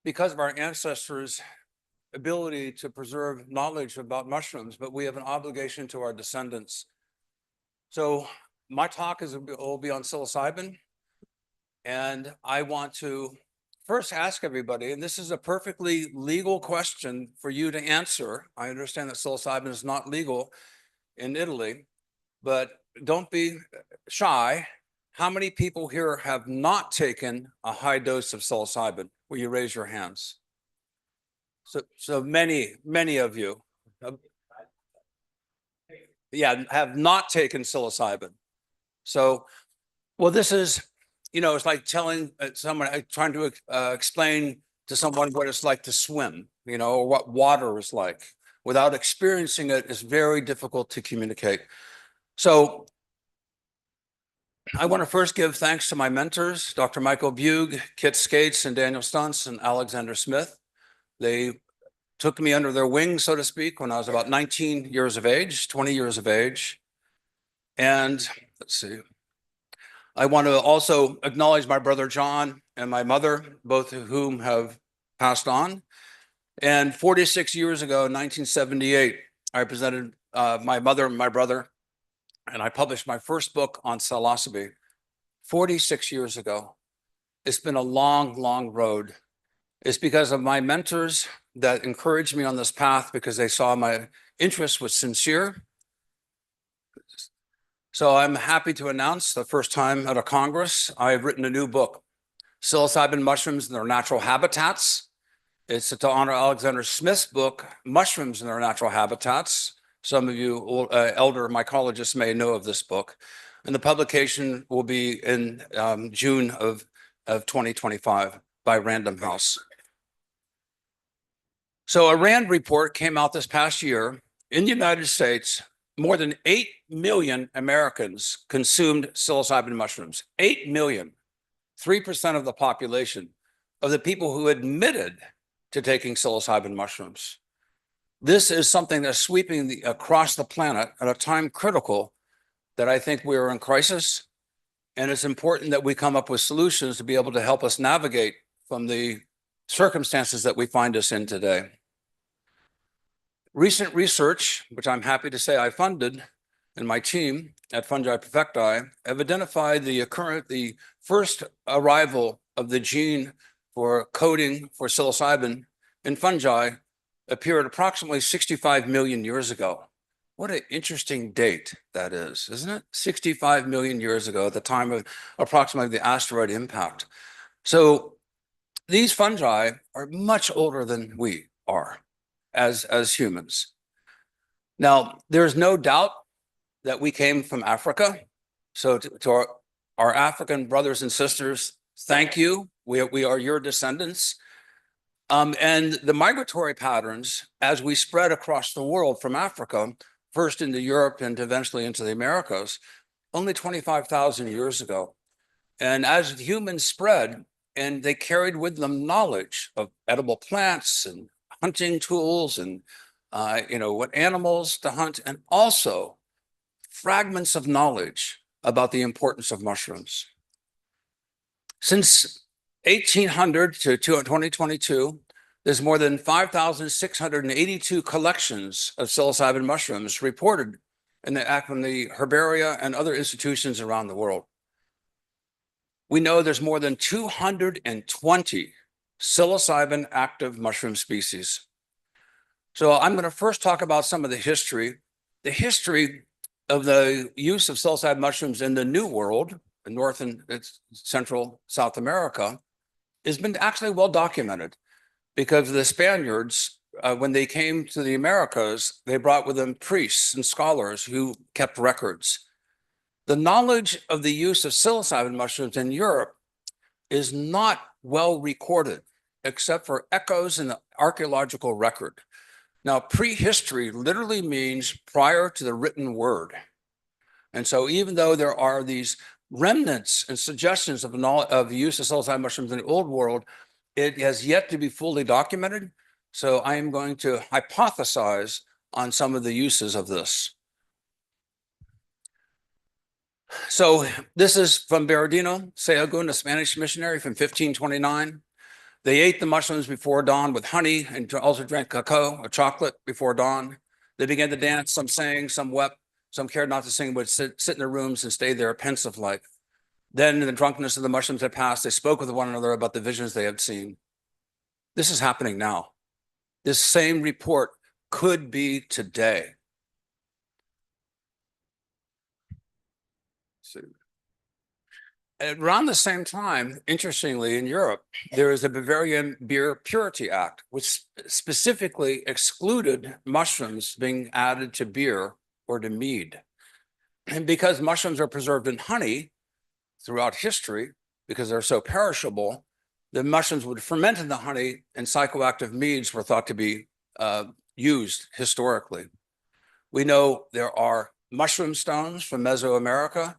because of our ancestors' ability to preserve knowledge about mushrooms, but we have an obligation to our descendants. So my talk will be on psilocybin. And I want to first ask everybody, and this is a perfectly legal question for you to answer. I understand that psilocybin is not legal in Italy, but don't be shy. How many people here have not taken a high dose of psilocybin? Will you raise your hands? So many of you, yeah, have not taken psilocybin. So, well, this is, it's like telling someone, trying to explain to someone what it's like to swim, or what water is like. Without experiencing it, it's very difficult to communicate. So I want to first give thanks to my mentors, Dr. Michael Bug, Kit Skates, and Daniel Stuntz, and Alexander Smith. They took me under their wing, so to speak, when I was about 19 years of age, 20 years of age. And let's see. I want to also acknowledge my brother John and my mother, both of whom have passed on. And 46 years ago, in 1978, I presented my mother and my brother, and I published my first book on psilocybin 46 years ago. It's been a long, long road. It's because of my mentors that encouraged me on this path, because they saw my interest was sincere. So I'm happy to announce the first time at a Congress, I've written a new book, Psilocybin Mushrooms in Their Natural Habitats. It's to honor Alexander Smith's book, Mushrooms in Their Natural Habitats. Some of you elder mycologists may know of this book. And the publication will be in June of 2025 by Random House. So a RAND report came out this past year. In the United States, more than 8 million Americans consumed psilocybin mushrooms. 8 million, 3% of the population of the people who admitted to taking psilocybin mushrooms. This is something that's sweeping across the planet at a time critical that I think we are in crisis. And it's important that we come up with solutions to be able to help us navigate from the circumstances that we find us in today. Recent research, which I'm happy to say I funded, and my team at Fungi Perfecti have identified the first arrival of the gene for coding for psilocybin in fungi appeared approximately 65 million years ago. What an interesting date that is, isn't it? 65 million years ago, at the time of approximately the asteroid impact. So these fungi are much older than we are as humans. Now, there's no doubt that we came from Africa. So to our African brothers and sisters, thank you. We are your descendants. And the migratory patterns, as we spread across the world from Africa, first into Europe and eventually into the Americas, only 25,000 years ago. And as humans spread, and they carried with them knowledge of edible plants and hunting tools and what animals to hunt, and also fragments of knowledge about the importance of mushrooms. Since 1800 to 2022, there's more than 5,682 collections of psilocybin mushrooms reported in the herbaria and other institutions around the world. We know there's more than 220 psilocybin active mushroom species. So I'm going to first talk about some of the history. The history of the use of psilocybin mushrooms in the New World, in North and Central South America, has been actually well documented, because the Spaniards, when they came to the Americas, they brought with them priests and scholars who kept records. The knowledge of the use of psilocybin mushrooms in Europe is not well recorded, except for echoes in the archaeological record. Now, prehistory literally means prior to the written word. And so even though there are these remnants and suggestions of the use of psilocybin mushrooms in the old world, it has yet to be fully documented. So I am going to hypothesize on some of the uses of this. So this is from Bernardino Sahagún, a Spanish missionary from 1529. They ate the mushrooms before dawn with honey and also drank cacao or chocolate before dawn. They began to dance, some sang, some wept, some cared not to sing, but sit in their rooms and stayed there pensive like. Then in the drunkenness of the mushrooms had passed, they spoke with one another about the visions they had seen. This is happening now. This same report could be today. So, around the same time, interestingly, in Europe, there is a Bavarian Beer Purity Act, which specifically excluded mushrooms being added to beer or to mead. And because mushrooms are preserved in honey throughout history, because they're so perishable, the mushrooms would ferment in the honey, and psychoactive meads were thought to be used historically. We know there are mushroom stones from Mesoamerica,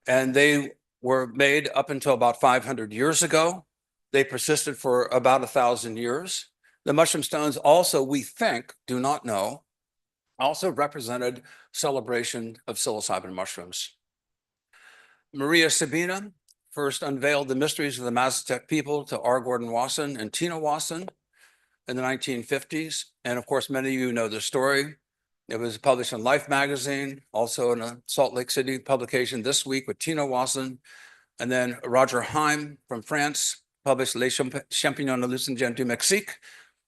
and they were made up until about 500 years ago. They persisted for about 1,000 years. The mushroom stones also, we think, do not know, also represented celebration of psilocybin mushrooms. Maria Sabina first unveiled the mysteries of the Mazatec people to R. Gordon Wasson and Tina Wasson in the 1950s. And of course, many of you know the story. It was published in Life magazine, also in a Salt Lake City publication this week with Tina Wasson. And then Roger Heim from France published Les Champignons hallucinogènes du Mexique.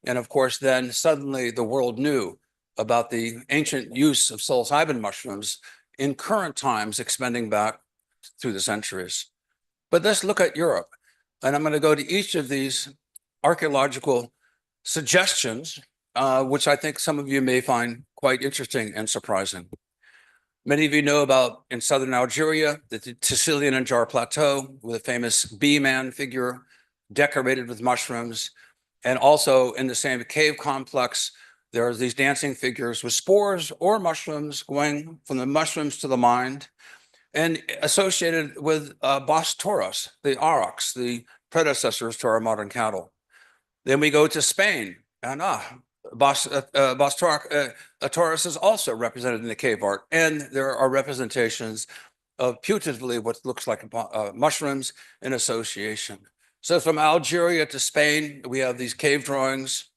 And of course, then suddenly the world knew about the ancient use of psilocybin mushrooms in current times, extending back through the centuries. But let's look at Europe. And I'm going to go to each of these archaeological suggestions, which I think some of you may find quite interesting and surprising. Many of you know about in southern Algeria, the Sicilian and Jar Plateau, with a famous bee man figure decorated with mushrooms. And also in the same cave complex, there are these dancing figures with spores or mushrooms going from the mushrooms to the mind, and associated with Bos Toros, the aurochs, the predecessors to our modern cattle. Then we go to Spain, and Bos Toros is also represented in the cave art, and there are representations of putatively what looks like mushrooms in association. So from Algeria to Spain, we have these cave drawings.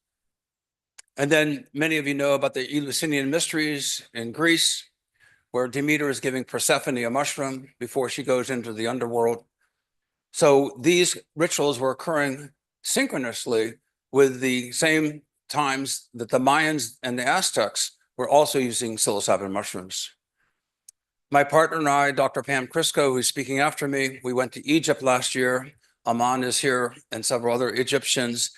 And then many of you know about the Eleusinian mysteries in Greece, where Demeter is giving Persephone a mushroom before she goes into the underworld. So these rituals were occurring synchronously with the same times that the Mayans and the Aztecs were also using psilocybin mushrooms. My partner and I, Dr. Pam Crisco, who's speaking after me, we went to Egypt last year. Aman is here and several other Egyptians.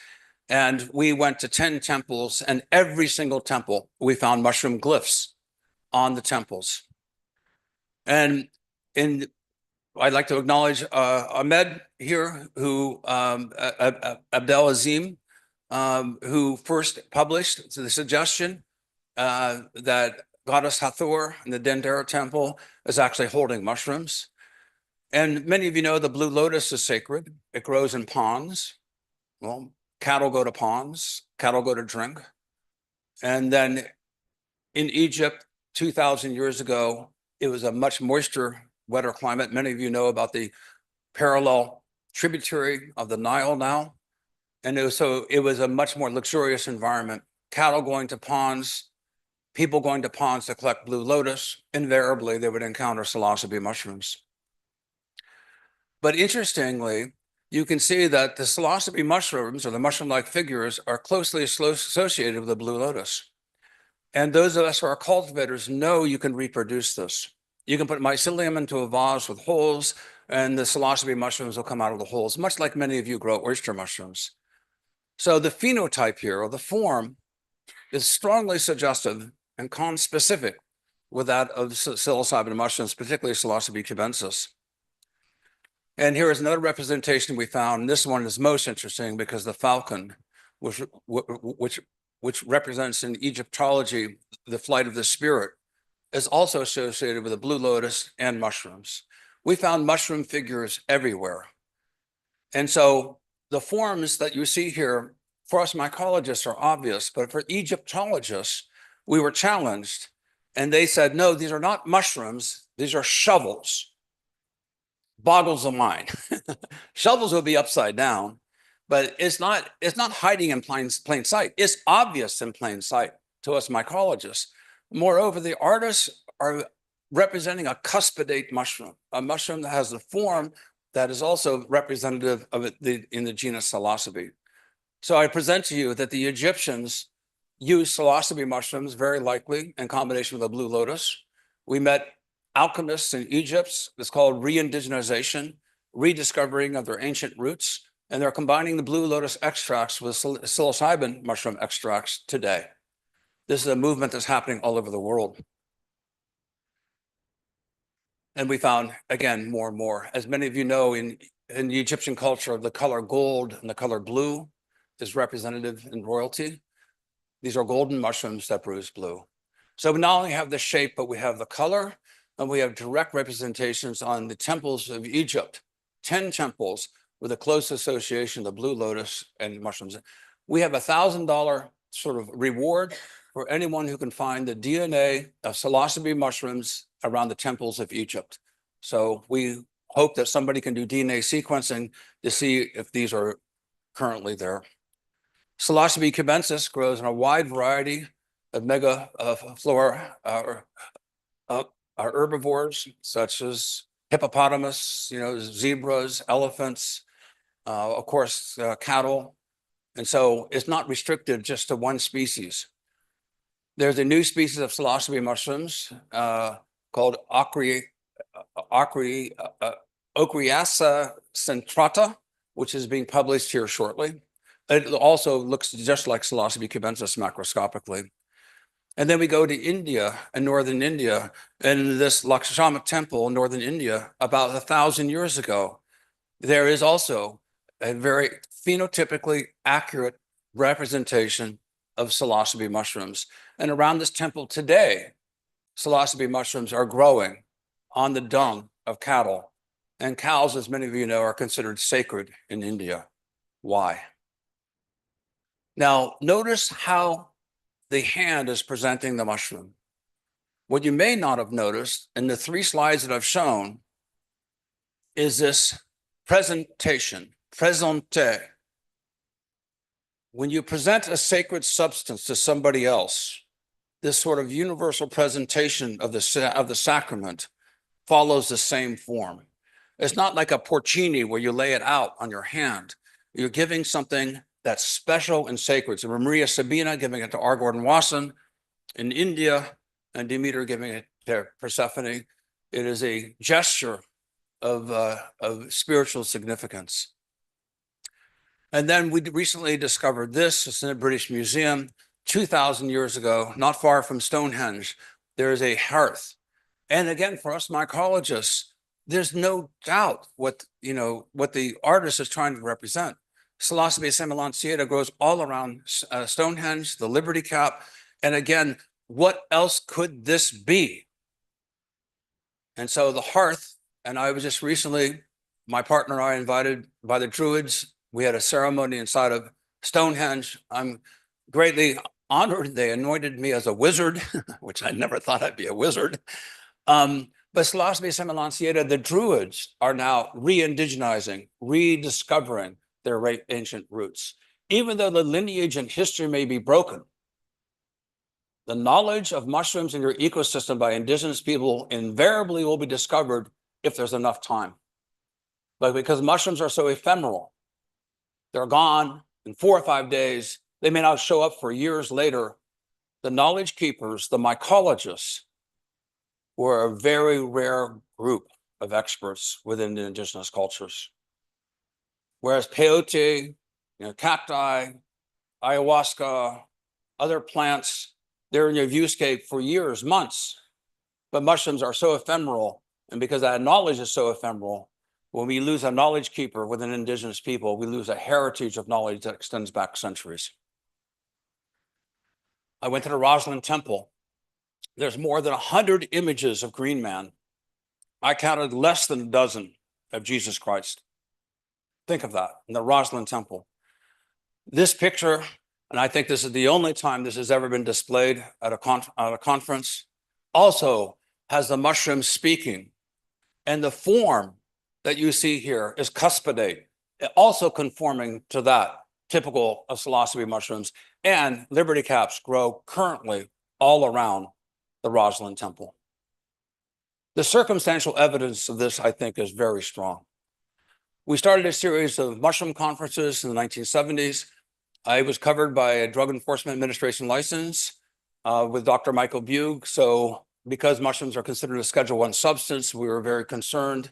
And we went to 10 temples, and every single temple, we found mushroom glyphs on the temples. And I'd like to acknowledge Ahmed here, who Abdelazim, who first published the suggestion that Goddess Hathor in the Dendera temple is actually holding mushrooms. And many of you know the blue lotus is sacred. It grows in ponds. Well, cattle go to ponds, cattle go to drink. And then in Egypt, 2,000 years ago, it was a much moister, wetter climate. Many of you know about the parallel tributary of the Nile now. And it was a much more luxurious environment. Cattle going to ponds, people going to ponds to collect blue lotus. Invariably, they would encounter psilocybe mushrooms. But interestingly, you can see that the psilocybe mushrooms, or the mushroom-like figures, are closely associated with the blue lotus. And those of us who are cultivators know you can reproduce this. You can put mycelium into a vase with holes, and the psilocybe mushrooms will come out of the holes, much like many of you grow oyster mushrooms. So the phenotype here, or the form, is strongly suggestive and conspecific with that of psilocybin mushrooms, particularly Psilocybe cubensis. And here is another representation we found. This one is most interesting because the falcon, which represents in Egyptology the flight of the spirit, is also associated with a blue lotus and mushrooms. We found mushroom figures everywhere. And so the forms that you see here, for us mycologists, are obvious, but for Egyptologists, we were challenged, and they said, no, these are not mushrooms, these are shovels. Boggles the mind. Shovels would be upside down, but it's not hiding in plain sight. It's obvious in plain sight to us mycologists. Moreover, the artists are representing a cuspidate mushroom, a mushroom that has the form that is also representative of in the genus Psilocybe. So I present to you that the Egyptians used Psilocybe mushrooms very likely in combination with a blue lotus. We met alchemists in Egypt. It's called re-indigenization, rediscovering of their ancient roots, and they're combining the blue lotus extracts with psilocybin mushroom extracts today. This is a movement that's happening all over the world. And we found, again, more and more. As many of you know, in the Egyptian culture, the color gold and the color blue is representative in royalty. These are golden mushrooms that bruise blue. So we not only have the shape, but we have the color, and we have direct representations on the temples of Egypt, 10 temples with a close association, the blue lotus and mushrooms. We have $1,000 sort of reward for anyone who can find the DNA of psilocybe mushrooms around the temples of Egypt. So we hope that somebody can do DNA sequencing to see if these are currently there. Psilocybe cubensis grows in a wide variety of megaflora herbivores, such as hippopotamus, zebras, elephants, of course, cattle. And so it's not restricted just to one species. There's a new species of psilocybe mushrooms called Ochriasa centrata, which is being published here shortly. It also looks just like Psilocybe cubensis macroscopically. And then we go to India and northern India, and this Lakshmana temple in northern India about 1,000 years ago. There is also a very phenotypically accurate representation of psilocybe mushrooms. And around this temple today, psilocybe mushrooms are growing on the dung of cattle. And cows, as many of you know, are considered sacred in India. Why? Now, notice how the hand is presenting the mushroom. What you may not have noticed in the 3 slides that I've shown is this presentation, présenter. When you present a sacred substance to somebody else, this sort of universal presentation of the sacrament follows the same form. It's not like a porcini where you lay it out on your hand. You're giving something that's special and sacred. So Maria Sabina giving it to Argord Wasson in India, and Demeter giving it to Persephone. It is a gesture of spiritual significance. And then we recently discovered this. It's in the British Museum. 2,000 years ago, not far from Stonehenge, there is a hearth. And again, for us mycologists, there's no doubt what the artist is trying to represent. Psilocybe semelanciata grows all around Stonehenge, the Liberty Cap. And again, what else could this be? And so the hearth, and I was just recently, my partner and I invited by the Druids. We had a ceremony inside of Stonehenge. I'm greatly honored. They anointed me as a wizard, which I never thought I'd be a wizard. But Psilocybe semelanciata, the Druids are now re-indigenizing, rediscovering their ancient roots. Even though the lineage and history may be broken, the knowledge of mushrooms in your ecosystem by indigenous people invariably will be discovered if there's enough time. But because mushrooms are so ephemeral, they're gone in 4 or 5 days. They may not show up for years later. The knowledge keepers, the mycologists, were a very rare group of experts within the indigenous cultures. Whereas peyote, cacti, ayahuasca, other plants, they're in your viewscape for years, months. But mushrooms are so ephemeral, and because that knowledge is so ephemeral, when we lose a knowledge keeper within indigenous people, we lose a heritage of knowledge that extends back centuries. I went to the Rosslyn Temple. There's more than 100 images of Green Man. I counted less than a dozen of Jesus Christ. Think of that, in the Rosslyn Temple. This picture, and I think this is the only time this has ever been displayed at a conference, also has the mushroom speaking. And the form that you see here is cuspidate. also conforming to that, typical of psilocybe mushrooms. And liberty caps grow currently all around the Rosslyn Temple. The circumstantial evidence of this, I think, is very strong. We started a series of mushroom conferences in the 1970s. I was covered by a Drug Enforcement Administration license with Dr. Michael Bugh. So because mushrooms are considered a Schedule I substance, we were very concerned.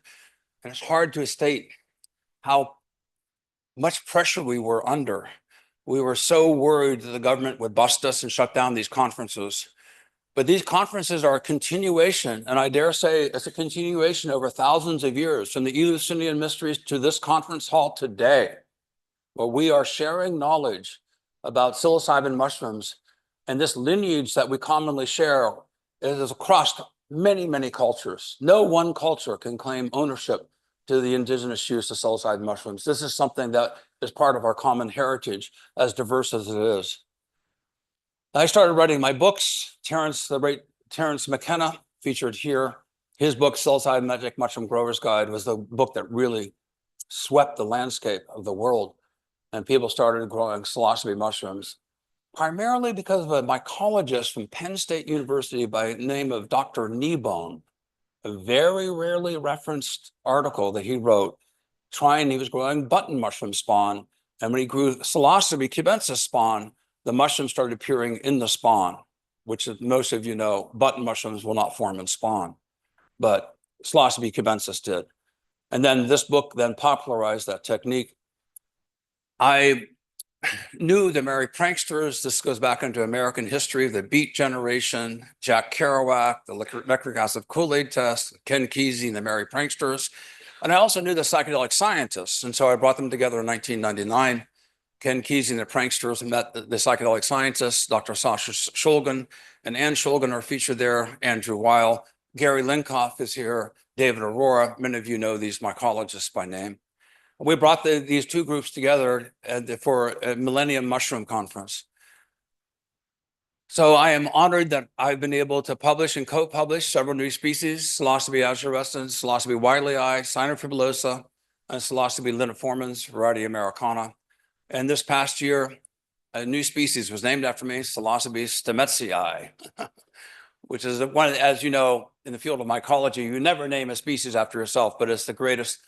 And it's hard to state how much pressure we were under. We were so worried that the government would bust us and shut down these conferences. But these conferences are a continuation, and I dare say it's a continuation over thousands of years, from the Eleusinian mysteries to this conference hall today, where we are sharing knowledge about psilocybin mushrooms. And this lineage that we commonly share is across many, many cultures. No one culture can claim ownership to the indigenous use of psilocybin mushrooms. This is something that is part of our common heritage, as diverse as it is. I started writing my books. The great Terence McKenna, featured here. His book, Psilocybin Magic Mushroom Grower's Guide, was the book that really swept the landscape of the world. And people started growing psilocybe mushrooms, primarily because of a mycologist from Penn State University by the name of Dr. Kneebone, a very rarely referenced article that he wrote, he was growing button mushroom spawn. And when he grew psilocybe cubensis spawn, the mushrooms started appearing in the spawn, which most of you know, button mushrooms will not form in spawn, but psilocybe cubensis did. And then this book then popularized that technique. I knew the merry pranksters. This goes back into American history, the Beat Generation, Jack Kerouac, the nitric acid Kool-Aid test, Ken Kesey and the merry pranksters. And I also knew the psychedelic scientists. And so I brought them together in 1999. Ken Kesey and the pranksters met the psychedelic scientists, Dr. Sasha Shulgin and Ann Shulgin are featured there, Andrew Weil. Gary Linkoff is here, David Aurora. Many of you know these mycologists by name. We brought these two groups together for a Millennium Mushroom Conference. So I am honored that I've been able to publish and co-publish several new species: Psilocybe azurescens, Psilocybe wiley, Cynofibulosa, and Psilocybe lentiformans, variety Americana. And this past year, a new species was named after me, Psilocybe stemetsii, which is one, as you know, in the field of mycology, you never name a species after yourself, but it's the greatest,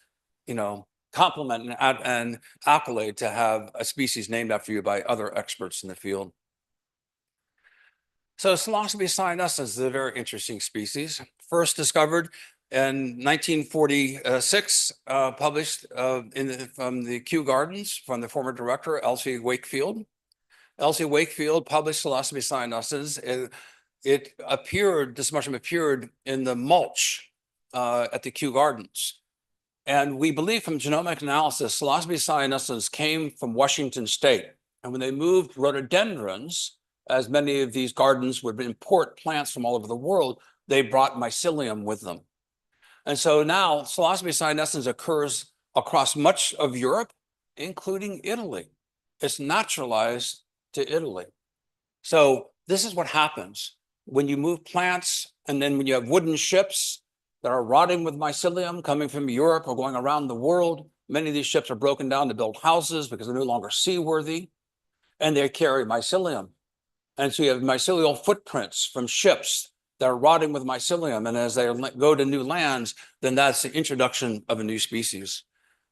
compliment and accolade to have a species named after you by other experts in the field. So Psilocybe cyanescens is a very interesting species. First discovered in 1946, published from the Kew Gardens, from the former director, Elsie Wakefield. Elsie Wakefield published Psilocybe cyanescens. This mushroom appeared in the mulch at the Kew Gardens. And we believe from genomic analysis, Psilocybe cyanescens came from Washington State. And when they moved rhododendrons, as many of these gardens would import plants from all over the world, they brought mycelium with them. And so now Psilocybe cyanescens occurs across much of Europe, including Italy. It's naturalized to Italy. So this is what happens when you move plants, and then when you have wooden ships that are rotting with mycelium coming from Europe or going around the world. Many of these ships are broken down to build houses because they're no longer seaworthy, and they carry mycelium. And so you have mycelial footprints from ships that are rotting with mycelium. And as they go to new lands, then that's the introduction of a new species.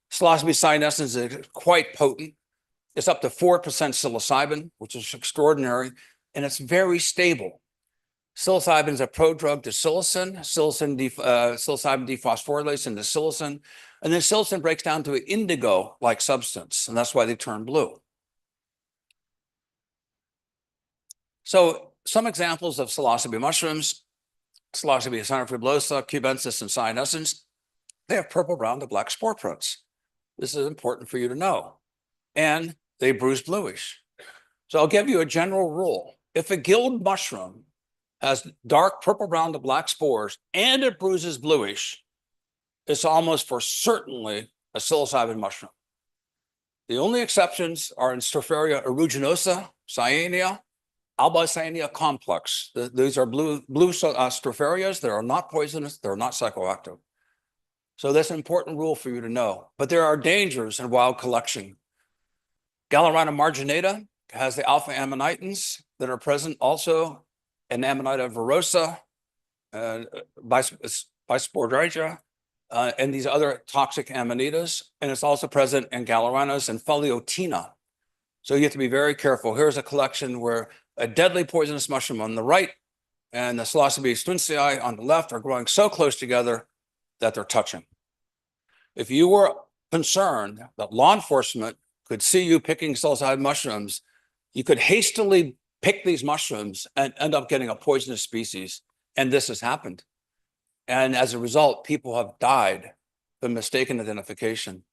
Psilocybe cyanescens is quite potent. It's up to 4% psilocybin, which is extraordinary, and it's very stable. Psilocybin is a prodrug to psilocin, psilocybin dephosphorylase into psilocin, and then psilocin breaks down to an indigo-like substance, and that's why they turn blue. So some examples of psilocybe mushrooms: Psilocybe cynofibulosa, cubensis, and cyanescens. They have purple, brown to black spore prints. This is important for you to know. And they bruise bluish. So I'll give you a general rule. If a gilled mushroom has dark purple, brown to black spores and it bruises bluish, it's almost for certainly a psilocybin mushroom. The only exceptions are in Stropharia aeruginosa, cyanea, Albicyanea complex. These are blue Stropharias that are not poisonous, they're not psychoactive. So that's an important rule for you to know. But there are dangers in wild collection. Galerina marginata has the alpha aminitins that are present also in Amanita verosa, bisporidria, and these other toxic amanitas. And it's also present in galerinas and Phyllotina. So you have to be very careful. Here's a collection where a deadly poisonous mushroom on the right and the Psilocybe stuntzii on the left are growing so close together that they're touching. If you were concerned that law enforcement could see you picking psilocybin mushrooms, you could hastily pick these mushrooms and end up getting a poisonous species. And this has happened. And as a result, people have died from mistaken identification.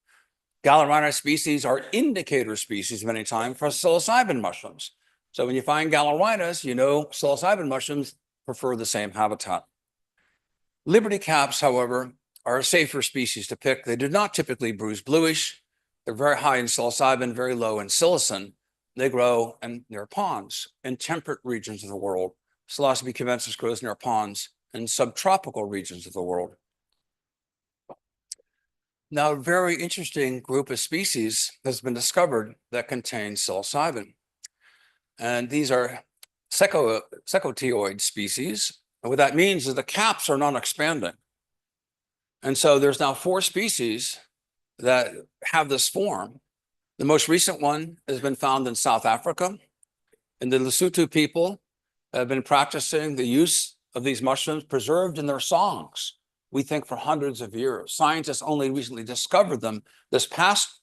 Galerina species are indicator species many times for psilocybin mushrooms. So when you find galerinas, you know psilocybin mushrooms prefer the same habitat. Liberty caps, however, are a safer species to pick. They do not typically bruise bluish. They're very high in psilocybin, very low in psilocin. They grow near ponds in temperate regions of the world. Psilocybe cubensis grows near ponds in subtropical regions of the world. Now, a very interesting group of species has been discovered that contain psilocybin. And these are secotioid species. And what that means is the caps are non-expanding. And so there's now 4 species that have this form. The most recent one has been found in South Africa. And the Lesotho people have been practicing the use of these mushrooms preserved in their songs, we think, for hundreds of years. Scientists only recently discovered them this past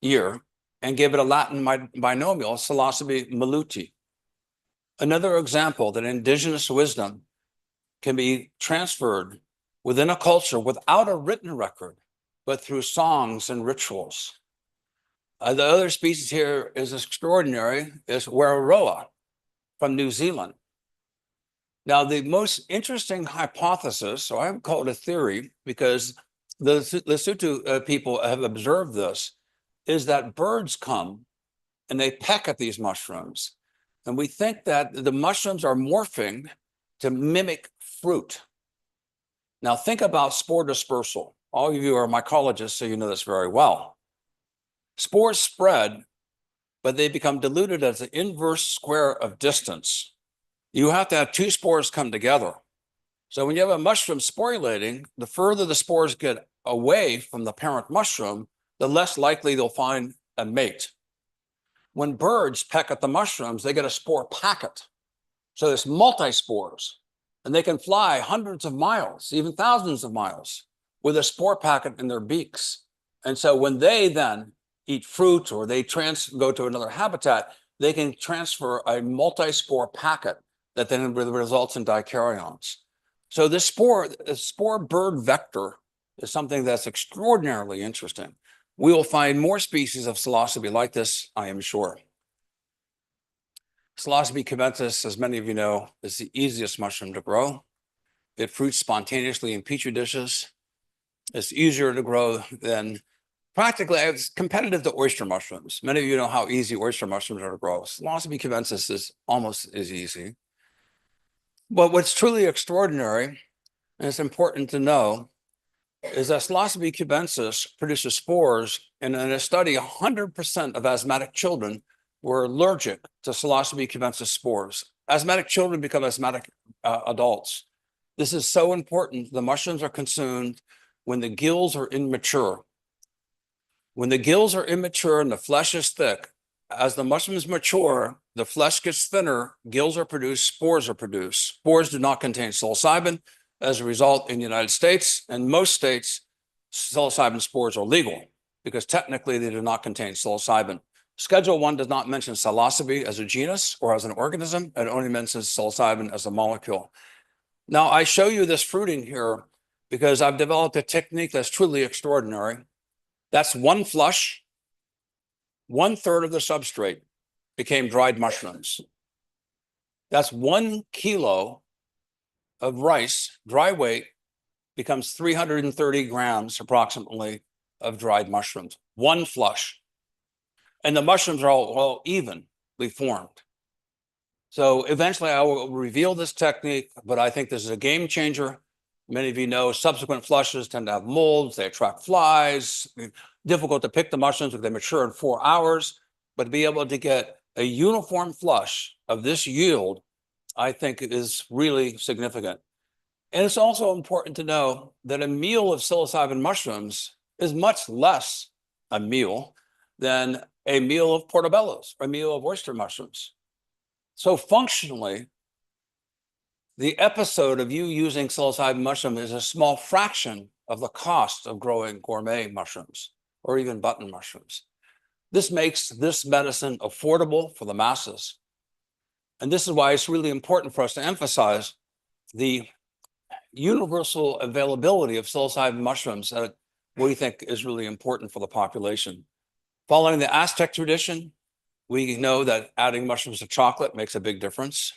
year and gave it a Latin binomial, Psilocybe maluti. Another example that indigenous wisdom can be transferred within a culture without a written record, but through songs and rituals. The other species here is extraordinary, is Wararoa from New Zealand. Now, the most interesting hypothesis, or I would call it a theory, because the Lesotho people have observed this, is that birds come and they peck at these mushrooms. And we think that the mushrooms are morphing to mimic fruit. Now, think about spore dispersal. All of you are mycologists, so you know this very well. Spores spread, but they become diluted as the inverse square of distance. You have to have 2 spores come together. So when you have a mushroom sporulating, the further the spores get away from the parent mushroom, the less likely they'll find a mate. When birds peck at the mushrooms, they get a spore packet. So there's multi-spores, and they can fly hundreds of miles, even thousands of miles, with a spore packet in their beaks. And so when they then eat fruit or they go to another habitat, they can transfer a multi-spore packet that then results in dicaryons. So this spore bird vector is something that's extraordinarily interesting. We will find more species of psilocybe like this, I am sure. Psilocybe cubensis, as many of you know, is the easiest mushroom to grow. It fruits spontaneously in petri dishes. It's easier to grow than practically, it's competitive to oyster mushrooms. Many of you know how easy oyster mushrooms are to grow. Psilocybe cubensis is almost as easy. But what's truly extraordinary, and it's important to know, is that Psilocybe cubensis produces spores, and in a study, 100% of asthmatic children were allergic to Psilocybe cubensis spores. Asthmatic children become asthmatic adults. This is so important. The mushrooms are consumed when the gills are immature. When the gills are immature and the flesh is thick, as the mushrooms mature, the flesh gets thinner, gills are produced, spores are produced. Spores do not contain psilocybin. As a result, in the United States and most states, psilocybin spores are legal because technically they do not contain psilocybin. Schedule 1 does not mention psilocybe as a genus or as an organism. It only mentions psilocybin as a molecule. Now, I show you this fruiting here because I've developed a technique that's truly extraordinary. That's one flush. 1/3 of the substrate became dried mushrooms. That's 1 kilo of rice, dry weight, becomes 330 grams approximately of dried mushrooms. One flush. And the mushrooms are all evenly formed. So eventually I will reveal this technique, but I think this is a game changer. Many of you know subsequent flushes tend to have molds, they attract flies, difficult to pick the mushrooms because they mature in 4 hours, but to be able to get a uniform flush of this yield, I think is really significant. And it's also important to know that a meal of psilocybin mushrooms is much less a meal than a meal of portobellos or a meal of oyster mushrooms. So functionally, the episode of you using psilocybin mushroom is a small fraction of the cost of growing gourmet mushrooms or even button mushrooms. This makes this medicine affordable for the masses. And this is why it's really important for us to emphasize the universal availability of psilocybin mushrooms that we think is really important for the population. Following the Aztec tradition, we know that adding mushrooms to chocolate makes a big difference.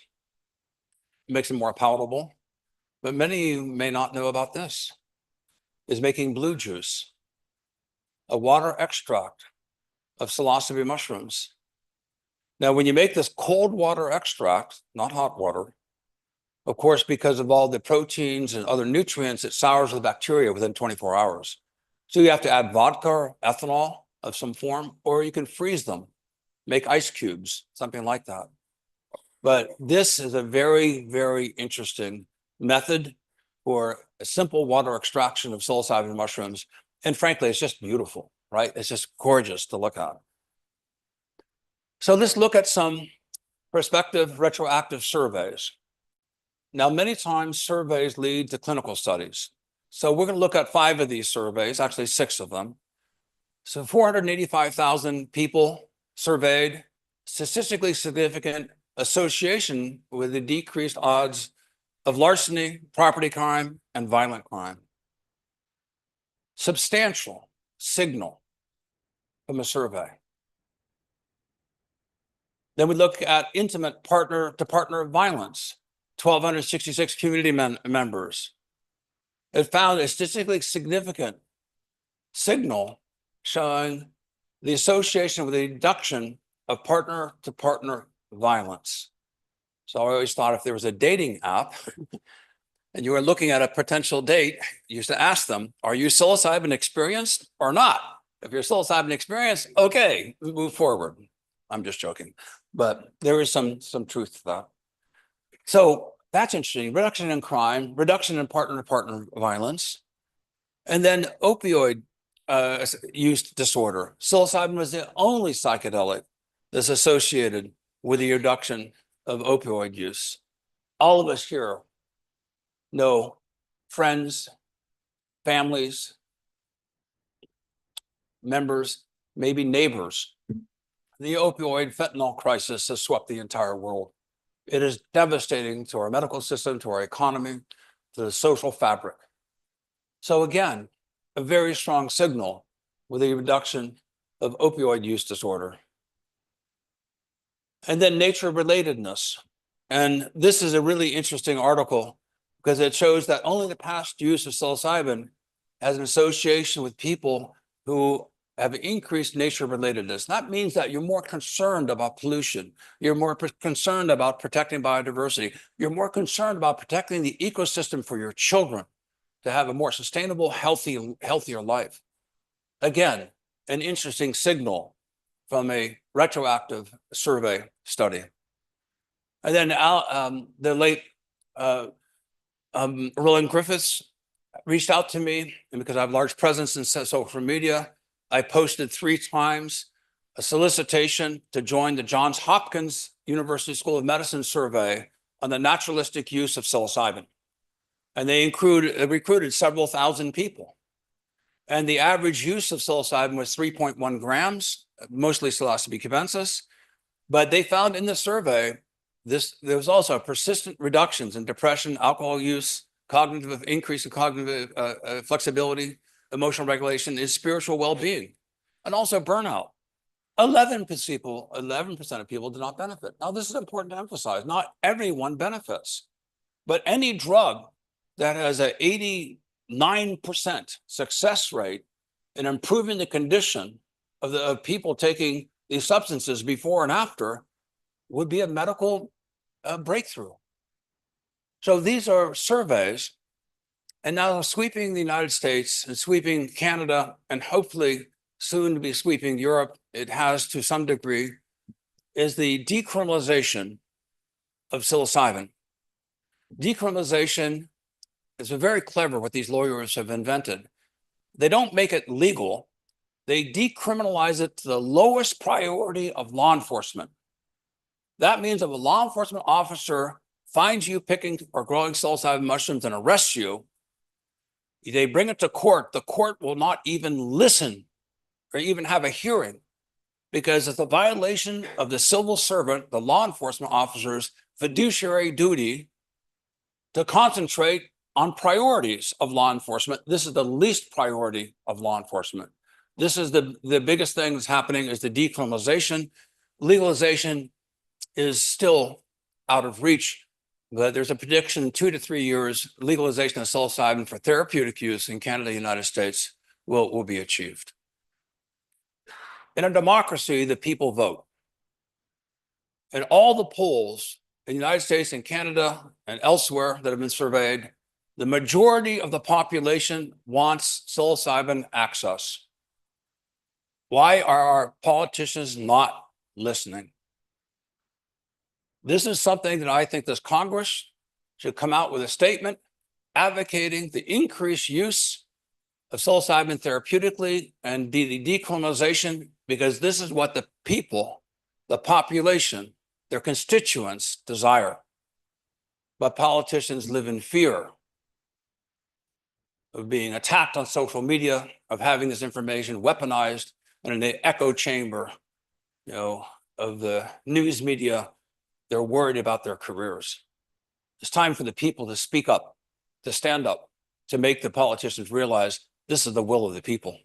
It makes it more palatable. But many of you may not know about this, is making blue juice, a water extract of psilocybe mushrooms. Now, when you make this cold water extract, not hot water, of course, because of all the proteins and other nutrients, it sours the bacteria within 24 hours. So you have to add vodka or ethanol of some form, or you can freeze them, make ice cubes, something like that. But this is a very, very interesting method for a simple water extraction of psilocybin mushrooms. And frankly, it's just beautiful, right? It's just gorgeous to look at. So let's look at some prospective retroactive surveys. Now, many times surveys lead to clinical studies. So we're going to look at 5 of these surveys, actually 6 of them. So 485,000 people surveyed, statistically significant association with the decreased odds of larceny, property crime, and violent crime. Substantial signal from a survey. Then we look at intimate partner-to-partner violence, 1,266 community members. It found a statistically significant signal showing the association with the reduction of partner-to-partner violence. So I always thought if there was a dating app and you were looking at a potential date, you used to ask them, are you psilocybin experienced or not? If you're psilocybin experienced, okay, move forward. I'm just joking, but there is some truth to that. So that's interesting. Reduction in crime, reduction in partner-to-partner violence, and then opioid use disorder. Psilocybin was the only psychedelic that's associated with the reduction of opioid use. All of us here know friends, families, members, maybe neighbors. The opioid fentanyl crisis has swept the entire world. It is devastating to our medical system, to our economy, to the social fabric. So again, a very strong signal with the reduction of opioid use disorder. And then nature relatedness. And this is a really interesting article because it shows that only the past use of psilocybin has an association with people who have increased nature relatedness. That means that you're more concerned about pollution. You're more concerned about protecting biodiversity. You're more concerned about protecting the ecosystem for your children to have a more sustainable, healthier life. Again, an interesting signal from a retroactive survey study. And then the late Roland Griffiths reached out to me, and because I have large presence in social media, I posted 3 times a solicitation to join the Johns Hopkins University School of Medicine survey on the naturalistic use of psilocybin. And they recruited several thousand people. And the average use of psilocybin was 3.1 grams, mostly psilocybe cubensis. But they found in the survey, there was also persistent reductions in depression, alcohol use, increase in cognitive flexibility, emotional regulation, and spiritual well-being, and also burnout. 11% of people did not benefit. Now, this is important to emphasize. Not everyone benefits, but any drug that has an 89% success rate in improving the condition of people taking these substances before and after would be a medical breakthrough. So these are surveys And now sweeping the United States and sweeping Canada, and hopefully soon to be sweeping Europe, it has to some degree, is the decriminalization of psilocybin. Decriminalization is very clever what these lawyers have invented. They don't make it legal. They decriminalize it to the lowest priority of law enforcement. That means if a law enforcement officer finds you picking or growing psilocybin mushrooms and arrests you, they bring it to court. The court will not even listen or even have a hearing because it's a violation of the civil servant, the law enforcement officer's fiduciary duty to concentrate on priorities of law enforcement. This is the least priority of law enforcement. This is the biggest thing that's happening is the decriminalization. Legalization is still out of reach, but there's a prediction 2 to 3 years, legalization of psilocybin for therapeutic use in Canada, United States will be achieved. In a democracy, the people vote. In all the polls in the United States and Canada and elsewhere that have been surveyed, the majority of the population wants psilocybin access. Why are our politicians not listening? This is something that I think this Congress should come out with a statement advocating the increased use of psilocybin therapeutically and the decriminalization, because this is what the people, the population, their constituents desire. But politicians live in fear of being attacked on social media, of having this information weaponized and in the echo chamber, of the news media. They're worried about their careers. It's time for the people to speak up, to stand up, to make the politicians realize this is the will of the people.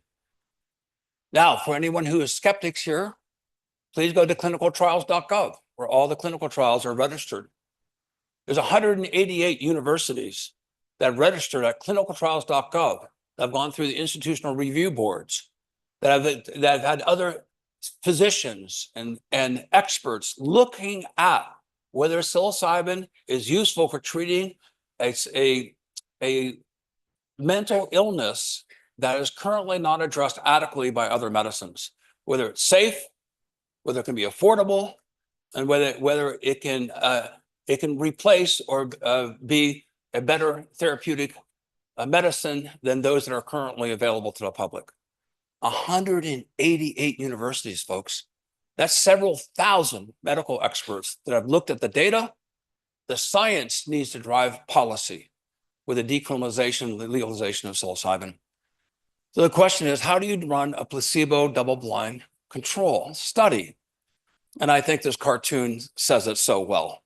Now, for anyone who is skeptics here, please go to clinicaltrials.gov, where all the clinical trials are registered. There's 188 universities that registered at clinicaltrials.gov that have gone through the institutional review boards, that have had other physicians and experts looking at whether psilocybin is useful for treating a mental illness that is currently not addressed adequately by other medicines, whether it's safe, whether it can be affordable, and whether it can replace or be a better therapeutic medicine than those that are currently available to the public. 188 universities, folks. That's several thousand medical experts that have looked at the data. The science needs to drive policy with the decriminalization, the legalization of psilocybin. So the question is, how do you run a placebo double-blind control study? And I think this cartoon says it so well.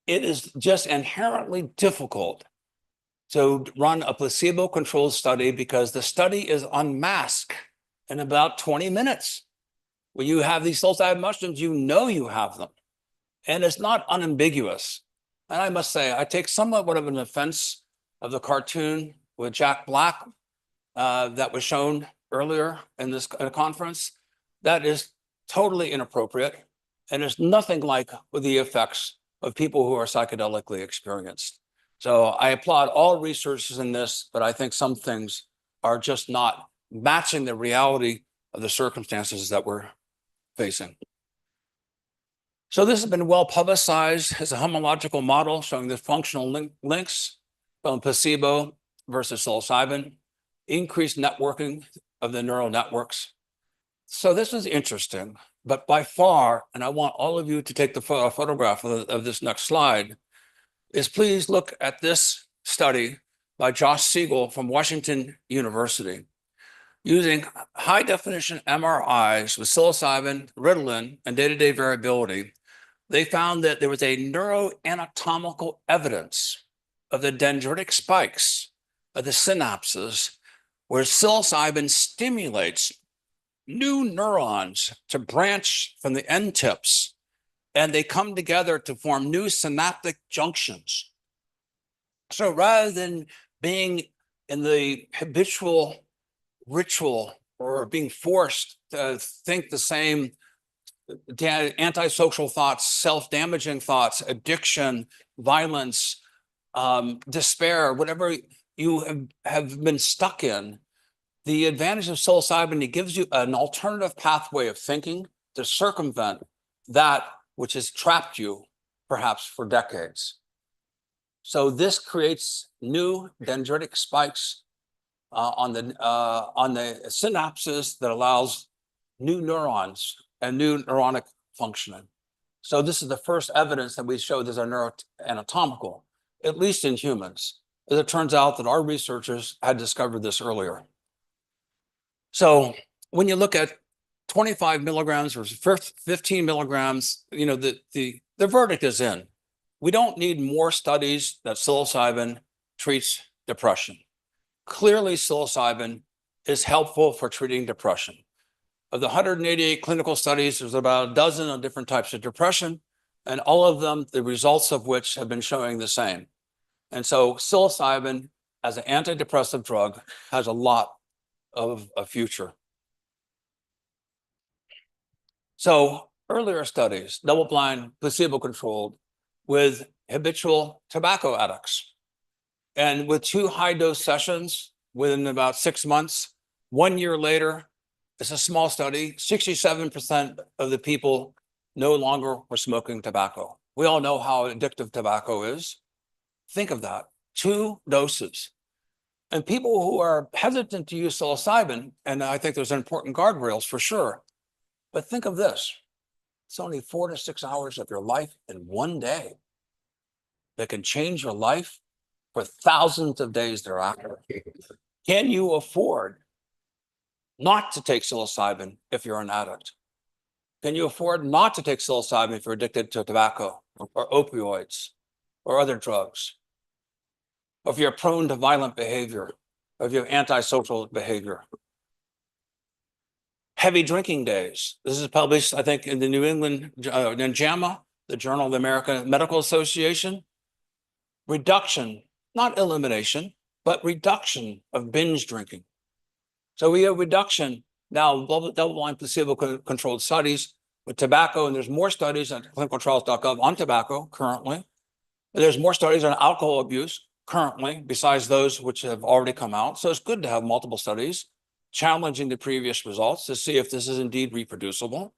It is just inherently difficult to run a placebo-controlled study because the study is unmasked in about 20 minutes. When you have these psilocybin mushrooms, you know you have them. And it's not unambiguous. And I must say, I take somewhat of an offense of the cartoon with Jack Black that was shown earlier in this conference. That is totally inappropriate. And it's nothing like the effects of people who are psychedelically experienced. So I applaud all researchers in this, but I think some things are just not matching the reality of the circumstances that we're facing. So this has been well publicized as a homological model showing the functional links from placebo versus psilocybin, increased networking of the neural networks. So this is interesting, but by far, and I want all of you to take the photograph of this next slide, is please look at this study by Josh Siegel from Washington University. Using high definition MRIs with psilocybin, Ritalin, and day-to-day variability, they found that there was a neuroanatomical evidence of the dendritic spikes of the synapses where psilocybin stimulates new neurons to branch from the end tips, and they come together to form new synaptic junctions. So rather than being in the habitual ritual or being forced to think the same antisocial thoughts, self-damaging thoughts, addiction, violence, despair, whatever you have been stuck in. The advantage of psilocybin, it gives you an alternative pathway of thinking to circumvent that which has trapped you perhaps for decades. So this creates new dendritic spikes on the synapses that allows new neurons and new neuronic functioning. So this is the first evidence that we show these are neuroanatomical, at least in humans. As it turns out that our researchers had discovered this earlier. So when you look at 25 milligrams versus 15 milligrams, you know, the verdict is in. We don't need more studies that psilocybin treats depression. Clearly, psilocybin is helpful for treating depression. Of the 188 clinical studies, there's about a dozen of different types of depression, and all of them, the results of which have been showing the same. And so psilocybin, as an antidepressive drug, has a lot of a future. So earlier studies, double-blind, placebo-controlled, with habitual tobacco addicts. And with 2 high-dose sessions within about 6 months, 1 year later, it's a small study, 67% of the people no longer were smoking tobacco. We all know how addictive tobacco is. Think of that, 2 doses. And people who are hesitant to use psilocybin, and I think there's important guardrails for sure, but think of this. It's only 4 to 6 hours of your life in one day that can change your life for thousands of days thereafter. Can you afford not to take psilocybin if you're an addict? Can you afford not to take psilocybin if you're addicted to tobacco or opioids or other drugs? Or if you're prone to violent behavior, or if you have antisocial behavior? Heavy drinking days. This is published, I think, in the New England, in JAMA, the Journal of the American Medical Association. Reduction, not elimination, but reduction of binge drinking. So we have reduction now, double-blind placebo-controlled studies with tobacco, and there's more studies at clinicaltrials.gov on tobacco currently. And there's more studies on alcohol abuse currently, besides those which have already come out. So it's good to have multiple studies challenging the previous results to see if this is indeed reproducible.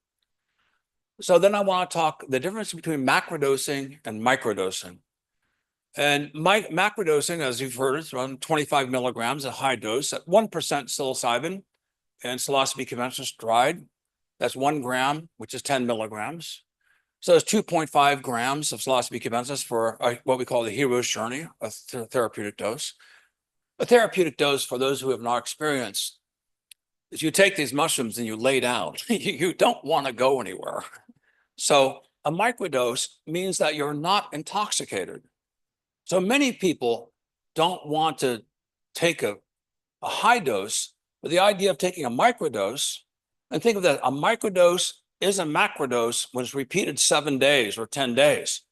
So then I want to talk the difference between macrodosing and microdosing. And macrodosing, as you've heard, is around 25 milligrams, a high dose at 1% psilocybin and psilocybe cubensis dried. That's 1 gram, which is 10 milligrams. So it's 2.5 grams of psilocybe cubensis for what we call the hero's journey, a therapeutic dose. A therapeutic dose, for those who have not experienced, is you take these mushrooms and you lay down. You don't want to go anywhere. So a microdose means that you're not intoxicated. So many people don't want to take a high dose, but the idea of taking a microdose, and think of that, a microdose is a macrodose when it's repeated 7 days or 10 days.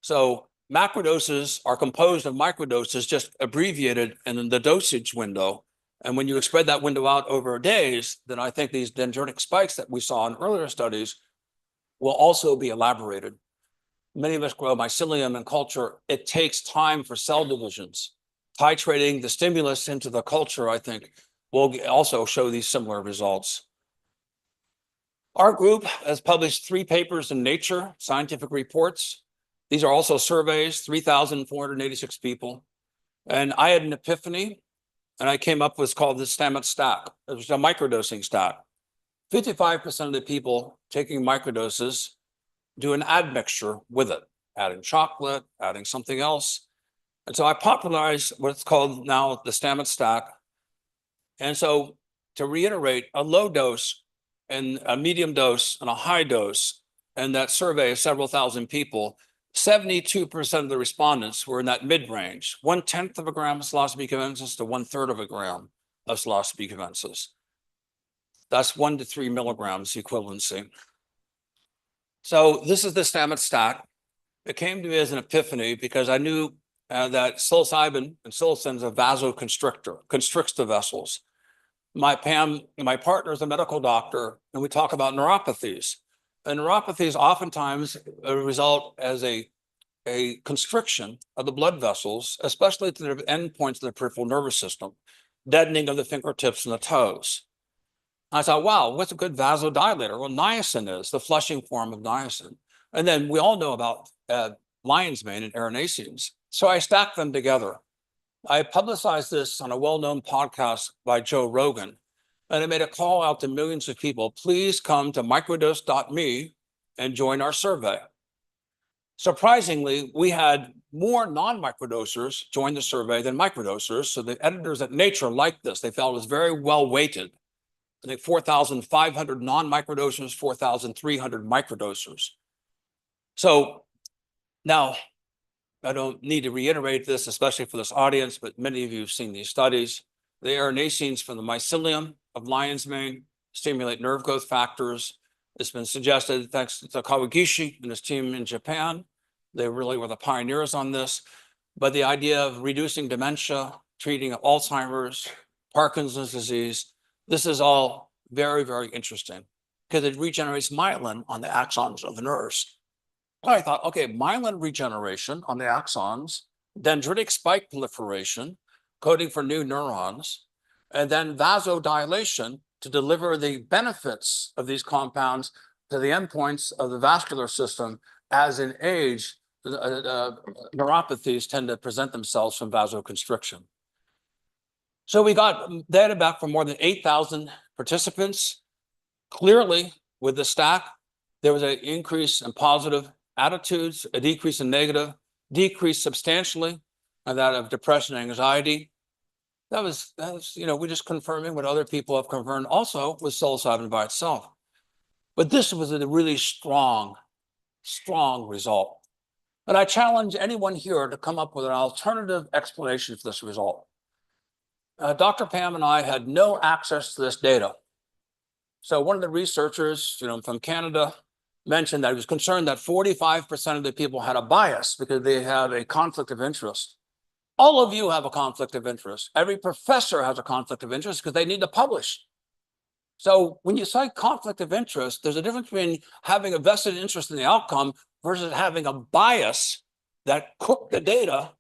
So macrodoses are composed of microdoses, just abbreviated in the dosage window. And when you spread that window out over days, then I think these dendritic spikes that we saw in earlier studies will also be elaborated. Many of us grow mycelium in culture. It takes time for cell divisions. Titrating the stimulus into the culture, I think, will also show these similar results. Our group has published 3 papers in Nature, scientific reports. These are also surveys, 3,486 people. And I had an epiphany, and I came up with what's called the Stamets stack. It was a microdosing stack. 55% of the people taking microdoses do an admixture with it, adding chocolate, adding something else. And so I popularized what's called now the Stamets stack. And so to reiterate, a low dose and a medium dose and a high dose, and that survey of several thousand people, 72% of the respondents were in that mid-range, 1/10 of a gram of psilocybe cubensis to 1/3 of a gram of psilocybe cubensis. That's 1 to 3 milligrams equivalency. So this is the Stamets stack. It came to me as an epiphany because I knew that psilocybin and psilocin is a vasoconstrictor, constricts the vessels. My partner is a medical doctor, and we talk about neuropathies. And neuropathies oftentimes result as a a constriction of the blood vessels, especially to the endpoints of the peripheral nervous system, deadening of the fingertips and the toes. I thought, wow, what's a good vasodilator? Well, niacin is the flushing form of niacin. And then we all know about lion's mane and erinacines. So I stacked them together. I publicized this on a well-known podcast by Joe Rogan, and I made a call out to millions of people. Please come to microdose.me and join our survey. Surprisingly, we had more non-microdosers join the survey than microdosers. So the editors at Nature liked this. They felt it was very well weighted. I think 4,500 non-microdosers, 4,300 microdosers. So now, I don't need to reiterate this, especially for this audience, but many of you have seen these studies. The erinacines from the mycelium of lion's mane stimulate nerve growth factors. It's been suggested, thanks to Kawagishi and his team in Japan. They really were the pioneers on this. But the idea of reducing dementia, treating Alzheimer's, Parkinson's disease, this is all very, very interesting because it regenerates myelin on the axons of the nerves. I thought, okay, myelin regeneration on the axons, dendritic spike proliferation, coding for new neurons, and then vasodilation to deliver the benefits of these compounds to the endpoints of the vascular system. As in age, neuropathies tend to present themselves from vasoconstriction. So we got data back from more than 8,000 participants. Clearly, with the stack, there was an increase in positive attitudes, a decrease in negative, decreased substantially, and that of depression and anxiety. That was, we're just confirming what other people have confirmed also with psilocybin by itself. But this was a really strong result. And I challenge anyone here to come up with an alternative explanation for this result. Dr. Pam and I had no access to this data. So one of the researchers, from Canada, mentioned that he was concerned that 45% of the people had a bias because they have a conflict of interest. All of you have a conflict of interest. Every professor has a conflict of interest because they need to publish. So when you cite conflict of interest, there's a difference between having a vested interest in the outcome versus having a bias that cooked the data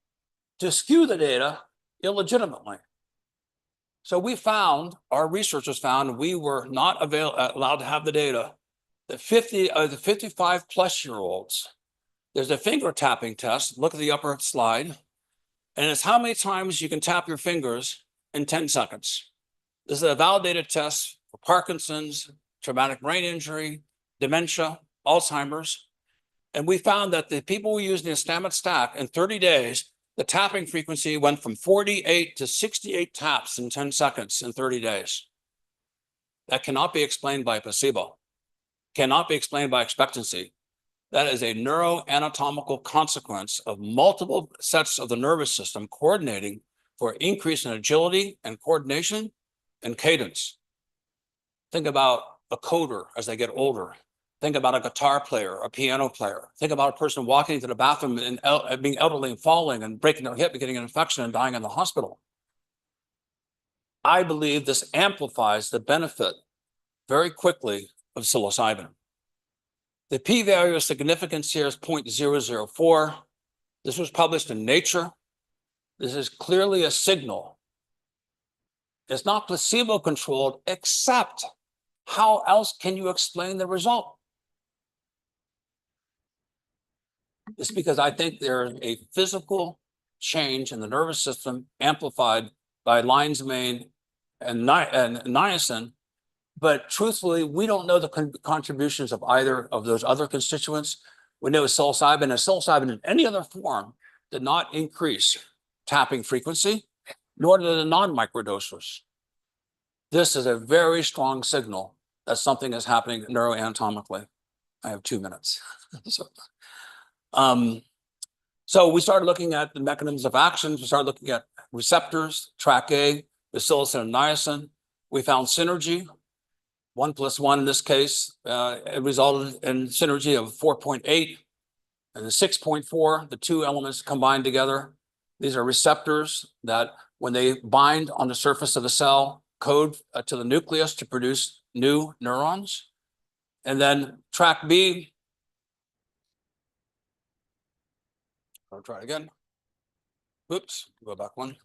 to skew the data illegitimately. So we found, our researchers found, we were not allowed to have the data. The 55 plus year olds, there's a finger tapping test. Look at the upper slide. And it's how many times you can tap your fingers in 10 seconds. This is a validated test for Parkinson's, traumatic brain injury, dementia, Alzheimer's. And we found that the people who used the Stamets stack in 30 days, the tapping frequency went from 48 to 68 taps in 10 seconds in 30 days. That cannot be explained by placebo. Cannot be explained by expectancy. That is a neuroanatomical consequence of multiple sets of the nervous system coordinating for increase in agility and coordination and cadence. Think about a coder as they get older. Think about a guitar player, a piano player. Think about a person walking to the bathroom and being elderly and falling and breaking their hip and getting an infection and dying in the hospital. I believe this amplifies the benefit very quickly of psilocybin. The p-value of significance here is 0.004. This was published in Nature. This is clearly a signal. It's not placebo-controlled, except how else can you explain the result? It's because I think there's a physical change in the nervous system amplified by lion's mane and niacin. But truthfully, we don't know the contributions of either of those other constituents. We know psilocybin, and psilocybin in any other form did not increase tapping frequency, nor did the non-microdosers. This is a very strong signal that something is happening neuroanatomically. I have 2 minutes. So we started looking at the mechanisms of action. We started looking at receptors, track A, the psilocin and niacin. We found synergy. 1 + 1 in this case, it resulted in synergy of 4.8 and the 6.4, the two elements combined together. These are receptors that when they bind on the surface of the cell, code to the nucleus to produce new neurons. And then track B, I'll try it again. Oops, go back one.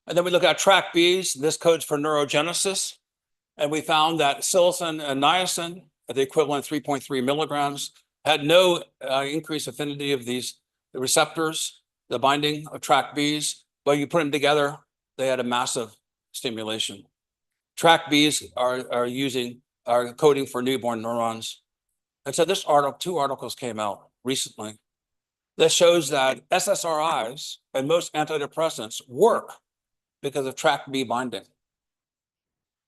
And then we look at track Bs. This codes for neurogenesis. And we found that psilocin and niacin at the equivalent 3.3 milligrams had no increased affinity of the receptors, the binding of track Bs, but you put them together, they had a massive stimulation. Track Bs are coding for newborn neurons. And so this article, 2 articles came out recently that shows that SSRIs and most antidepressants work because of track B binding.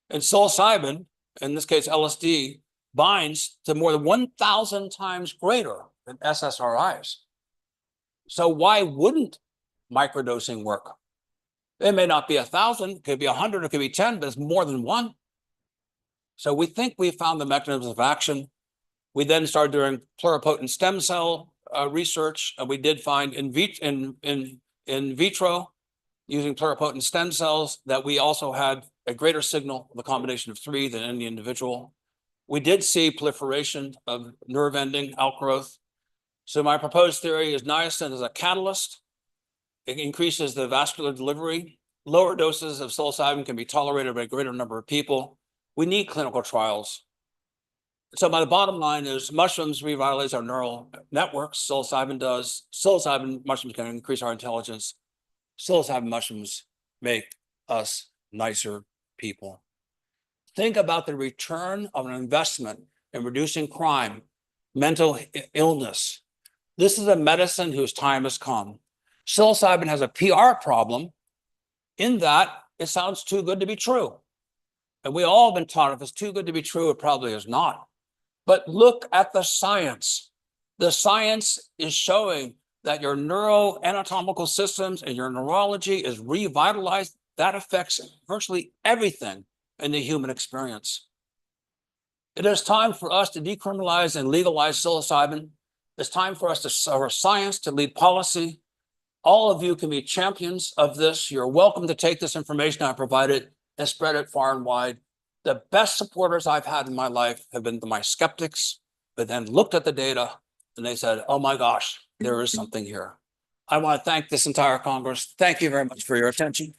And psilocybin, in this case LSD, binds to more than 1,000 times greater than SSRIs. So why wouldn't microdosing work? It may not be 1,000, it could be 100, it could be 10, but it's more than 1. So we think we found the mechanisms of action. We then started doing pluripotent stem cell research, and we did find in vitro using pluripotent stem cells that we also had a greater signal of a combination of 3 than any individual. We did see proliferation of nerve ending outgrowth. So my proposed theory is niacin is a catalyst. It increases the vascular delivery. Lower doses of psilocybin can be tolerated by a greater number of people. We need clinical trials. So my bottom line is mushrooms revitalize our neural networks. Psilocybin does. Psilocybin mushrooms can increase our intelligence. Psilocybin mushrooms make us nicer people. Think about the return of an investment in reducing crime, mental illness. This is a medicine whose time has come. Psilocybin has a PR problem in that it sounds too good to be true. And we all have been taught if it's too good to be true, it probably is not. But look at the science. The science is showing that your neuroanatomical systems and your neurology is revitalized. That affects virtually everything in the human experience. It is time for us to decriminalize and legalize psilocybin. It's time for us for science to lead policy. All of you can be champions of this. You're welcome to take this information I provided and spread it far and wide. The best supporters I've had in my life have been my skeptics, but then looked at the data and they said, oh my gosh, there is something here. I want to thank this entire Congress. Thank you very much for your attention.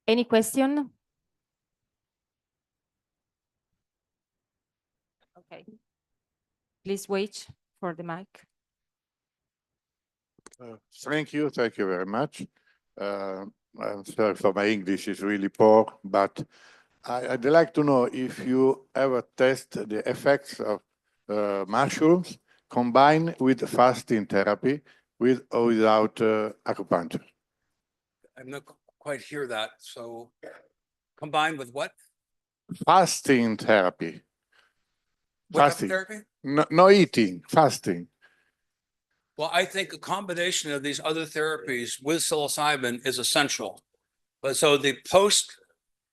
Any question? Okay. Please wait for the mic. Thank you very much. I'm sorry for my English is really poor, but I'd like to know if you ever test the effects of mushrooms combined with fasting therapy with or without acupuncture. I'm not quite hear that. So combined with what? Fasting therapy. What type of Fasting. therapy? No eating, fasting. Well, I think a combination of these other therapies with psilocybin is essential. But so the post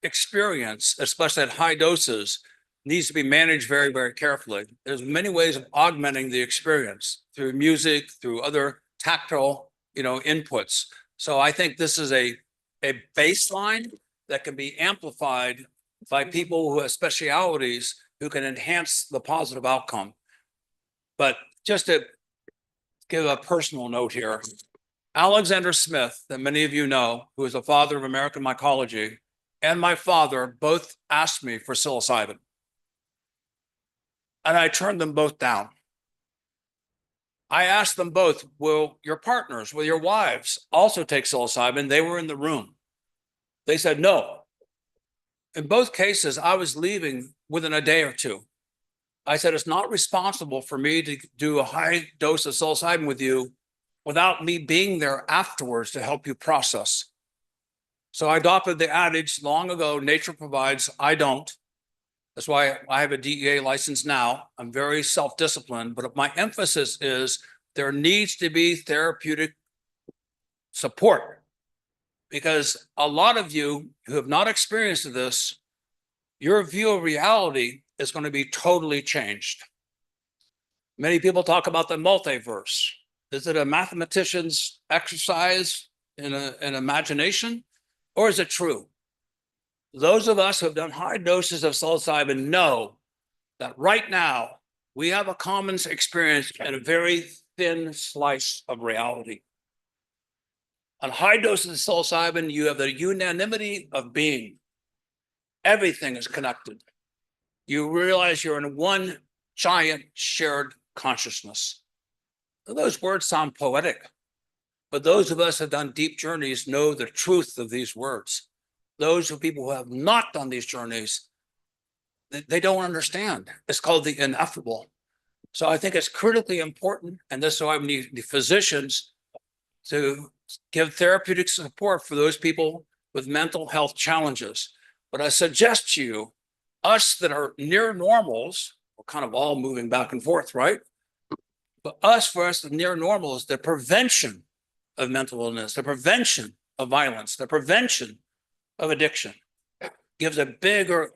experience, especially at high doses, needs to be managed very, very carefully. There's many ways of augmenting the experience through music, through other tactile, inputs. So I think this is a baseline that can be amplified by people who have specialities who can enhance the positive outcome. But just to give a personal note here, Alexander Smith, that many of you know, who is the father of American mycology, and my father both asked me for psilocybin. And I turned them both down. I asked them both, will your partners, will your wives also take psilocybin? They were in the room. They said no. In both cases, I was leaving within a day or two. I said, it's not responsible for me to do a high dose of psilocybin with you without me being there afterwards to help you process. So I adopted the adage long ago, nature provides, I don't. That's why I have a DEA license now. I'm very self-disciplined, but my emphasis is there needs to be therapeutic support, because a lot of you who have not experienced this, your view of reality is going to be totally changed. Many people talk about the multiverse. Is it a mathematician's exercise in an imagination, or is it true? Those of us who have done high doses of psilocybin know that right now we have a common experience in a very thin slice of reality. On high doses of psilocybin, you have the unanimity of being. Everything is connected. You realize you're in one giant shared consciousness. Those words sound poetic, but those of us who have done deep journeys know the truth of these words. Those people who have not done these journeys, they don't understand. It's called the ineffable. So I think it's critically important, and this is why we need the physicians to give therapeutic support for those people with mental health challenges. But I suggest to you, us that are near normals, we're kind of all moving back and forth, right? But for us, the near normals, the prevention of mental illness, the prevention of violence, the prevention of addiction gives a bigger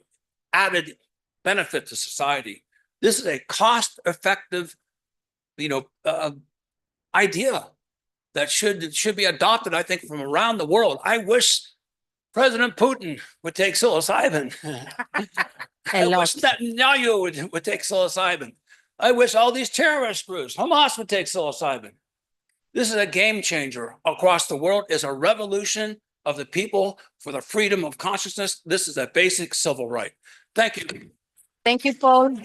added benefit to society. This is a cost-effective, idea that should be adopted, I think, from around the world. I wish President Putin would take psilocybin. I wish Netanyahu would take psilocybin. I wish all these terrorist groups, Hamas, would take psilocybin. This is a game changer across the world. It's a revolution of the people for the freedom of consciousness. This is a basic civil right. Thank you. Thank you, Paul.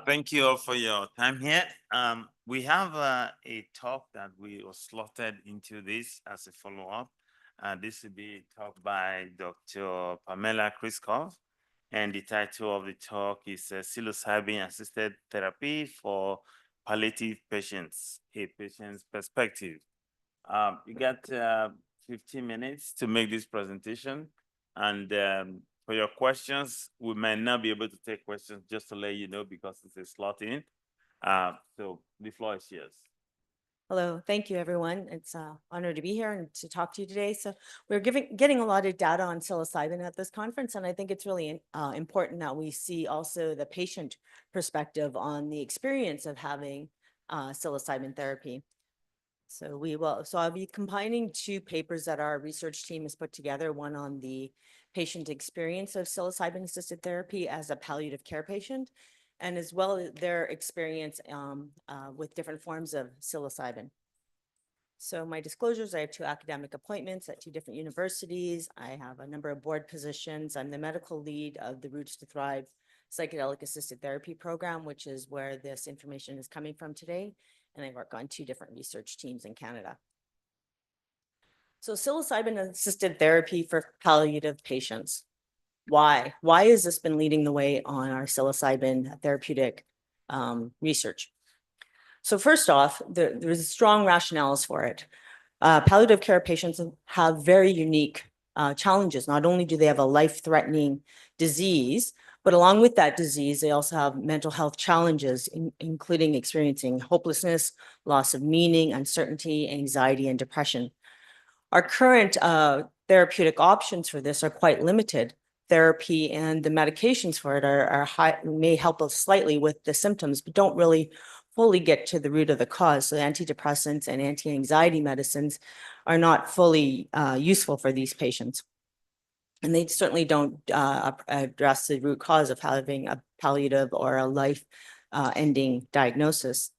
Thank you all for your time here. We have a talk that we were slotted into this as a follow-up. This will be a talk by Dr. Pamela Kriskov, and the title of the talk is Psilocybin-Assisted Therapy for Palliative Patients, a Patient's Perspective. You got 15 minutes to make this presentation, and for your questions, we might not be able to take questions, just to let you know, because it's a slot in. So the floor is yours. Hello, thank you, everyone. It's an honor to be here and to talk to you today. So we're getting a lot of data on psilocybin at this conference, and I think it's really important that we see also the patient perspective on the experience of having psilocybin therapy. So I'll be combining two papers that our research team has put together, one on the patient experience of psilocybin-assisted therapy as a palliative care patient, and as well as their experience with different forms of psilocybin. So my disclosures, I have 2 academic appointments at 2 different universities. I have a number of board positions. I'm the medical lead of the Roots to Thrive psychedelic assisted therapy program, which is where this information is coming from today. And I work on 2 different research teams in Canada. So psilocybin-assisted therapy for palliative patients. Why? Why has this been leading the way on our psilocybin therapeutic research? So first off, there's strong rationales for it. Palliative care patients have very unique challenges. Not only do they have a life-threatening disease, but along with that disease, they also have mental health challenges, including experiencing hopelessness, loss of meaning, uncertainty, anxiety, and depression. Our current therapeutic options for this are quite limited. Therapy and the medications for it are high, may help us slightly with the symptoms, but don't really fully get to the root of the cause. So antidepressants and anti-anxiety medicines are not fully useful for these patients. And they certainly don't address the root cause of having a palliative or a life-ending diagnosis.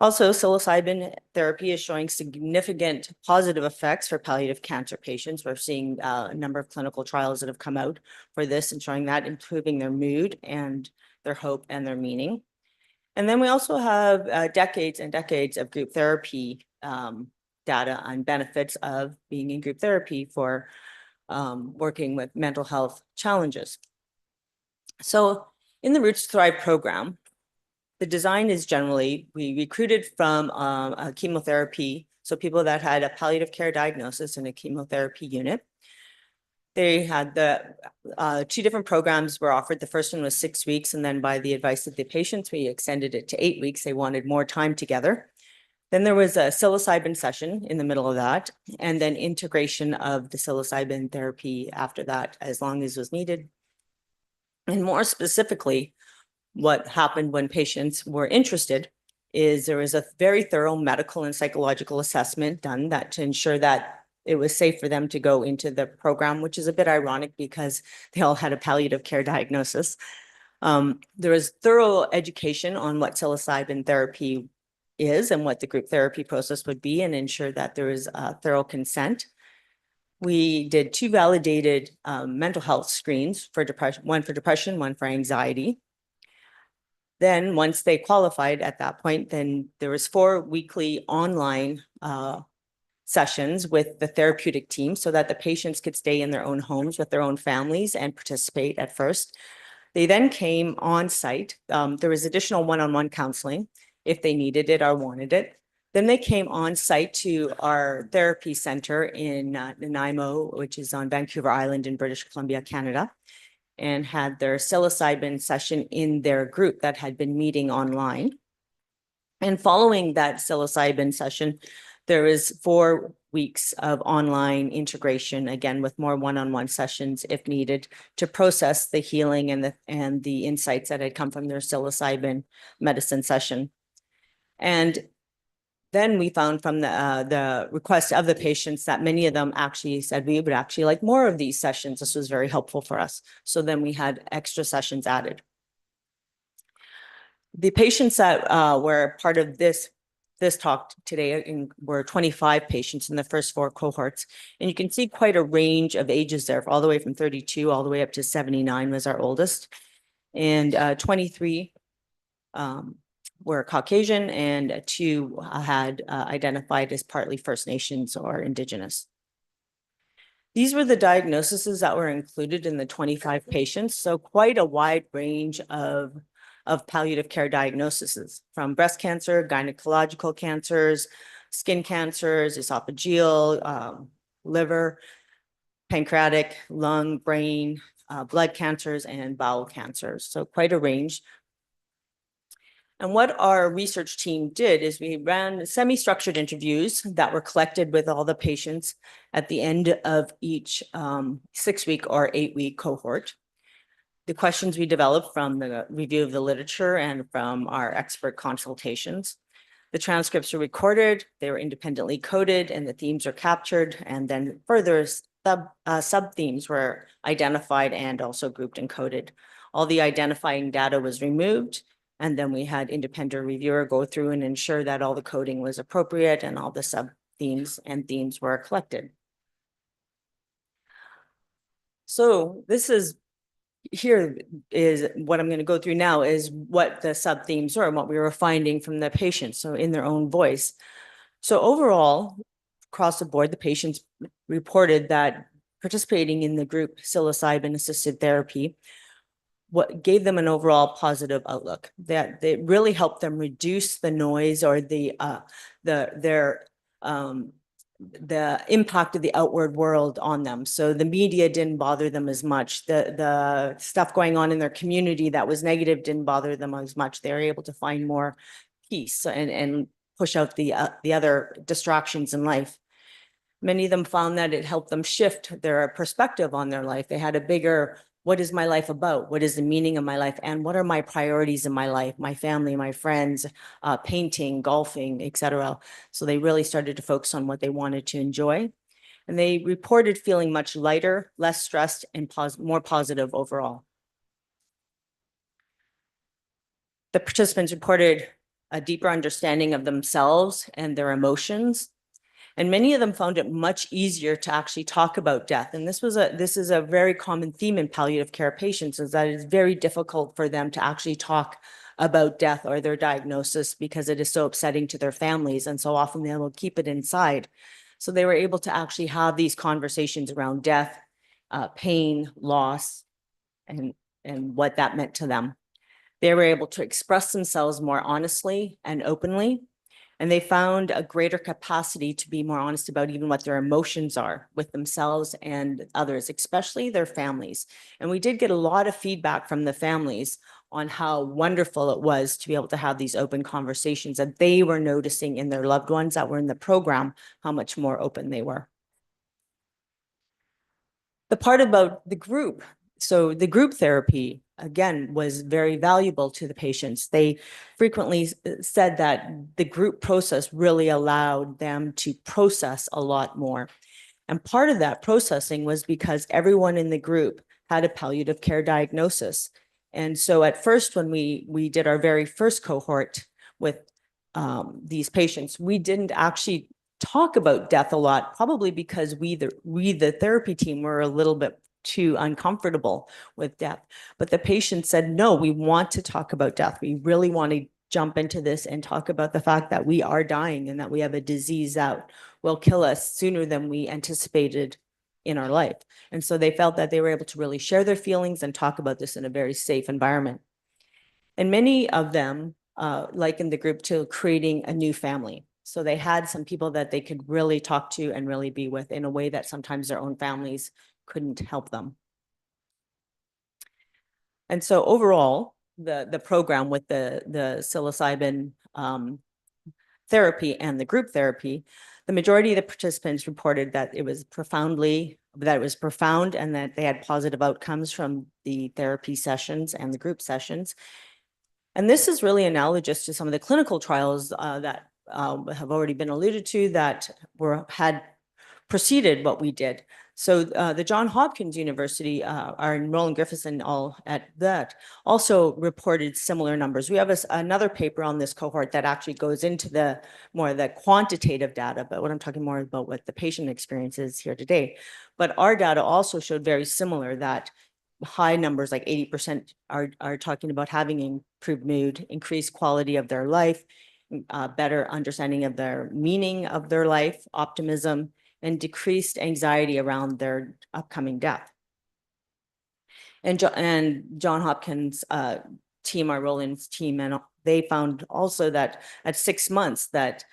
Also, psilocybin therapy is showing significant positive effects for palliative cancer patients. We're seeing a number of clinical trials that have come out for this and showing that improving their mood and their hope and their meaning. And then we also have decades and decades of group therapy data on benefits of being in group therapy for working with mental health challenges. So in the Roots to Thrive program, the design is generally, we recruited from a chemotherapy So people that had a palliative care diagnosis and a chemotherapy unit. They had two different programs were offered. The first one was 6 weeks, and then by the advice of the patients, we extended it to 8 weeks. They wanted more time together. Then there was a psilocybin session in the middle of that, and then integration of the psilocybin therapy after that, as long as was needed. And more specifically, what happened when patients were interested is there was a very thorough medical and psychological assessment done that to ensure that it was safe for them to go into the program, which is a bit ironic because they all had a palliative care diagnosis. There was thorough education on what psilocybin therapy is and what the group therapy process would be, and ensure that there is thorough consent. We did 2 validated mental health screens for depression, one for depression, one for anxiety. Then once they qualified at that point, then there was 4 weekly online sessions with the therapeutic team so that the patients could stay in their own homes with their own families and participate at first. They then came on site. There was additional one-on-one counseling if they needed it or wanted it. Then they came on site to our therapy center in Nanaimo, which is on Vancouver Island in British Columbia, Canada, and had their psilocybin session in their group that had been meeting online. And following that psilocybin session, there is 4 weeks of online integration, again, with more one-on-one sessions if needed, to process the healing and the insights that had come from their psilocybin medicine session. And then we found from the request of the patients that many of them actually said, we would actually like more of these sessions. This was very helpful for us. So then we had extra sessions added. The patients that were part of this talk today were 25 patients in the first 4 cohorts. And you can see quite a range of ages there, all the way from 32 all the way up to 79 was our oldest. And 23 were Caucasian, and 2 had identified as partly First Nations or Indigenous. These were the diagnoses that were included in the 25 patients. So quite a wide range of palliative care diagnoses, from breast cancer, gynecological cancers, skin cancers, esophageal, liver, pancreatic, lung, brain, blood cancers, and bowel cancers. So quite a range. And what our research team did is we ran semi-structured interviews that were collected with all the patients at the end of each 6-week or 8-week cohort. The questions we developed from the review of the literature and from our expert consultations. The transcripts were recorded, they were independently coded, and the themes are captured, and then further sub-themes were identified and also grouped and coded. All the identifying data was removed, and then we had independent reviewer go through and ensure that all the coding was appropriate and all the sub-themes and themes were collected. So this is here is what I'm going to go through now is what the sub-themes are and what we were finding from the patients, so in their own voice. So overall, across the board, the patients reported that participating in the group psilocybin assisted therapy what gave them an overall positive outlook, that they really helped them reduce the noise or the impact of the outward world on them. So the media didn't bother them as much. The stuff going on in their community that was negative didn't bother them as much. They were able to find more peace and push out the other distractions in life. Many of them found that it helped them shift their perspective on their life. They had a bigger, what is my life about? What is the meaning of my life? And what are my priorities in my life? My family, my friends, painting, golfing, etc. So they really started to focus on what they wanted to enjoy. And they reported feeling much lighter, less stressed, and more positive overall. The participants reported a deeper understanding of themselves and their emotions. And many of them found it much easier to actually talk about death. And this is a very common theme in palliative care patients, is that it's very difficult for them to actually talk about death or their diagnosis because it is so upsetting to their families. And so often they will keep it inside. So they were able to actually have these conversations around death, pain, loss, and what that meant to them. They were able to express themselves more honestly and openly. And they found a greater capacity to be more honest about even what their emotions are with themselves and others, especially their families. And we did get a lot of feedback from the families on how wonderful it was to be able to have these open conversations, that they were noticing in their loved ones that were in the program, how much more open they were. The part about the group, so the group therapy, again, was very valuable to the patients. They frequently said that the group process really allowed them to process a lot more. And part of that processing was because everyone in the group had a palliative care diagnosis. And so at first, when we did our very first cohort with these patients, we didn't actually talk about death a lot, probably because we, the therapy team, were a little bit too uncomfortable with death. But the patient said, no, we want to talk about death. We really want to jump into this and talk about the fact that we are dying and that we have a disease that will kill us sooner than we anticipated in our life. And so they felt that they were able to really share their feelings and talk about this in a very safe environment. And many of them, like in the group too, creating a new family. So they had some people that they could really talk to and really be with in a way that sometimes their own families couldn't help them. And so overall, the program with the psilocybin therapy and the group therapy, the majority of the participants reported that it was profound and that they had positive outcomes from the therapy sessions and the group sessions. And this is really analogous to some of the clinical trials that have already been alluded to that had preceded what we did. So the Johns Hopkins University, our Roland Griffiths and all at that also reported similar numbers. We have another paper on this cohort that actually goes into the more the quantitative data, but what I'm talking more about what the patient experience is here today. But our data also showed very similar, that high numbers like 80% are talking about having improved mood, increased quality of their life, better understanding of their meaning of their life, optimism, and decreased anxiety around their upcoming death. And John Hopkins team, our Roland's team, and they found also that at 6 months that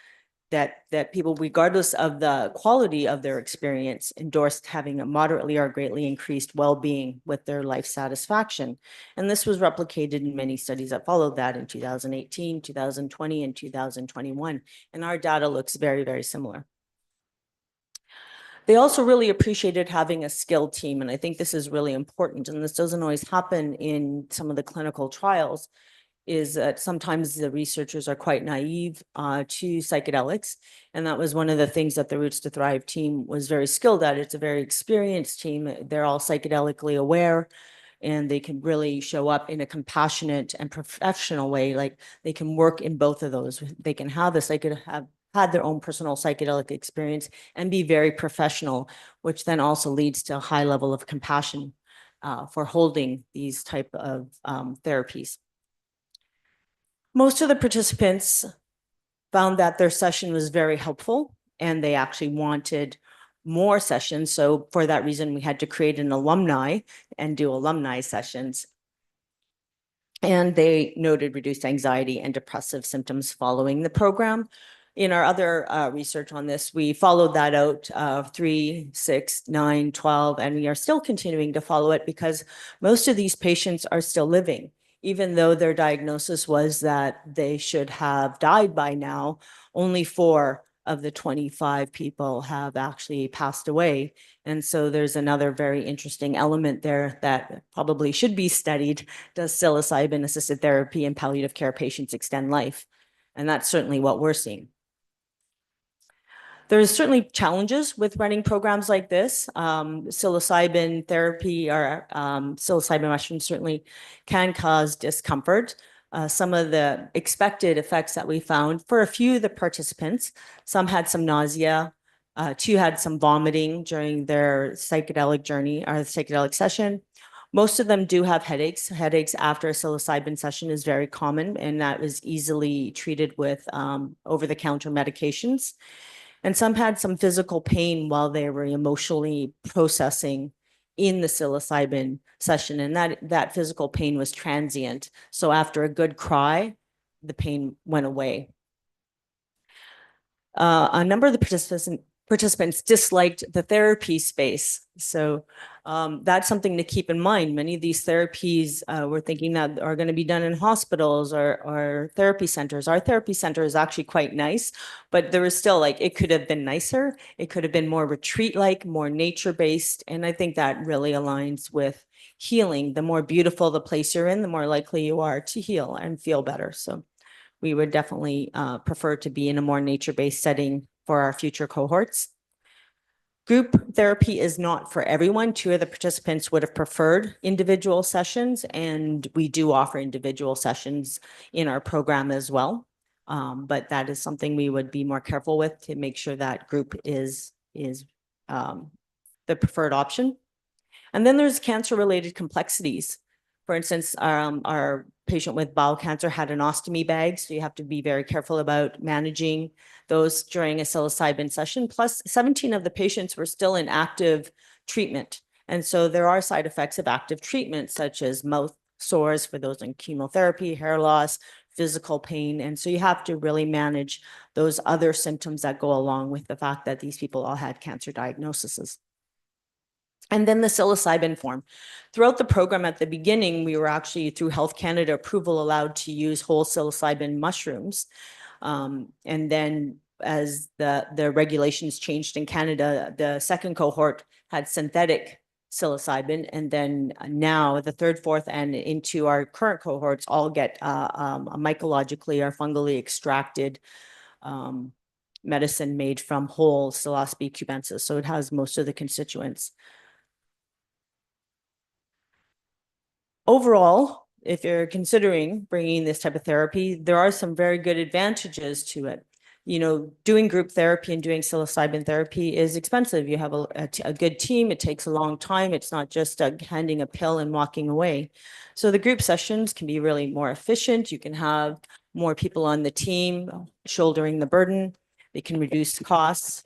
people, regardless of the quality of their experience, endorsed having a moderately or greatly increased well-being with their life satisfaction. And this was replicated in many studies that followed that in 2018, 2020, and 2021. And our data looks very, very similar. They also really appreciated having a skilled team, and I think this is really important, and this doesn't always happen in some of the clinical trials, is that sometimes the researchers are quite naive to psychedelics, and that was one of the things that the Roots to Thrive team was very skilled at. It's a very experienced team. They're all psychedelically aware, and they can really show up in a compassionate and professional way. Like, they can work in both of those. They can have had their own personal psychedelic experience and be very professional, which then also leads to a high level of compassion for holding these type of therapies. Most of the participants found that their session was very helpful and they actually wanted more sessions. So for that reason, we had to create an alumni and do alumni sessions. And they noted reduced anxiety and depressive symptoms following the program. In our other research on this, we followed that out 3, 6, 9, 12, and we are still continuing to follow it because most of these patients are still living. Even though their diagnosis was that they should have died by now, only 4 of the 25 people have actually passed away. And so there's another very interesting element there that probably should be studied. Does psilocybin-assisted therapy in palliative care patients extend life? And that's certainly what we're seeing. There's certainly challenges with running programs like this. Psilocybin therapy or psilocybin mushrooms certainly can cause discomfort. Some of the expected effects that we found for a few of the participants, some had some nausea, 2 had some vomiting during their psychedelic journey or psychedelic session. Most of them do have headaches. Headaches after a psilocybin session is very common, and that was easily treated with over-the-counter medications. And some had some physical pain while they were emotionally processing in the psilocybin session. And that physical pain was transient. So after a good cry, the pain went away. A number of the participants disliked the therapy space. So that's something to keep in mind. Many of these therapies we're thinking that are going to be done in hospitals or therapy centers. Our therapy center is actually quite nice, but there was still like, it could have been nicer. It could have been more retreat-like, more nature-based. And I think that really aligns with healing. The more beautiful the place you're in, the more likely you are to heal and feel better. So we would definitely prefer to be in a more nature-based setting for our future cohorts. Group therapy is not for everyone. 2 of the participants would have preferred individual sessions, and we do offer individual sessions in our program as well. But that is something we would be more careful with to make sure that group is the preferred option. And then there's cancer-related complexities. For instance, our patient with bowel cancer had an ostomy bag, so you have to be very careful about managing those during a psilocybin session. Plus, 17 of the patients were still in active treatment. And so there are side effects of active treatment, such as mouth sores for those in chemotherapy, hair loss, physical pain. And so you have to really manage those other symptoms that go along with the fact that these people all had cancer diagnoses. And then the psilocybin form. Throughout the program at the beginning, we were actually, through Health Canada approval, allowed to use whole psilocybin mushrooms. And then as the regulations changed in Canada, the second cohort had synthetic psilocybin. And then now the third, fourth, and into our current cohorts all get mycologically or fungally extracted medicine made from whole Psilocybe cubensis. So it has most of the constituents. Overall, if you're considering bringing this type of therapy, there are some very good advantages to it. You know, doing group therapy and doing psilocybin therapy is expensive. You have a good team. It takes a long time. It's not just handing a pill and walking away. So the group sessions can be really more efficient. You can have more people on the team shouldering the burden. They can reduce costs.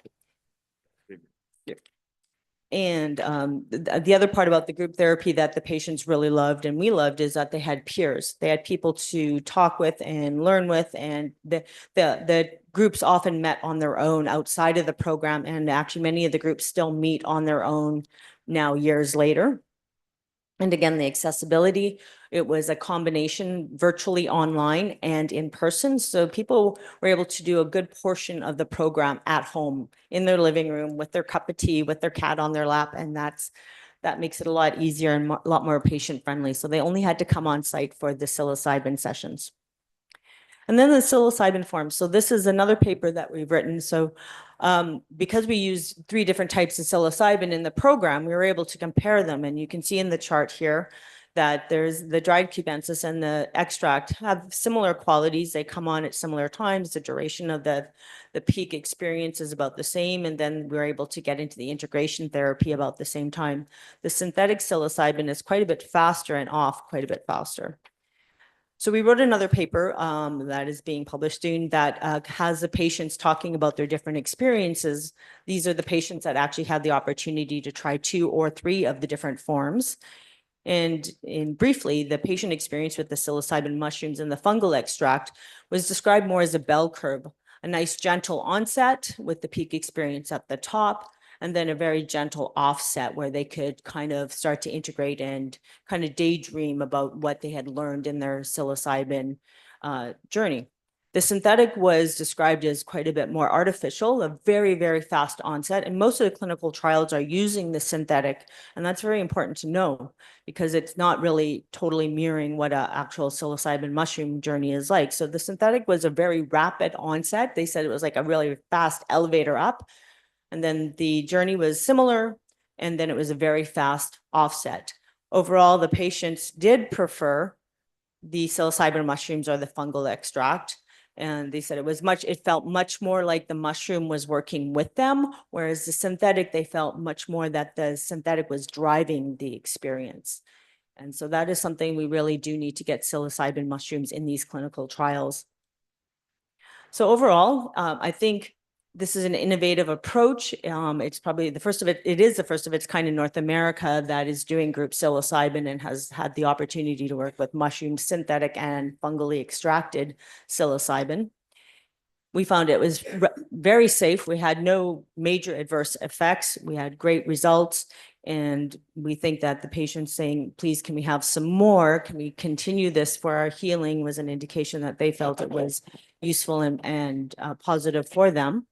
And the other part about the group therapy that the patients really loved and we loved is that they had peers. They had people to talk with and learn with, and the groups often met on their own outside of the program. And actually many of the groups still meet on their own now years later. And again, the accessibility, it was a combination virtually online and in person. So people were able to do a good portion of the program at home in their living room with their cup of tea, with their cat on their lap. And that makes it a lot easier and a lot more patient friendly. So they only had to come on site for the psilocybin sessions. And then the psilocybin form. So this is another paper that we've written. So because we use 3 different types of psilocybin in the program, we were able to compare them. And you can see in the chart here that there's the dried cubensis and the extract have similar qualities. They come on at similar times. The duration of the peak experience is about the same. And then we're able to get into the integration therapy about the same time. The synthetic psilocybin is quite a bit faster and off quite a bit faster. So we wrote another paper that is being published soon that has the patients talking about their different experiences. These are the patients that actually had the opportunity to try 2 or 3 of the different forms. And briefly, the patient experience with the psilocybin mushrooms and the fungal extract was described more as a bell curve, a nice gentle onset with the peak experience at the top, and then a very gentle offset where they could kind of start to integrate and kind of daydream about what they had learned in their psilocybin journey. The synthetic was described as quite a bit more artificial, a very, very fast onset. And most of the clinical trials are using the synthetic. And that's very important to know because it's not really totally mirroring what an actual psilocybin mushroom journey is like. So the synthetic was a very rapid onset. They said it was like a really fast elevator up. And then the journey was similar, and then it was a very fast offset. Overall, the patients did prefer the psilocybin mushrooms or the fungal extract. And they said it felt much more like the mushroom was working with them, whereas the synthetic, they felt much more that the synthetic was driving the experience. And so that is something we really do need to get psilocybin mushrooms in these clinical trials. So overall, I think this is an innovative approach. It's probably the first of it. It is the first of its kind in North America that is doing group psilocybin and has had the opportunity to work with mushroom, synthetic, and fungally extracted psilocybin. We found it was very safe. We had no major adverse effects. We had great results. And we think that the patient saying, please, can we have some more? Can we continue this for our healing was an indication that they felt it was useful and positive for them.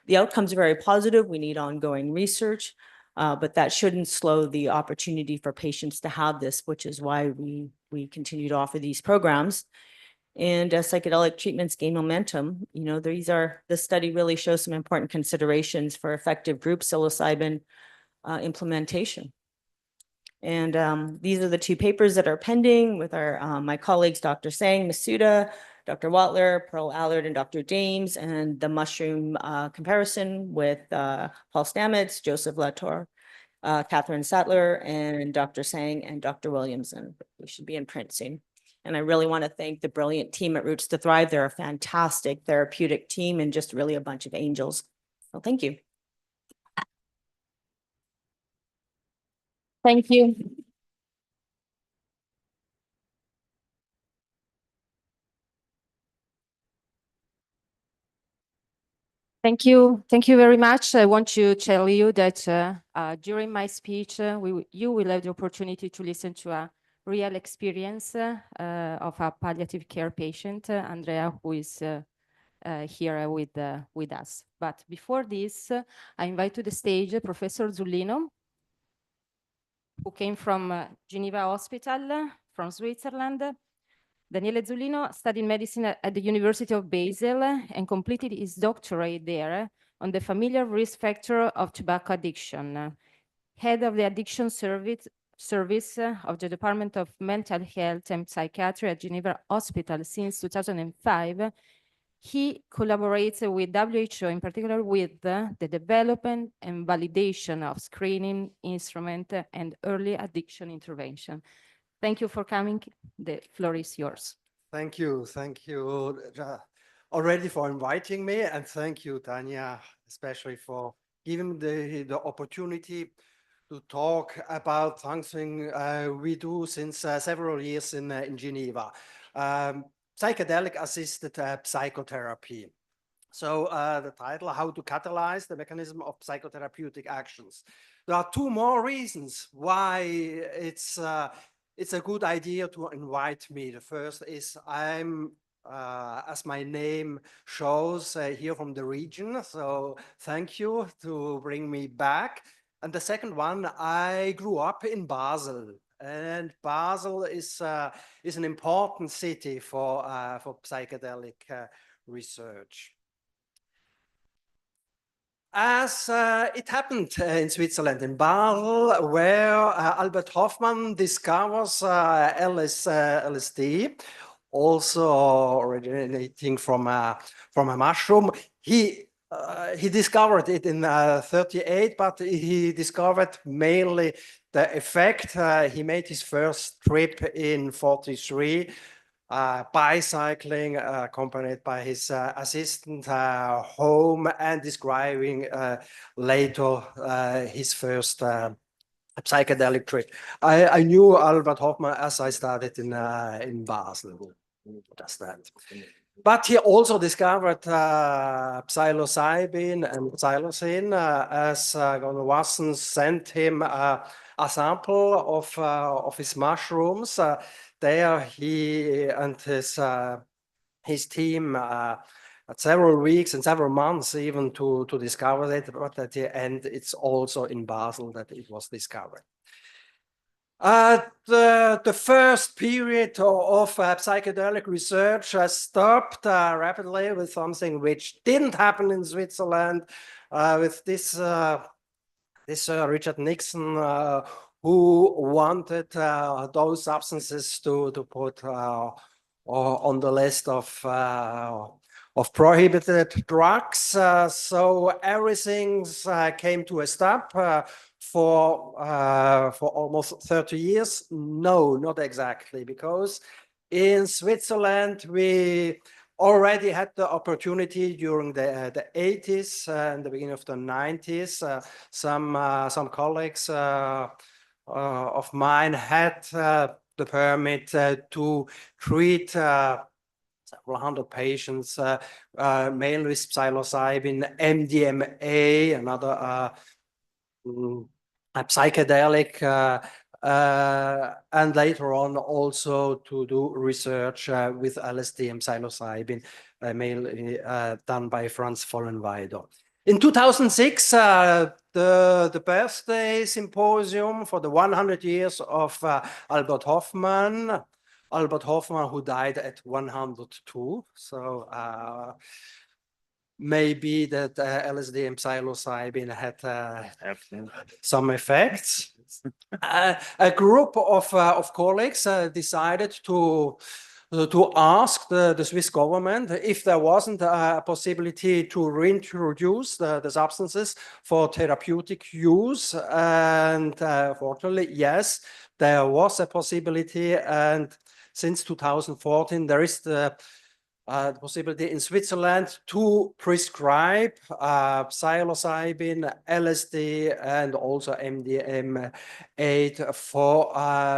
The outcomes are very positive. We need ongoing research, but that shouldn't slow the opportunity for patients to have this, which is why we continue to offer these programs. And as psychedelic treatments gain momentum, you know, this study really shows some important considerations for effective group psilocybin implementation. And these are the two papers that are pending with our my colleagues, Dr. Sang, Masuda, Dr. Watler, Pearl Allard, and Dr. James, and the mushroom comparison with Paul Stamets, Joseph Latour, Catherine Sattler, and Dr. Sang and Dr. Williamson. We should be in print soon. And I really want to thank the brilliant team at Roots to Thrive. They're a fantastic therapeutic team and just really a bunch of angels. So thank you. Thank you. Thank you. Thank you very much. I want to tell you that during my speech, you will have the opportunity to listen to a real experience of a palliative care patient, Andrea, who is here with us. But before this, I invite to the stage Professor Zullino, who came from Geneva Hospital from Switzerland. Daniele Zullino studied medicine at the University of Basel and completed his doctorate there on the familiar risk factor of tobacco addiction. Head of the addiction service of the Department of Mental Health and Psychiatry at Geneva Hospital since 2005, he collaborates with WHO, in particular with the development and validation of screening instrument and early addiction intervention. Thank you for coming. The floor is yours. Thank you. Thank you already for inviting me. And thank you, Tanya, especially for giving the opportunity to talk about something we do since several years in Geneva. Psychedelic assisted psychotherapy. So the title, How to Catalyze the Mechanism of Psychotherapeutic Actions. There are two more reasons why it's a good idea to invite me. The first is I'm, as my name shows, here from the region. So thank you to bring me back. And the second one, I grew up in Basel. And Basel is an important city for psychedelic research. As it happened in Switzerland, in Basel, where Albert Hofmann discovers LSD, also originating from a mushroom. He discovered it in 38, but he discovered mainly the effect. He made his first trip in 43. Bicycling, accompanied by his assistant home, and describing later his first psychedelic trip. I knew Albert Hofmann as I started in Basel. Just that. But he also discovered psilocybin and psilocin as Gunnar Wasson sent him a sample of his mushrooms. There he and his team had several weeks and several months even to discover it, but at the end it's also in Basel that it was discovered. The first period of psychedelic research stopped rapidly with something which didn't happen in Switzerland, with this Richard Nixon, who wanted those substances to put on the list of prohibited drugs. So everything came to a stop for almost 30 years. No, not exactly, because in Switzerland we already had the opportunity during the 80s and the beginning of the 90s. Some colleagues of mine had the permit to treat several hundred patients, male with psilocybin, MDMA, another a psychedelic, and later on also to do research with LSD and psilocybin, mainly done by Franz Vollenweider. In 2006, the birthday symposium for the 100 years of Albert Hofmann, who died at 102. So maybe that LSD and psilocybin had some effects. A group of colleagues decided to ask the Swiss government if there wasn't a possibility to reintroduce the substances for therapeutic use. And fortunately, yes, there was a possibility. And since 2014, there is the possibility in Switzerland to prescribe psilocybin, LSD, and also MDMA for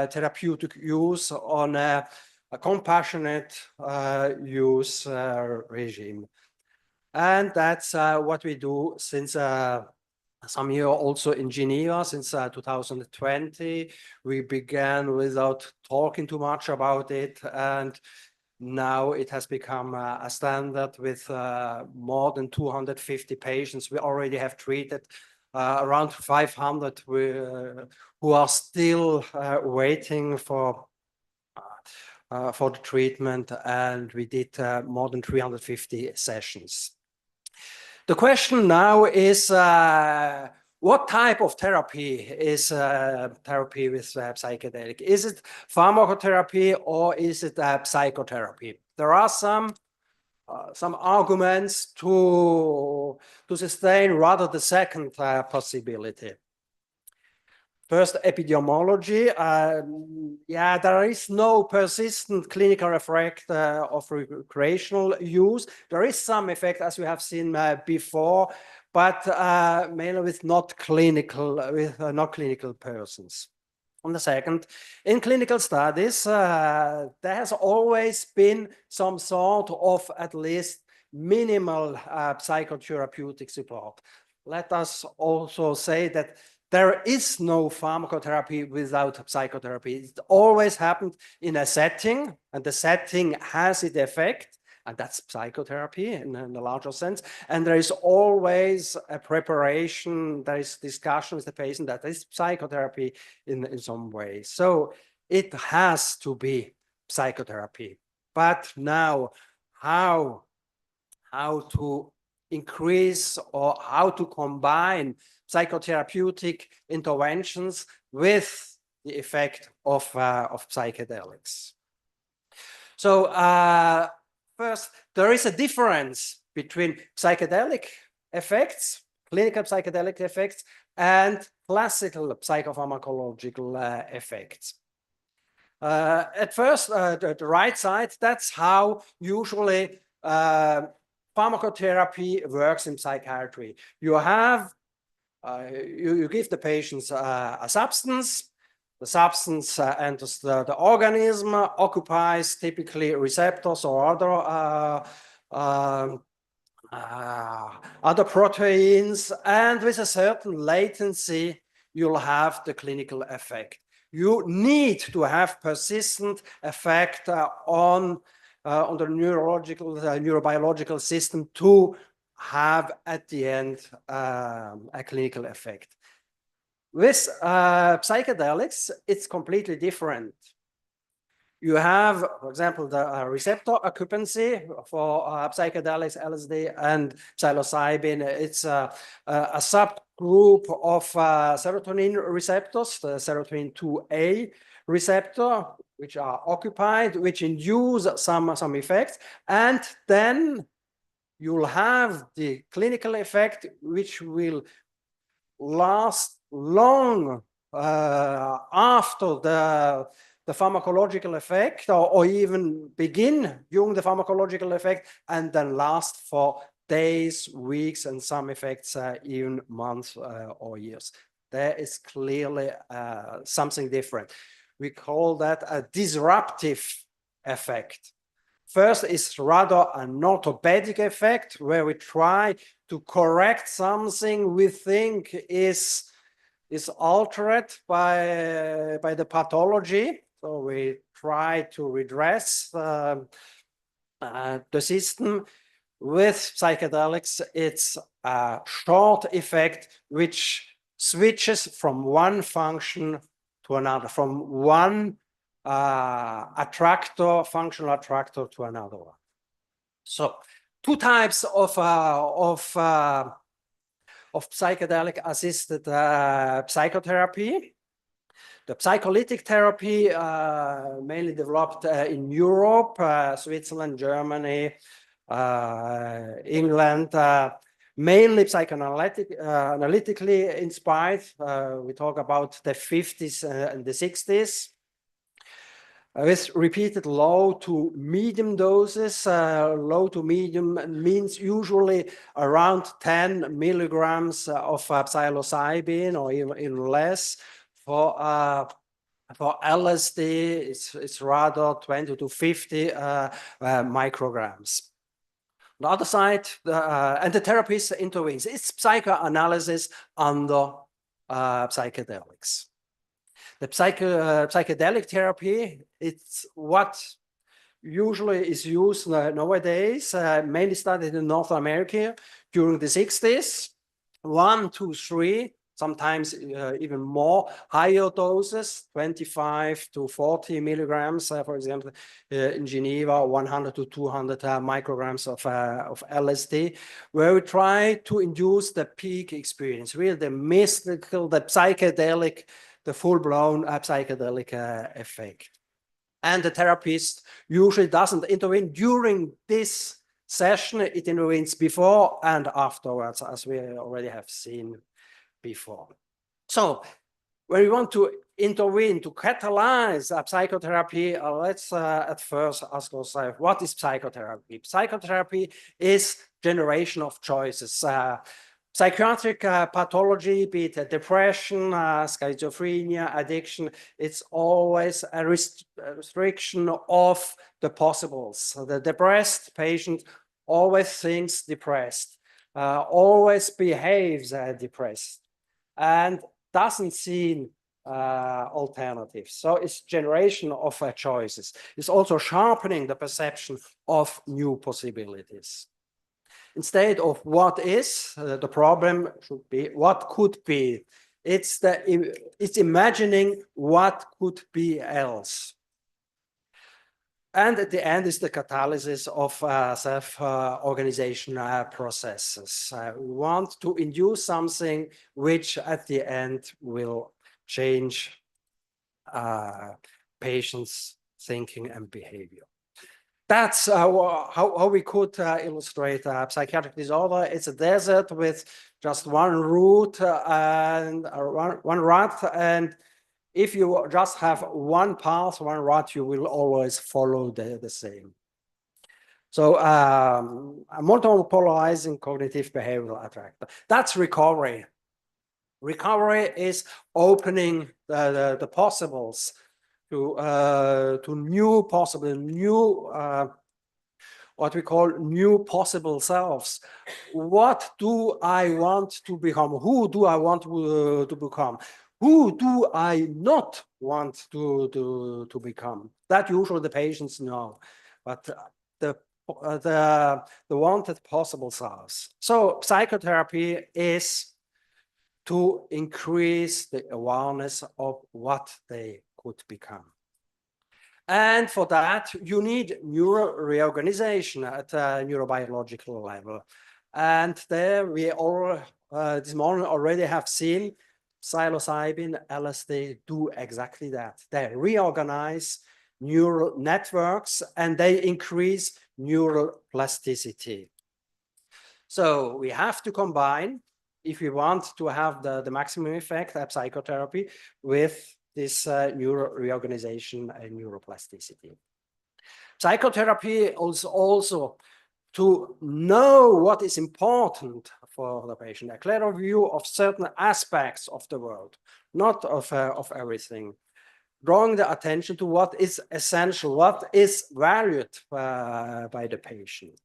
therapeutic use on a compassionate use regime. And that's what we do since some year also in Geneva, since 2020. We began without talking too much about it, and now it has become a standard with more than 250 patients. We already have treated around 500 who are still waiting for the treatment, and we did more than 350 sessions. The question now is, what type of therapy is therapy with psychedelic? Is it pharmacotherapy or is it psychotherapy? There are some arguments to sustain rather the second possibility. First, epidemiology. Yeah, there is no persistent clinical effect of recreational use. There is some effect, as we have seen before, but mainly with not clinical persons. On the second, in clinical studies, there has always been some sort of at least minimal psychotherapeutic support. Let us also say that there is no pharmacotherapy without psychotherapy. It always happened in a setting, and the setting has its effect, and that's psychotherapy in a larger sense. And there is always a preparation, there is discussion with the patient, that is psychotherapy in some way. So it has to be psychotherapy. But now, how to increase or how to combine psychotherapeutic interventions with the effect of psychedelics. So first, there is a difference between psychedelic effects, clinical psychedelic effects, and classical psychopharmacological effects. At first, the right side, that's how usually pharmacotherapy works in psychiatry. You have you give the patients a substance. The substance enters the organism, occupies typically receptors or other proteins, and with a certain latency, you'll have the clinical effect. You need to have persistent effect on the neurobiological system to have at the end a clinical effect. With psychedelics, it's completely different. You have, for example, the receptor occupancy for psychedelics, LSD and psilocybin. It's a subgroup of serotonin receptors, the serotonin 2A receptor, which are occupied, which induce some effects. And then you'll have the clinical effect, which will last long after the pharmacological effect, or even begin during the pharmacological effect, and then last for days, weeks, and some effects even months or years. There is clearly something different. We call that a disruptive effect. First is rather an orthopedic effect, where we try to correct something we think is altered by the pathology. So we try to redress the system. With psychedelics, it's a short effect which switches from one function to another, from one functional attractor to another one. So two types of psychedelic assisted psychotherapy. The psycholytic therapy mainly developed in Europe, Switzerland, Germany, England, mainly analytically inspired. We talk about the 50s and the 60s. With repeated low to medium doses. Low to medium means usually around 10 milligrams of psilocybin or even less. For LSD, it's rather 20 to 50 micrograms. On the other side, and the therapist intervenes. It's psychoanalysis under psychedelics. The psychedelic therapy, it's what usually is used nowadays, mainly studied in North America during the 60s. 1, 2, 3, sometimes even more higher doses, 25 to 40 milligrams, for example, in Geneva, 100 to 200 micrograms of LSD, where we try to induce the peak experience, really the mystical, the psychedelic, the full-blown psychedelic effect. And the therapist usually doesn't intervene during this session. It intervenes before and afterwards, as we already have seen before. So when we want to intervene, to catalyze psychotherapy, let's at first ask ourselves, what is psychotherapy? Psychotherapy is generation of choices. Psychiatric pathology, be it depression, schizophrenia, addiction, it's always a restriction of the possibles. So the depressed patient always thinks depressed, always behaves depressed, and doesn't see alternatives. So it's generation of choices. It's also sharpening the perception of new possibilities. Instead of what is, the problem should be what could be. It's imagining what could be else. And at the end is the catalysis of self-organization processes. We want to induce something which at the end will change patients' thinking and behavior. That's how we could illustrate psychiatric disorder. It's a desert with just one route and one route. And if you just have one path, one route, you will always follow the same. So a multiple-polarizing cognitive behavioral attractor. That's recovery. Recovery is opening the possibles to new possible, what we call new possible selves. What do I want to become? Who do I want to become? Who do I not want to become? That usually the patients know, but the wanted possible selves. So psychotherapy is to increase the awareness of what they could become. And for that, you need neural reorganization at a neurobiological level. And there we all, this morning already have seen psilocybin, LSD do exactly that. They reorganize neural networks and they increase neural plasticity. So we have to combine, if we want to have the maximum effect of psychotherapy, with this neural reorganization and neuroplasticity. Psychotherapy is also to know what is important for the patient, a clearer view of certain aspects of the world, not of everything. drawing the attention to what is essential, what is valued by the patient.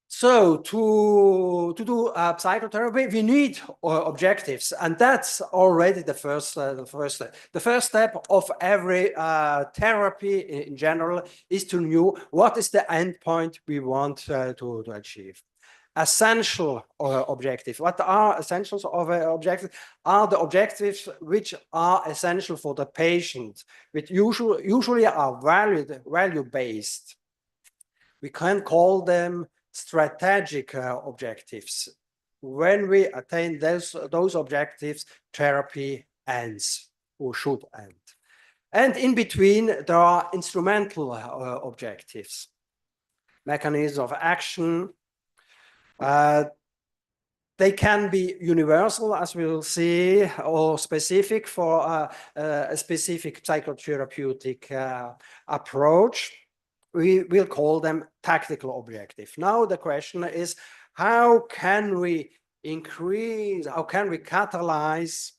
So to do psychotherapy, we need objectives, and that's already the first step. The first step of every therapy in general is to know what is the endpoint we want to achieve. Essential objective. What are essentials of an objective? Are the objectives which are essential for the patient, which usually are value-based. We can call them strategic objectives. When we attain those objectives, therapy ends or should end. And in between, there are instrumental objectives, mechanisms of action. They can be universal, as we'll see, or specific for a specific psychotherapeutic approach. We will call them tactical objectives. Now the question is, how can we increase, how can we catalyze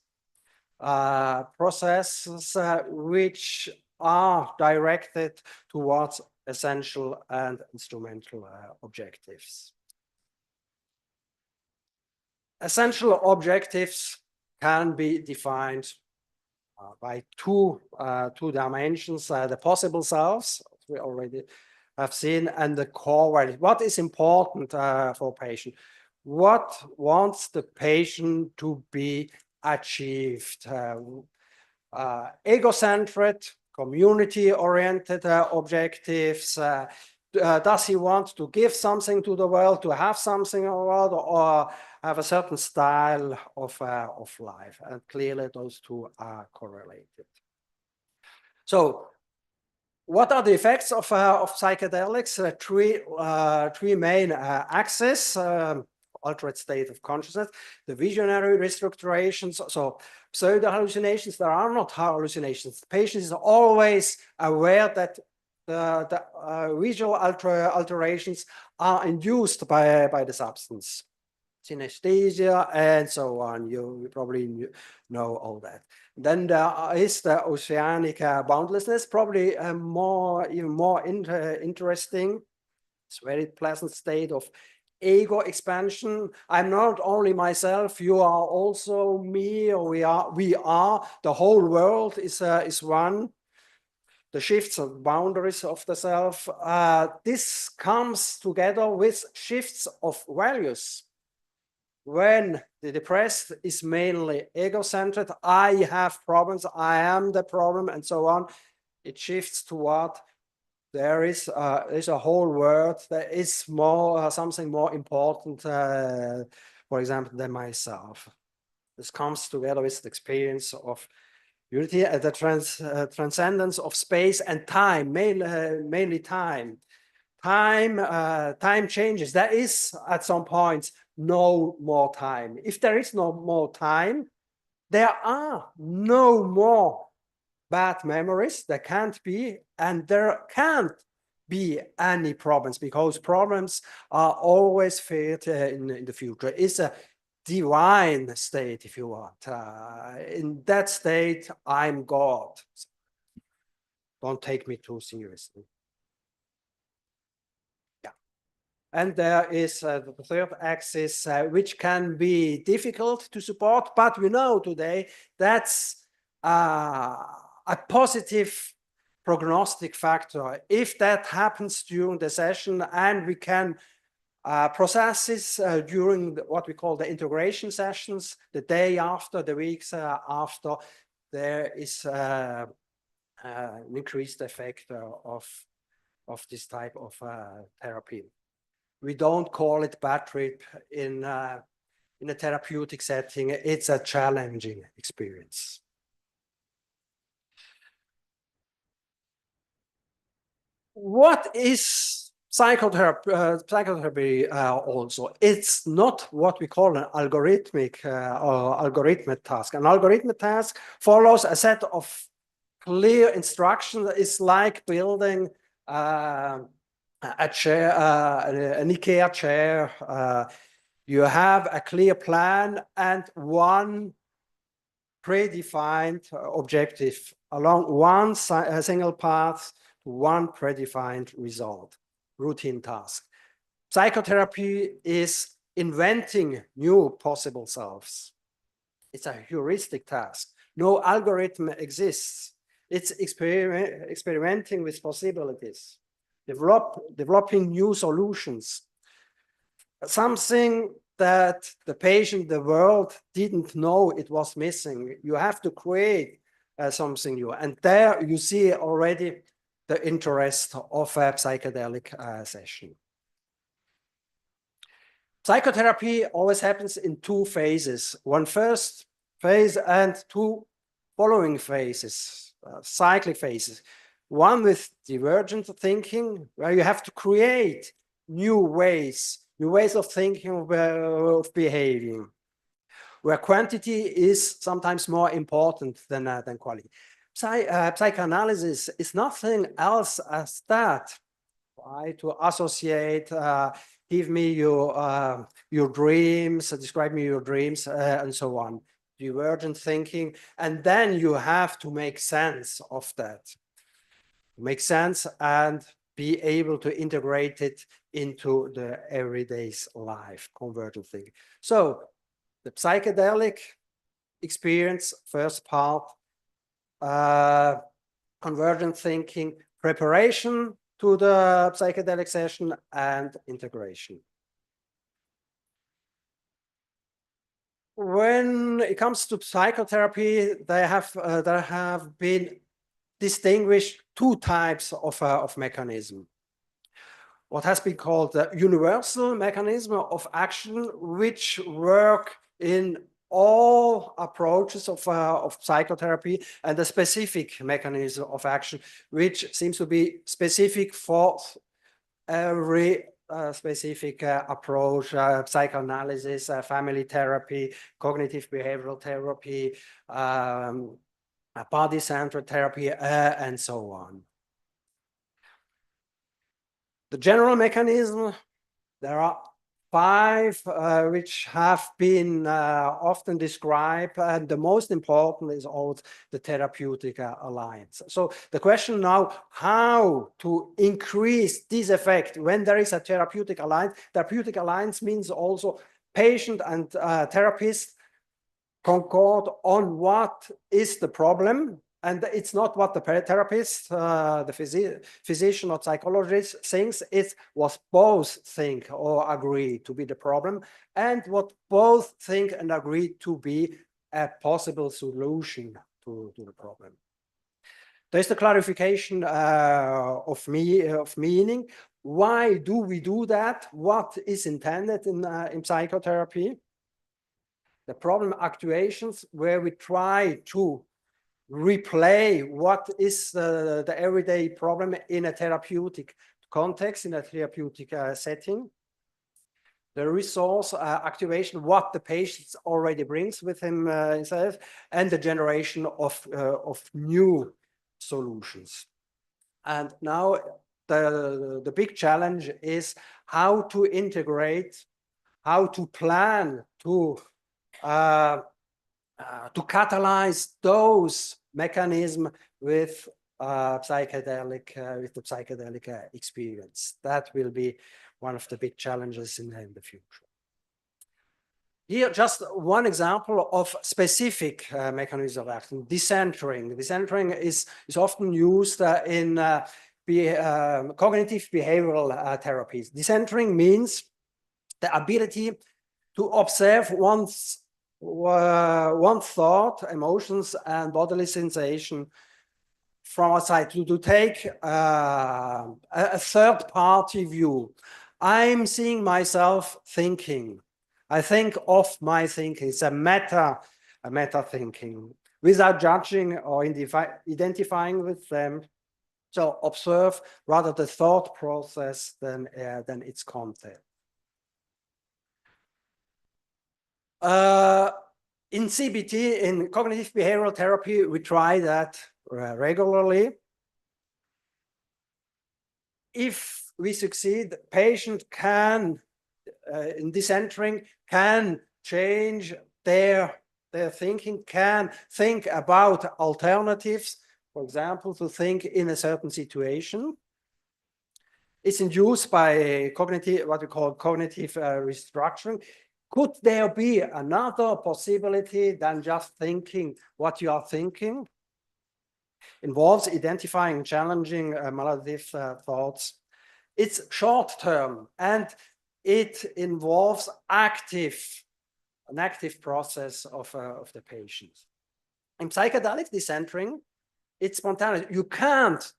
processes which are directed towards essential and instrumental objectives? Essential objectives can be defined by two dimensions, the possible selves, we already have seen, and the core value. What is important for patient? What wants the patient to be achieved? Ego-centered, community-oriented objectives. Does he want to give something to the world, to have something in the world, or have a certain style of life? And clearly those two are correlated. So what are the effects of psychedelics? Three main axes: altered state of consciousness, the visionary restructurations, so pseudo hallucinations. There are not hallucinations. The patient is always aware that the visual alterations are induced by the substance, synesthesia, and so on. You probably know all that. Then there is the oceanic boundlessness, probably even more interesting. It's a very pleasant state of ego expansion. I'm not only myself, you are also me, or we are. The whole world is one. The shifts of boundaries of the self. This comes together with shifts of values. When the depressed is mainly ego-centered, I have problems, I am the problem, and so on, it shifts to what there is a whole world. There is more something more important, for example, than myself. This comes together with the experience of unity, the transcendence of space and time, mainly time. Time changes. There is at some points no more time. If there is no more time, there are no more bad memories. There can't be, and there can't be any problems, because problems are always feared in the future. It's a divine state, if you want. In that state, I'm God. Don't take me too seriously. And there is the third axis, which can be difficult to support, but we know today that's a positive prognostic factor. If that happens during the session, and we can process this during what we call the integration sessions, the day after, the weeks after, there is an increased effect of this type of therapy. We don't call it bad trip in a therapeutic setting. It's a challenging experience. What is psychotherapy also? It's not what we call an algorithmic or algorithmic task. An algorithmic task follows a set of clear instructions. It's like building a chair, an IKEA chair. You have a clear plan and one predefined objective along one single path to one predefined result, routine task. Psychotherapy is inventing new possible selves. It's a heuristic task. No algorithm exists. It's experimenting with possibilities, developing new solutions. Something that the patient, the world didn't know it was missing. You have to create something new. And there you see already the interest of a psychedelic session. Psychotherapy always happens in two phases, one first phase and two following phases, cyclic phases. One with divergent thinking, where you have to create new ways of thinking, of behaving, where quantity is sometimes more important than quality. Psychoanalysis is nothing else as that. Try to associate, give me your dreams, describe me your dreams, and so on. Divergent thinking, and then you have to make sense of that. Make sense and be able to integrate it into the everyday life, convergent thinking. So the psychedelic experience, first part, convergent thinking, preparation to the psychedelic session, and integration. When it comes to psychotherapy, there have been distinguished two types of mechanism. What has been called the universal mechanism of action, which work in all approaches of psychotherapy, and the specific mechanism of action, which seems to be specific for every specific approach, psychoanalysis, family therapy, cognitive behavioral therapy, body-centered therapy, and so on. The general mechanism, there are 5 which have been often described, and the most important is always the therapeutic alliance. So the question now, how to increase this effect when there is a therapeutic alliance? Therapeutic alliance means also patient and therapist concord on what is the problem. And it's not what the therapist, the physician or psychologist thinks, it's what both think or agree to be the problem, and what both think and agree to be a possible solution to the problem. There's the clarification of meaning. Why do we do that? What is intended in psychotherapy? The problem actuations, where we try to replay what is the everyday problem in a therapeutic context, in a therapeutic setting. The resource activation, what the patient already brings with himself, and the generation of new solutions. And now the big challenge is how to integrate, how to plan to catalyze those mechanisms with the psychedelic experience. That will be one of the big challenges in the future. Here, just one example of specific mechanism of action, decentering. Decentering is often used in cognitive behavioral therapies. Decentering means the ability to observe one's one thought, emotions, and bodily sensation from outside, to take a third-party view. I'm seeing myself thinking. I think of my thinking. It's a meta thinking, without judging or identifying with them. So observe rather the thought process than its content. In CBT, in cognitive behavioral therapy, we try that regularly. If we succeed, the patient can, in decentering, can change their their thinking, can think about alternatives, for example, to think in a certain situation. It's induced by cognitive, what we call cognitive restructuring. Could there be another possibility than just thinking what you are thinking? Involves identifying and challenging maladaptive thoughts. It's short term and it involves an active process of the patient. In psychedelic decentering, it's spontaneous. You can't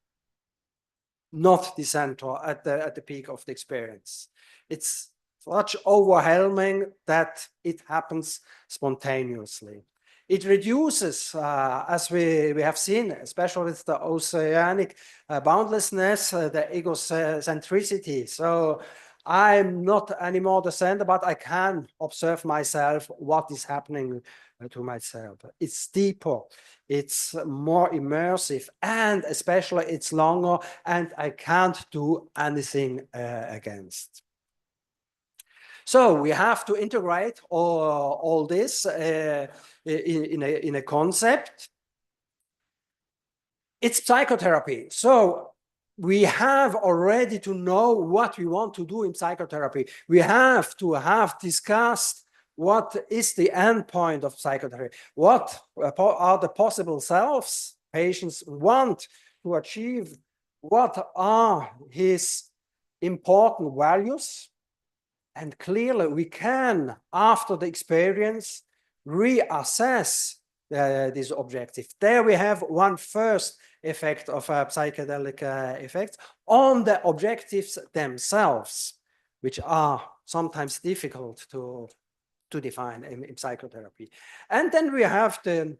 not decenter at the peak of the experience. It's such overwhelming that it happens spontaneously. It reduces, as we have seen, especially with the oceanic boundlessness, the egocentricity. So I'm not anymore the center, but I can observe myself, what is happening to myself. It's deeper, it's more immersive, and especially it's longer, and I can't do anything against. So we have to integrate all this in a concept. It's psychotherapy. So we have already to know what we want to do in psychotherapy. We have to have discussed what is the end point of psychotherapy. What are the possible selves patients want to achieve? What are his important values? And clearly we can, after the experience, reassess this objective. There we have one first effect of psychedelic effects on the objectives themselves, which are sometimes difficult to define in psychotherapy. And then we have the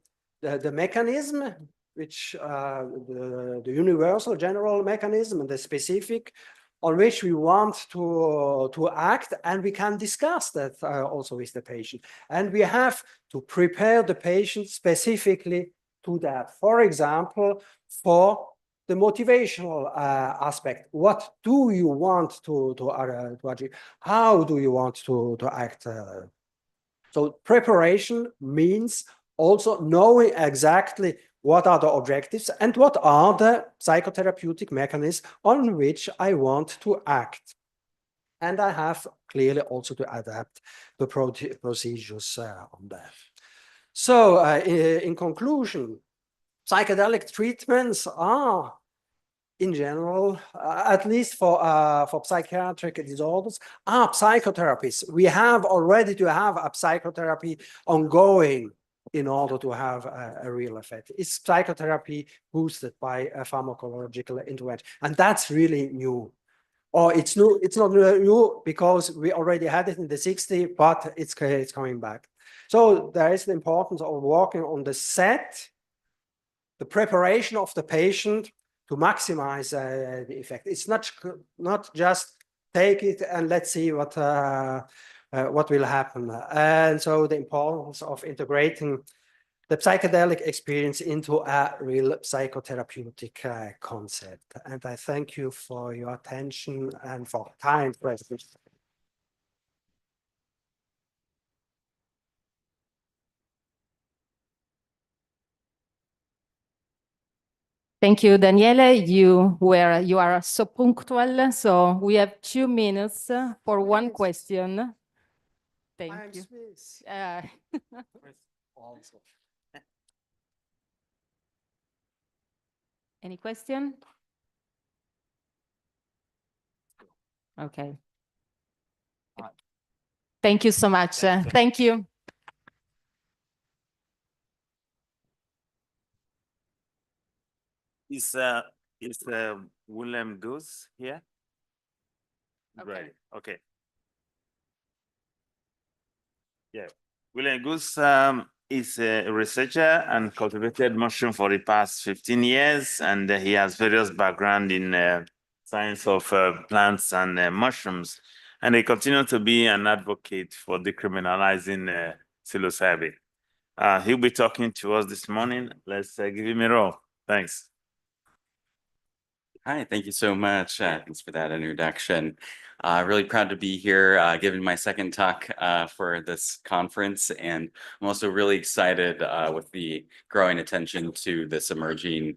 mechanism, which the universal general mechanism and the specific, on which we want to act, and we can discuss that also with the patient. And we have to prepare the patient specifically to that. For example, for the motivational aspect, what do you want to achieve? How do you want to act? So preparation means also knowing exactly what are the objectives and what are the psychotherapeutic mechanisms on which I want to act. And I have clearly also to adapt the procedures on that. So in conclusion, psychedelic treatments are, in general, at least for psychiatric disorders, are psychotherapies. We have already to have a psychotherapy ongoing in order to have a real effect. It's psychotherapy boosted by a pharmacological intervention. And that's really new. Or it's new, it's not new because we already had it in the 60s, but it's coming back. So there is the importance of working on the set, the preparation of the patient to maximize the effect. It's not just take it and let's see what will happen. And so the importance of integrating the psychedelic experience into a real psychotherapeutic concept. And I thank you for your attention and for time. Thank you, Daniele. You are so punctual. So we have 2 minutes for one question. Thank you. Also. Any question? Okay. Thank you so much. Thank you. Is William Goose here? Okay. Right. Okay. Yeah. William Goose is a researcher and cultivated mushroom for the past 15 years, and he has various background in science of plants and mushrooms, and he continues to be an advocate for decriminalizing psilocybin. He'll be talking to us this morning. Let's give him a roll. Thanks. Hi, thank you so much. Thanks for that introduction. Really proud to be here, giving my second talk for this conference, and I'm also really excited with the growing attention to this emerging,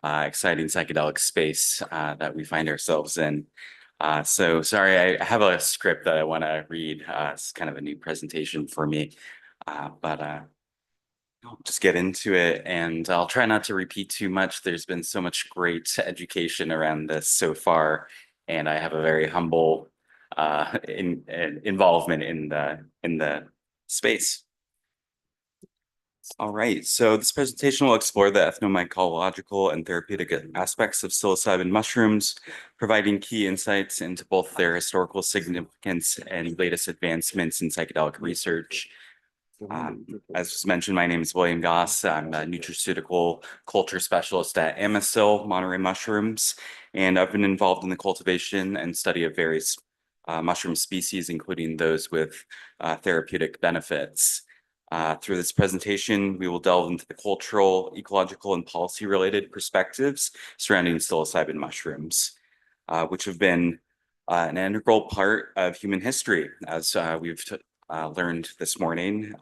exciting psychedelic space that we find ourselves in. So sorry, I have a script that I want to read. It's kind of a new presentation for me, but I'll just get into it, and I'll try not to repeat too much. There's been so much great education around this so far, and I have a very humble involvement in the space. All right, so this presentation will explore the ethnomycological and therapeutic aspects of psilocybin mushrooms, providing key insights into both their historical significance and latest advancements in psychedelic research. As was mentioned, my name is William Goss. I'm a nutraceutical culture specialist at Amisil Monterey Mushrooms, and I've been involved in the cultivation and study of various mushroom species, including those with therapeutic benefits. Through this presentation, we will delve into the cultural, ecological, and policy-related perspectives surrounding psilocybin mushrooms, which have been an integral part of human history, as we've learned this morning.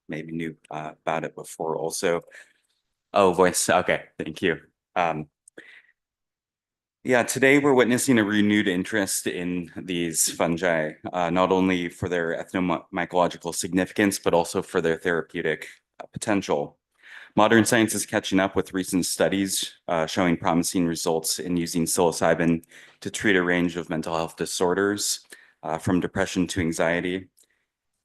Maybe knew about it before also. Oh, voice. Okay, thank you. Yeah, today we're witnessing a renewed interest in these fungi, not only for their ethnomycological significance, but also for their therapeutic potential. Modern science is catching up with recent studies showing promising results in using psilocybin to treat a range of mental health disorders, from depression to anxiety.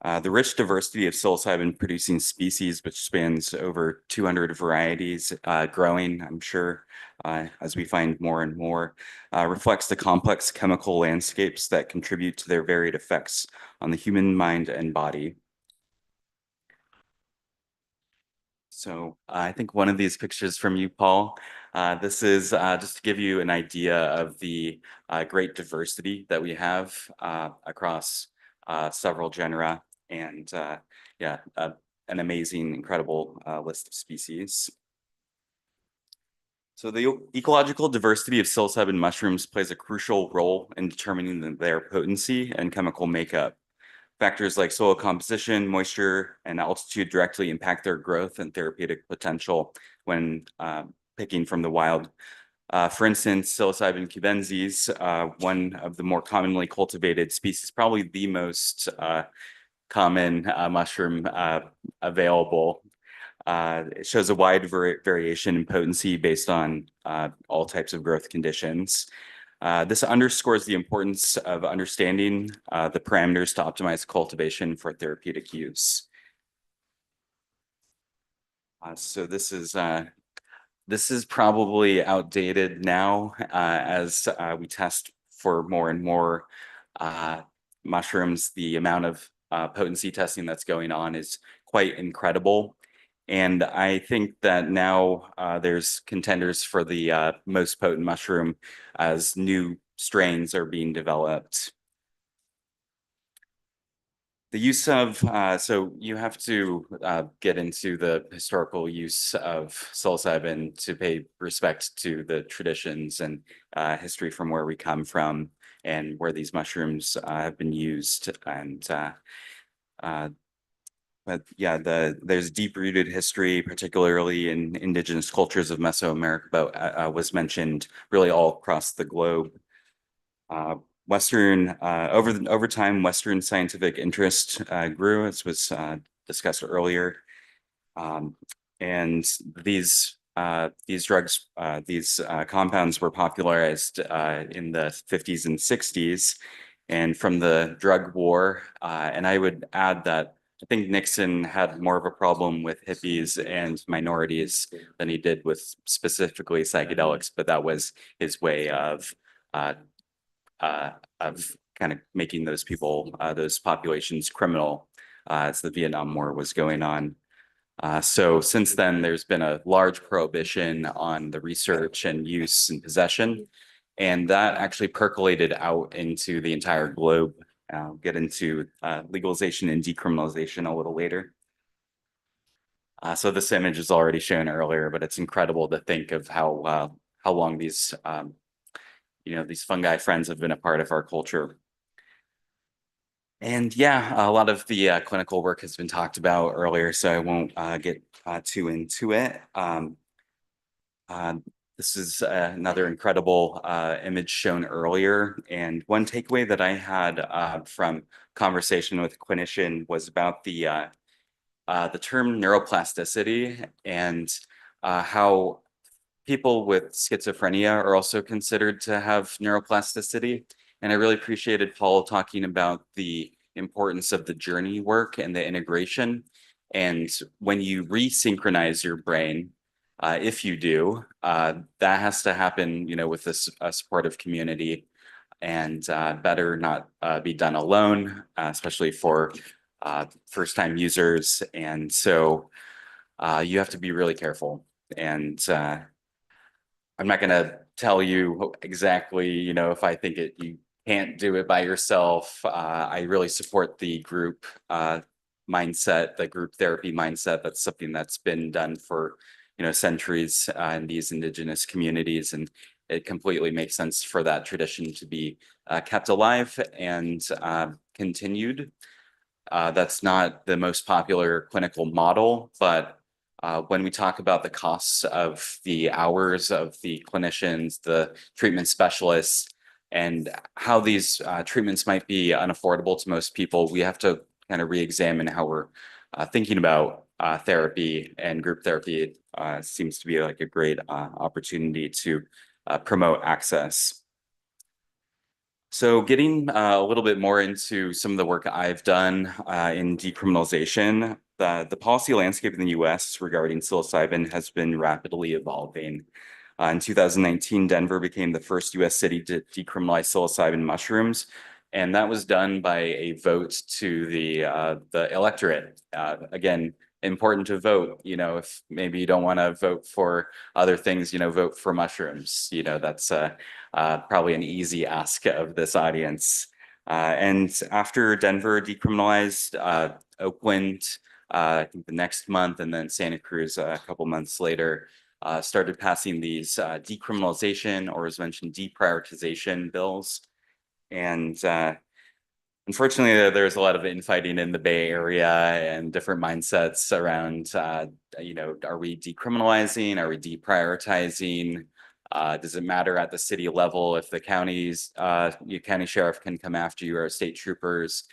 The rich diversity of psilocybin producing species, which spans over 200 varieties, growing, I'm sure, as we find more and more, reflects the complex chemical landscapes that contribute to their varied effects on the human mind and body. So I think one of these pictures from you, Paul, this is just to give you an idea of the great diversity that we have across several genera, and yeah, an amazing, incredible list of species. So the ecological diversity of psilocybin mushrooms plays a crucial role in determining their potency and chemical makeup. Factors like soil composition, moisture, and altitude directly impact their growth and therapeutic potential when picking from the wild. For instance, psilocybin cubensis, one of the more commonly cultivated species, probably the most common mushroom available. It shows a wide variation in potency based on all types of growth conditions. This underscores the importance of understanding the parameters to optimize cultivation for therapeutic use. So this is probably outdated now as we test for more and more mushrooms. The amount of potency testing that's going on is quite incredible. And I think that now there's contenders for the most potent mushroom as new strains are being developed. The use of, so you have to get into the historical use of psilocybin to pay respect to the traditions and history from where we come from and where these mushrooms have been used. And but yeah, there's deep-rooted history, particularly in indigenous cultures of Mesoamerica, but was mentioned really all across the globe. Over time, Western scientific interest grew, as was discussed earlier, and these drugs, these compounds were popularized in the 50s and 60s, and from the drug war. And I would add that I think Nixon had more of a problem with hippies and minorities than he did with specifically psychedelics, but that was his way of kind of making those people, those populations criminal as the Vietnam War was going on. So since then, there's been a large prohibition on the research and use and possession, and that actually percolated out into the entire globe. I'll get into legalization and decriminalization a little later. So this image is already shown earlier, but it's incredible to think of how long these these fungi friends have been a part of our culture. And yeah, a lot of the clinical work has been talked about earlier, so I won't get too into it. Uh, this is another incredible image shown earlier. And one takeaway that I had from conversation with a clinician was about the term neuroplasticity and how people with schizophrenia are also considered to have neuroplasticity. And I really appreciated Paul talking about the importance of the journey work and the integration. And when you resynchronize your brain, if you do, that has to happen, with a supportive community, and better not be done alone, especially for first-time users. And so you have to be really careful. And I'm not going to tell you exactly, if I think you can't do it by yourself. I really support the group mindset, the group therapy mindset. That's something that's been done for, centuries in these indigenous communities. And it completely makes sense for that tradition to be kept alive and continued. That's not the most popular clinical model, but when we talk about the costs of the hours of the clinicians, the treatment specialists, and how these treatments might be unaffordable to most people, we have to kind of re-examine how we're thinking about therapy, and group therapy seems to be like a great opportunity to promote access. So getting a little bit more into some of the work I've done in decriminalization, the policy landscape in the US regarding psilocybin has been rapidly evolving. In 2019, Denver became the first US city to decriminalize psilocybin mushrooms. And that was done by a vote to the electorate. Again, important to vote. If maybe you don't want to vote for other things, vote for mushrooms. That's probably an easy ask of this audience. And after Denver decriminalized, Oakland, I think the next month, and then Santa Cruz a couple months later, started passing these decriminalization, or as mentioned, deprioritization bills. And unfortunately, there's a lot of infighting in the Bay Area and different mindsets around, are we decriminalizing? Are we deprioritizing? Does it matter at the city level if the county sheriff can come after you, or state troopers?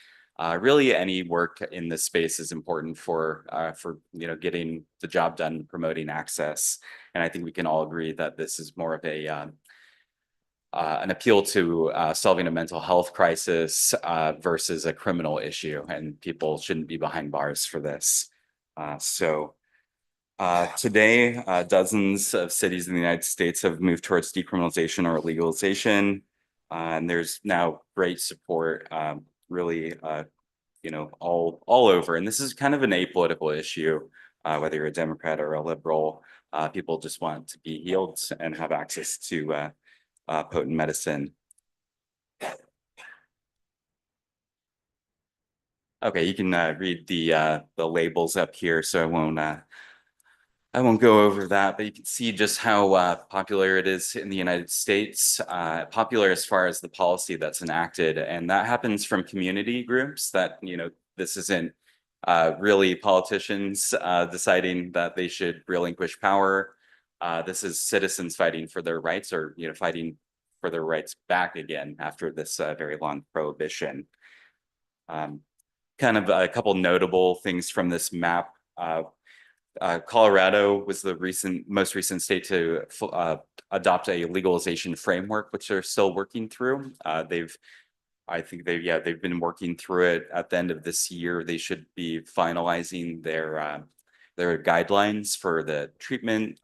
Really, any work in this space is important for getting the job done, promoting access. And I think we can all agree that this is more of an appeal to solving a mental health crisis versus a criminal issue, and people shouldn't be behind bars for this. Today, dozens of cities in the United States have moved towards decriminalization or legalization, and there's now great support, really, all over. And this is kind of an apolitical issue, whether you're a Democrat or a liberal. People just want to be healed and have access to potent medicine. Okay, you can read the labels up here, so I won't go over that, but you can see just how popular it is in the United States, popular as far as the policy that's enacted. And that happens from community groups that, this isn't really politicians deciding that they should relinquish power. This is citizens fighting for their rights, or, fighting for their rights back again after this very long prohibition. Kind of a couple notable things from this map. Colorado was the most recent state to adopt a legalization framework, which they're still working through. I think they've been working through it. At the end of this year, they should be finalizing their guidelines for the treatment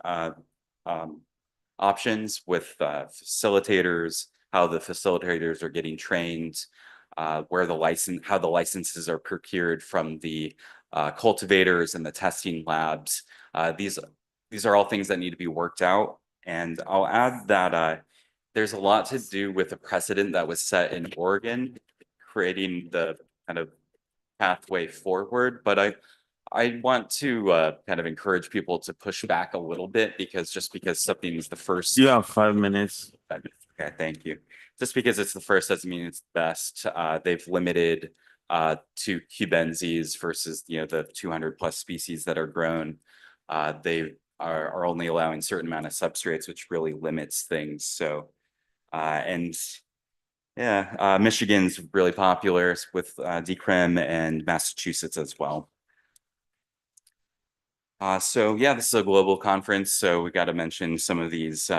options with facilitators, how the facilitators are getting trained, how the licenses are procured from the cultivators and the testing labs. These are all things that need to be worked out. And I'll add that there's a lot to do with the precedent that was set in Oregon, creating the kind of pathway forward. But I want to kind of encourage people to push back a little bit, because just because something is the first. You have 5 minutes. Okay, thank you. Just because it's the first doesn't mean it's the best. They've limited to cubensis versus, the 200 plus species that are grown, they are only allowing certain amount of substrates, which really limits things. So, and yeah, Michigan's really popular with decrim, and Massachusetts as well. So yeah, this is a global conference, so we got to mention some of these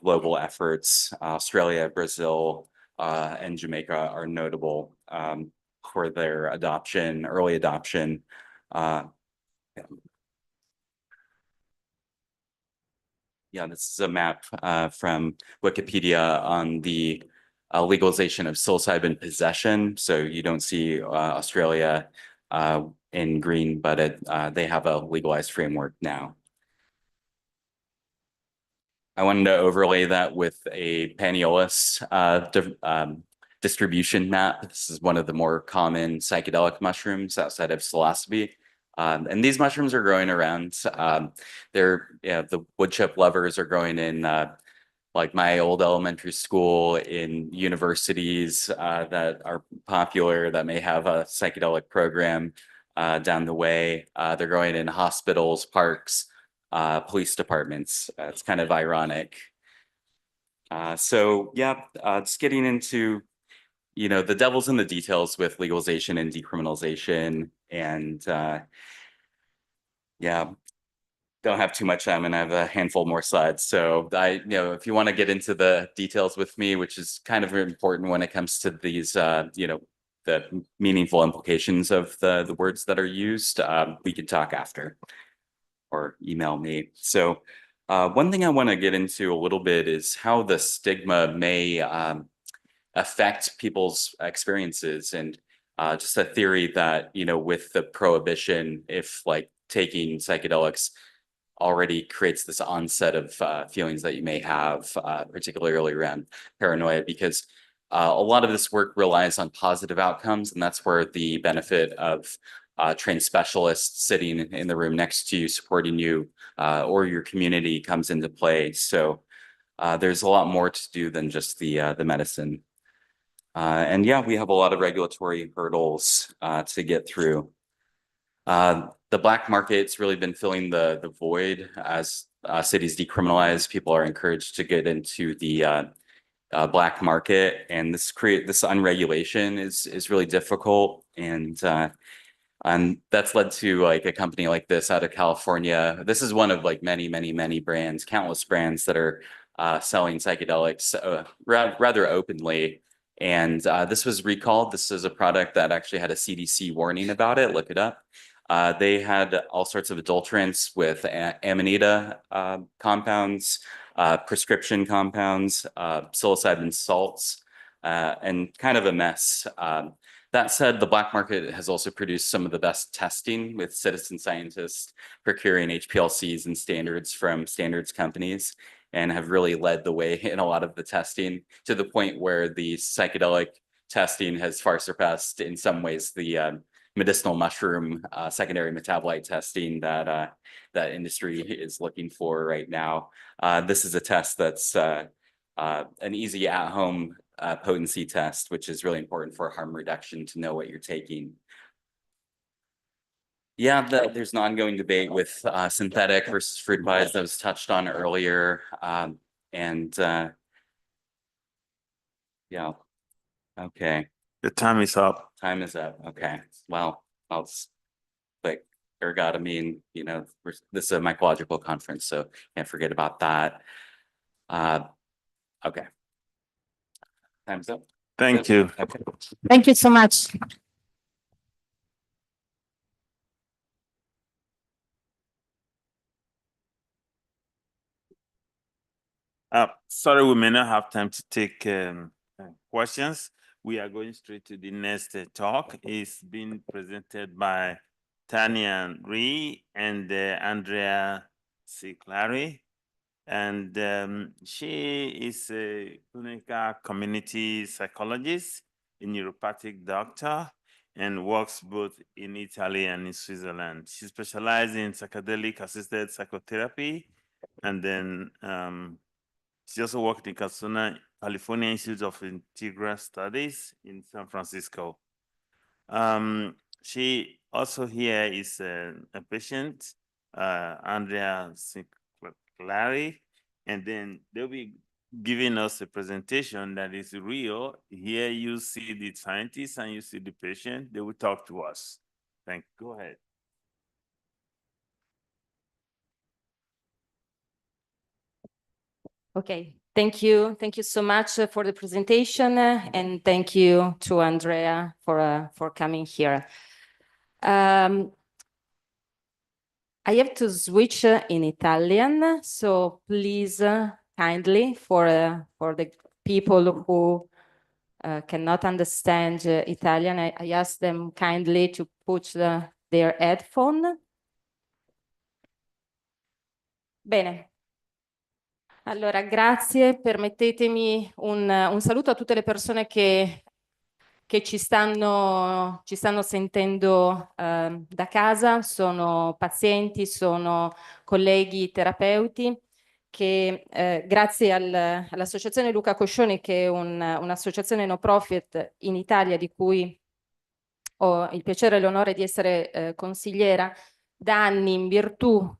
global efforts. Australia, Brazil, and Jamaica are notable for their adoption, early adoption. Yeah, this is a map from Wikipedia on the legalization of psilocybin possession. So you don't see Australia in green, but they have a legalized framework now. I wanted to overlay that with a Paniolus distribution map. This is one of the more common psychedelic mushrooms outside of psilocybe. And these mushrooms are growing around. The wood chip lovers are growing in like my old elementary school, in universities that are popular, that may have a psychedelic program down the way. They're growing in hospitals, parks, police departments. It's kind of ironic. So yeah, just getting into, the devil's in the details with legalization and decriminalization. And yeah, don't have too much time, and I have a handful more slides. So if you want to get into the details with me, which is kind of important when it comes to these, the meaningful implications of the words that are used, we can talk after or email me. So one thing I want to get into a little bit is how the stigma may affect people's experiences, and just a theory that, with the prohibition, if like taking psychedelics already creates this onset of feelings that you may have, particularly around paranoia, because a lot of this work relies on positive outcomes, and that's where the benefit of trained specialists sitting in the room next to you, supporting you, or your community comes into play. So there's a lot more to do than just the medicine. And yeah, we have a lot of regulatory hurdles to get through. The black market's really been filling the void as cities decriminalize. People are encouraged to get into the black market, and this unregulation is really difficult, and that's led to like a company like this out of California. This is one of like many brands, countless brands that are selling psychedelics rather openly. And this was recalled. This is a product that actually had a CDC warning about it. Look it up. They had all sorts of adulterants with amanita compounds, prescription compounds, psilocybin salts, and kind of a mess. That said, the black market has also produced some of the best testing, with citizen scientists procuring HPLCs and standards from standards companies, and have really led the way in a lot of the testing, to the point where the psychedelic testing has far surpassed in some ways the medicinal mushroom secondary metabolite testing that that industry is looking for right now. This is a test that's an easy at-home potency test, which is really important for harm reduction, to know what you're taking. Yeah, there's an ongoing debate with synthetic versus fruit flies that was touched on earlier. And yeah, okay. The time is up. Time is up. Okay. Well, I'll just like ergotamine, this is a mycological conference, so can't forget about that. Okay. Time's up. Thank you. Okay. Thank you so much. Sorry, we may not have time to take questions. We are going straight to the next talk. It's being presented by Tanya Ree and Andrea C. Clary. And she is a clinical community psychologist, a neuropathic doctor, and works both in Italy and in Switzerland. She specializes in psychedelic-assisted psychotherapy, and then she also worked in California Institute of Integral Studies in San Francisco. She also here is a patient, Andrea Clary, and then they'll be giving us a presentation that is real. Here you see the scientists and you see the patient. They will talk to us. Go ahead. Okay, thank you. Thank you so much for the presentation, and thank you to Andrea for coming here. I have to switch in Italian, so please kindly for the people who cannot understand Italian, I ask them kindly to put their headphone. Bene. Allora, grazie. Permettetemi un saluto a tutte le persone che ci stanno sentendo da casa. Sono pazienti, sono colleghi terapeuti che grazie all'associazione Luca Coscioni, che è un'associazione no profit in Italia di cui ho il piacere e l'onore di essere consigliera, da anni in virtù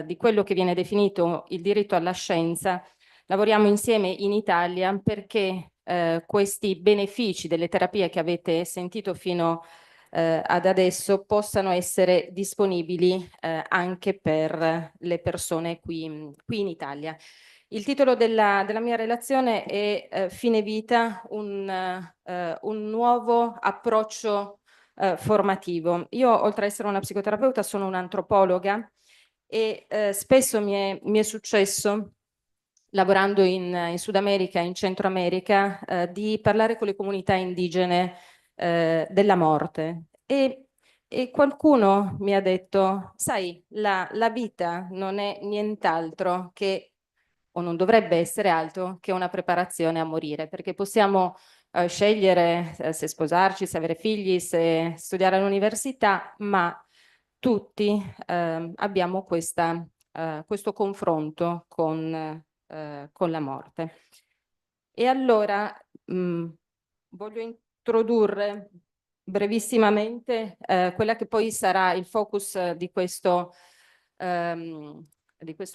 di quello che viene definito il diritto alla scienza, lavoriamo insieme in Italia perché questi benefici delle terapie che avete sentito fino ad adesso possano essere disponibili anche per le persone qui in Italia. Il titolo della mia relazione è Fine vita, un nuovo approccio formativo. Io, oltre ad essere una psicoterapeuta, sono un'antropologa e spesso mi è successo, lavorando in Sud America, in Centro America, di parlare con le comunità indigene della morte. E qualcuno mi ha detto, sai, la vita non è nient'altro che, o non dovrebbe essere altro che una preparazione a morire, perché possiamo scegliere se sposarci, se avere figli, se studiare all'università, ma tutti abbiamo questo confronto con la morte. E allora voglio introdurre brevissimamente quella che poi sarà il focus di questo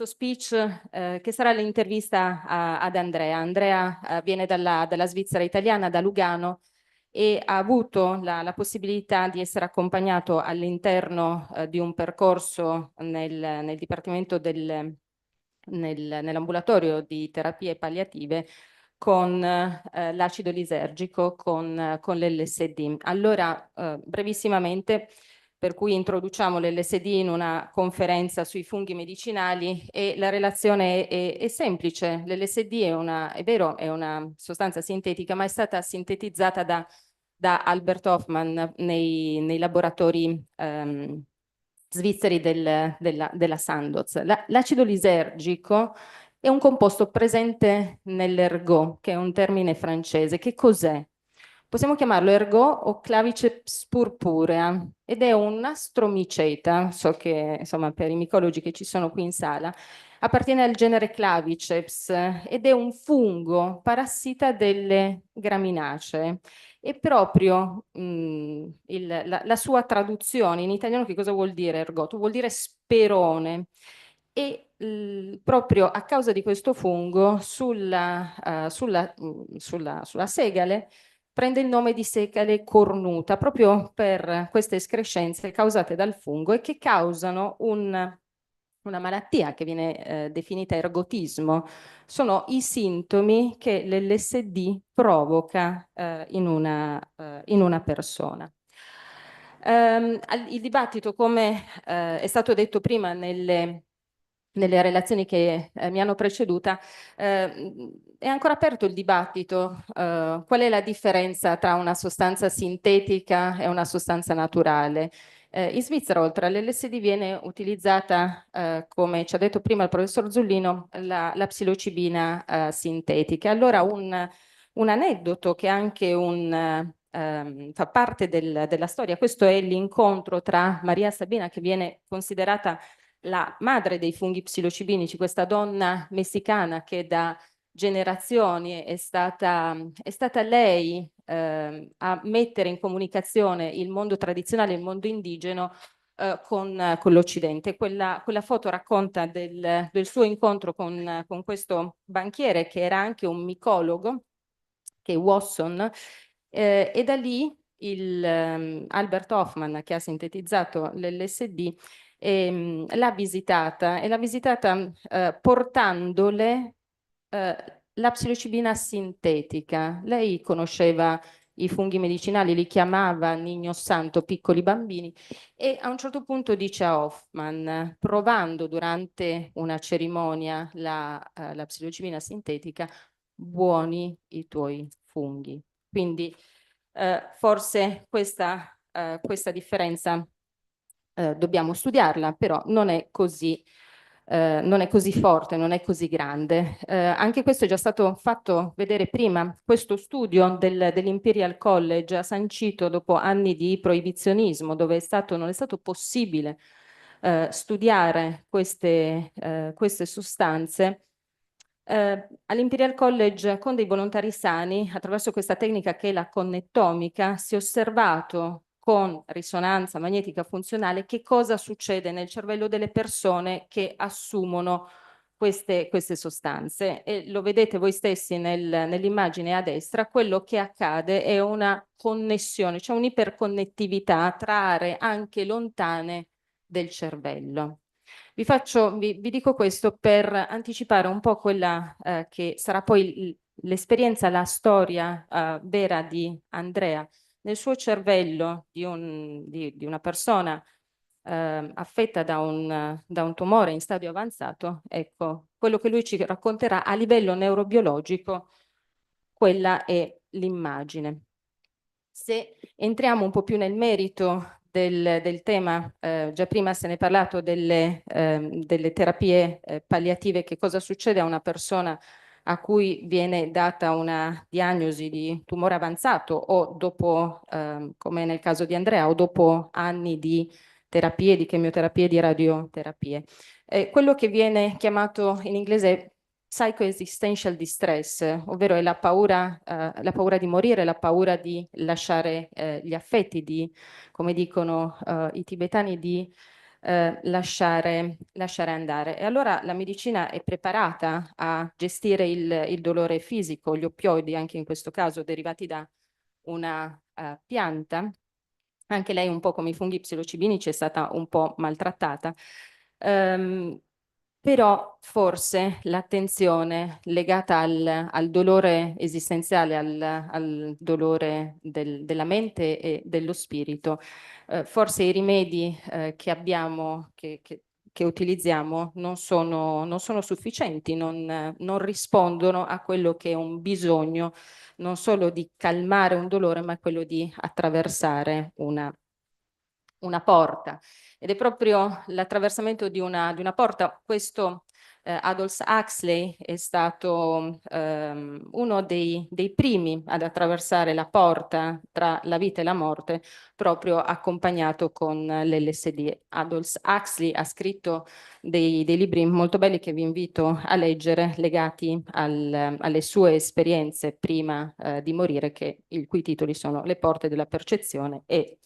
speech, che sarà l'intervista ad Andrea. Andrea viene dalla Svizzera italiana, da Lugano, e ha avuto la possibilità di essere accompagnato all'interno di un percorso nel Dipartimento nell'ambulatorio di terapie palliative con l'acido lisergico, con l'LSD. Allora, brevissimamente, per cui introduciamo l'LSD in una conferenza sui funghi medicinali, e la relazione è semplice. L'LSD è vero, è una sostanza sintetica, ma è stata sintetizzata da Albert Hofmann nei laboratori svizzeri della Sandoz. L'acido lisergico è un composto presente nell'ergot, che è un termine francese. Che cos'è? Possiamo chiamarlo ergot o claviceps purpurea, ed è un astromiceta, so che insomma per i micologi che ci sono qui in sala, appartiene al genere claviceps ed è un fungo parassita delle graminacee. E proprio la sua traduzione in italiano, che cosa vuol dire ergot? Vuol dire sperone. E proprio a causa di questo fungo sulla segale prende il nome di segale cornuta, proprio per queste escrescenze causate dal fungo e che causano una malattia che viene definita ergotismo. Sono i sintomi che l'LSD provoca in una persona. Il dibattito, come è stato detto prima nelle relazioni che mi hanno preceduta, è ancora aperto il dibattito. Qual è la differenza tra una sostanza sintetica e una sostanza naturale? In Svizzera, oltre all'LSD, viene utilizzata, come ci ha detto prima il professor Zullino, la psilocibina sintetica. Allora un aneddoto che anche fa parte della storia. Questo è l'incontro tra Maria Sabina, che viene considerata la madre dei funghi psilocibinici, questa donna messicana che da generazioni è stata lei a mettere in comunicazione il mondo tradizionale, il mondo indigeno con l'Occidente. Quella foto racconta del suo incontro con questo banchiere che era anche un micologo, che è Wasson, e da lì Albert Hoffman, che ha sintetizzato l'LSD, l'ha visitata portandole la psilocibina sintetica. Lei conosceva i funghi medicinali, li chiamava Niño Santo, piccoli bambini, e a un certo punto dice a Hoffman, provando durante una cerimonia la psilocibina sintetica, buoni i tuoi funghi. Quindi forse questa differenza dobbiamo studiarla, però non è così forte, non è così grande. Anche questo è già stato fatto vedere prima. Questo studio dell'Imperial College ha sancito, dopo anni di proibizionismo, dove non è stato possibile studiare queste sostanze, all'Imperial College, con dei volontari sani, attraverso questa tecnica che è la connettomica, si è osservato con risonanza magnetica funzionale che cosa succede nel cervello delle persone che assumono queste sostanze. E lo vedete voi stessi nell'immagine a destra. Quello che accade è una connessione, cioè un'iperconnettività tra aree anche lontane del cervello. Vi dico questo per anticipare un po' quella che sarà poi l'esperienza, la storia vera di Andrea. Nel suo cervello di una persona affetta da un tumore in stadio avanzato, ecco, quello che lui ci racconterà a livello neurobiologico, quella è l'immagine. Se entriamo un po' più nel merito del tema, già prima se ne è parlato delle terapie palliative, che cosa succede a una persona a cui viene data una diagnosi di tumore avanzato o dopo, come nel caso di Andrea, o dopo anni di terapie, di chemioterapie, di radioterapie. Quello che viene chiamato in inglese psychoexistential distress, ovvero è la paura di morire, la paura di lasciare gli affetti, come dicono i tibetani, di lasciare andare. E allora la medicina è preparata a gestire il dolore fisico, gli oppioidi, anche in questo caso derivati da una pianta. Anche lei, un po' come i funghi psilocibinici, è stata un po' maltrattata. Però forse l'attenzione legata al dolore esistenziale, al dolore della mente e dello spirito, forse i rimedi che abbiamo, che utilizziamo, non sono sufficienti, non rispondono a quello che è un bisogno, non solo di calmare un dolore, ma quello di attraversare una porta. Ed è proprio l'attraversamento di una porta. Questo Aldous Huxley è stato uno dei primi ad attraversare la porta tra la vita e la morte, proprio accompagnato con l'LSD. Aldous Huxley ha scritto dei libri molto belli che vi invito a leggere, legati alle sue esperienze prima di morire, i cui titoli sono Le porte della percezione e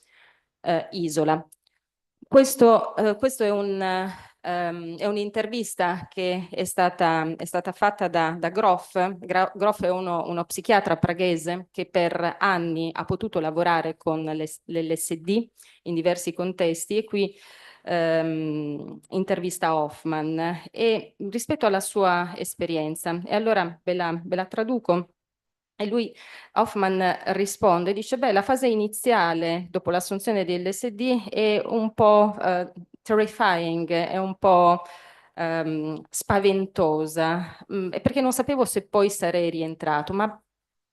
Isola. Questo è un'intervista che è stata fatta da Groff. Groff è uno psichiatra praghese che per anni ha potuto lavorare con l'LSD in diversi contesti, e qui intervista Hoffman e rispetto alla sua esperienza. E allora ve la traduco. E lui, Hoffman, risponde, dice, beh, la fase iniziale dopo l'assunzione di LSD è un po' terrifying, è un po' spaventosa, perché non sapevo se poi sarei rientrato, ma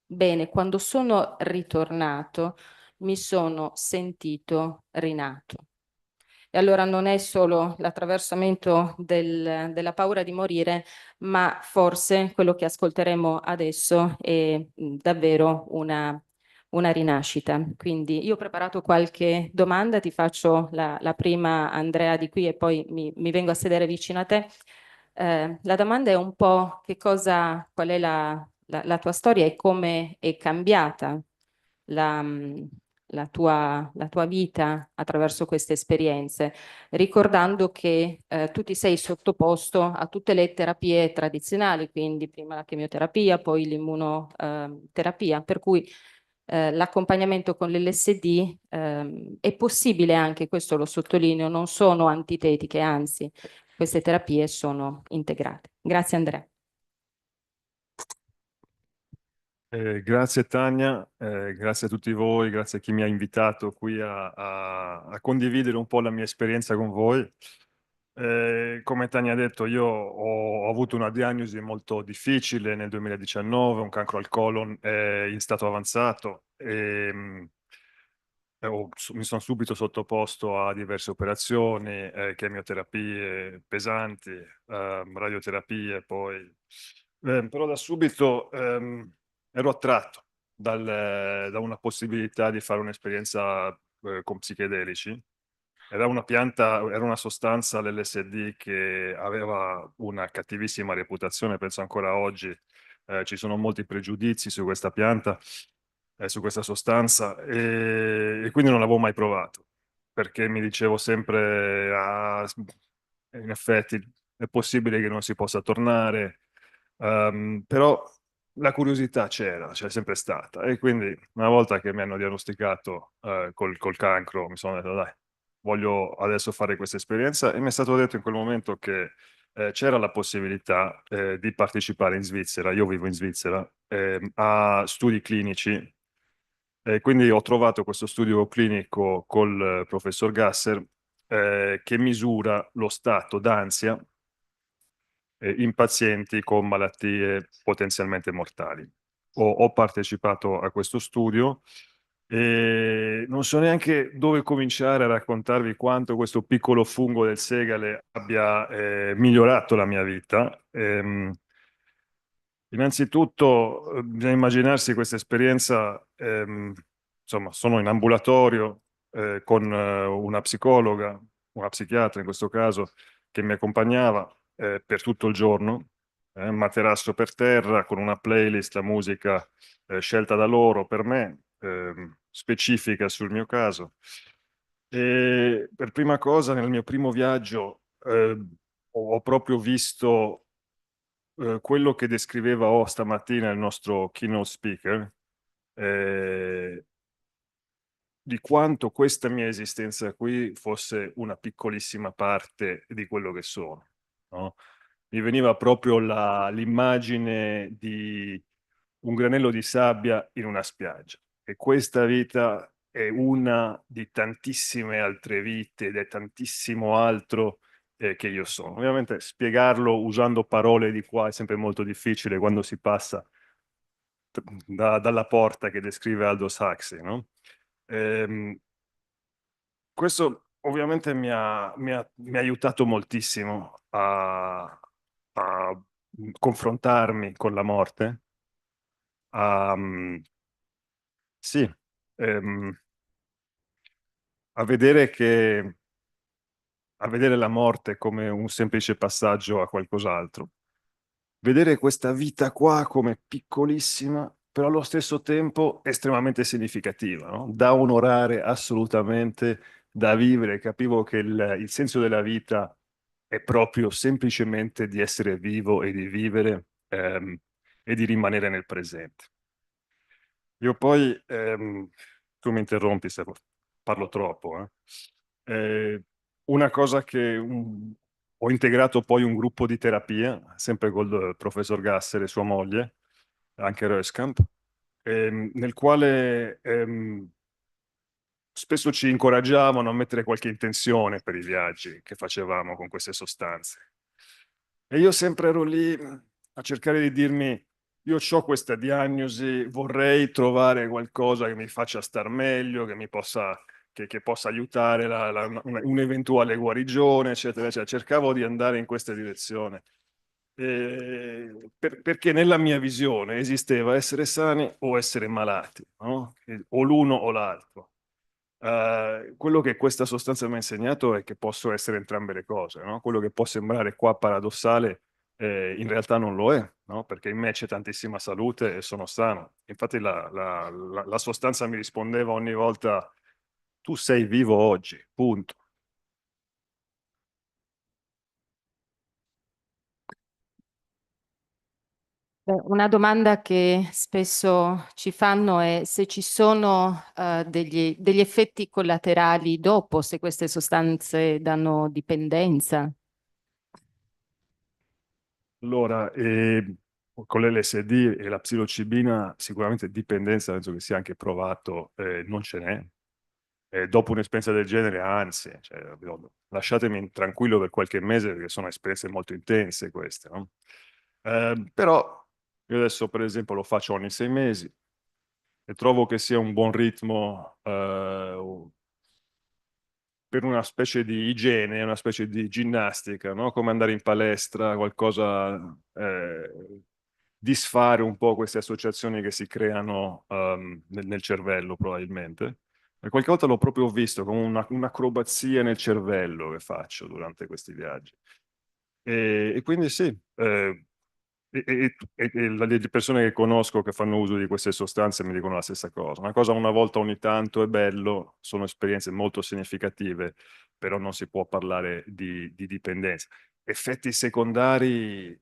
bene, quando sono ritornato mi sono sentito rinato. E allora non è solo l'attraversamento della paura di morire, ma forse quello che ascolteremo adesso è davvero una rinascita. Quindi io ho preparato qualche domanda, ti faccio la prima, Andrea, di qui, e poi mi vengo a sedere vicino a te. La domanda è un po' qual è la tua storia e come è cambiata la tua vita attraverso queste esperienze, ricordando che tu ti sei sottoposto a tutte le terapie tradizionali, quindi prima la chemioterapia, poi l'immunoterapia, per cui l'accompagnamento con l'LSD è possibile anche, questo lo sottolineo, non sono antitetiche, anzi, queste terapie sono integrate. Grazie Andrea. Grazie Tania, grazie a tutti voi, grazie a chi mi ha invitato qui a condividere un po' la mia esperienza con voi. Come Tania ha detto, io ho avuto una diagnosi molto difficile nel 2019, un cancro al colon in stato avanzato e mi sono subito sottoposto a diverse operazioni, chemioterapie pesanti, radioterapie, poi però da subito ero attratto da una possibilità di fare un'esperienza con psichedelici. Era una pianta, era una sostanza, l'LSD, che aveva una cattivissima reputazione, penso ancora oggi. Ci sono molti pregiudizi su questa pianta, su questa sostanza, e quindi non l'avevo mai provato, perché mi dicevo sempre, ah, in effetti è possibile che non si possa tornare, però la curiosità c'è sempre stata, e quindi una volta che mi hanno diagnosticato col cancro, mi sono detto, dai, voglio adesso fare questa esperienza, e mi è stato detto in quel momento che c'era la possibilità di partecipare in Svizzera, io vivo in Svizzera, a studi clinici. Quindi ho trovato questo studio clinico col professor Gasser, che misura lo stato d'ansia in pazienti con malattie potenzialmente mortali. Ho partecipato a questo studio e non so neanche dove cominciare a raccontarvi quanto questo piccolo fungo del segale abbia migliorato la mia vita. Innanzitutto, bisogna immaginarsi questa esperienza, insomma, sono in ambulatorio con una psicologa, una psichiatra in questo caso, che mi accompagnava per tutto il giorno, materasso per terra, con una playlist, la musica scelta da loro per me, specifica sul mio caso. E per prima cosa, nel mio primo viaggio, ho proprio visto quello che descriveva stamattina il nostro keynote speaker, di quanto questa mia esistenza qui fosse una piccolissima parte di quello che sono, no? Mi veniva proprio l'immagine di un granello di sabbia in una spiaggia, e questa vita è una di tantissime altre vite ed è tantissimo altro che io sono. Ovviamente spiegarlo usando parole di qua è sempre molto difficile quando si passa dalla porta che descrive Aldous Huxley, no? Questo ovviamente mi ha aiutato moltissimo a confrontarmi con la morte, a, sì, ehm, a vedere a vedere la morte come un semplice passaggio a qualcos'altro. Vedere questa vita qua come piccolissima, però allo stesso tempo estremamente significativa, no? Da onorare assolutamente, da vivere. Capivo che il senso della vita è proprio semplicemente di essere vivo e di vivere, e di rimanere nel presente. Io poi, tu mi interrompi se parlo troppo, una cosa che ho integrato poi un gruppo di terapia, sempre col professor Gasser e sua moglie, anche Röskamp, nel quale spesso ci incoraggiavano a mettere qualche intenzione per i viaggi che facevamo con queste sostanze. E io sempre ero lì a cercare di dirmi, io ho questa diagnosi, vorrei trovare qualcosa che mi faccia star meglio, che mi possa, che possa aiutare un'eventuale guarigione, eccetera, eccetera. Cercavo di andare in questa direzione. Perché nella mia visione esisteva essere sani o essere malati, no? O l'uno o l'altro. Quello che questa sostanza mi ha insegnato è che posso essere entrambe le cose, no? Quello che può sembrare qua paradossale, in realtà non lo è. no? Perché in me c'è tantissima salute e sono sano. Infatti la sostanza mi rispondeva ogni volta, tu sei vivo oggi, punto. Una domanda che spesso ci fanno è se ci sono degli effetti collaterali dopo, se queste sostanze danno dipendenza. Allora, con l'LSD e la psilocibina sicuramente dipendenza, penso che sia anche provato, non ce n'è. Dopo un'esperienza del genere, anzi, cioè, lasciatemi tranquillo per qualche mese perché sono esperienze molto intense queste, no? Però io adesso per esempio lo faccio ogni 6 mesi e trovo che sia un buon ritmo per una specie di igiene, una specie di ginnastica, no? Come andare in palestra, qualcosa, disfare un po' queste associazioni che si creano nel cervello probabilmente. E qualche volta l'ho proprio visto come un'acrobazia nel cervello che faccio durante questi viaggi. E quindi sì, le persone che conosco che fanno uso di queste sostanze mi dicono la stessa cosa. Una cosa una volta ogni tanto è bello, sono esperienze molto significative, però non si può parlare di dipendenza. Effetti secondari,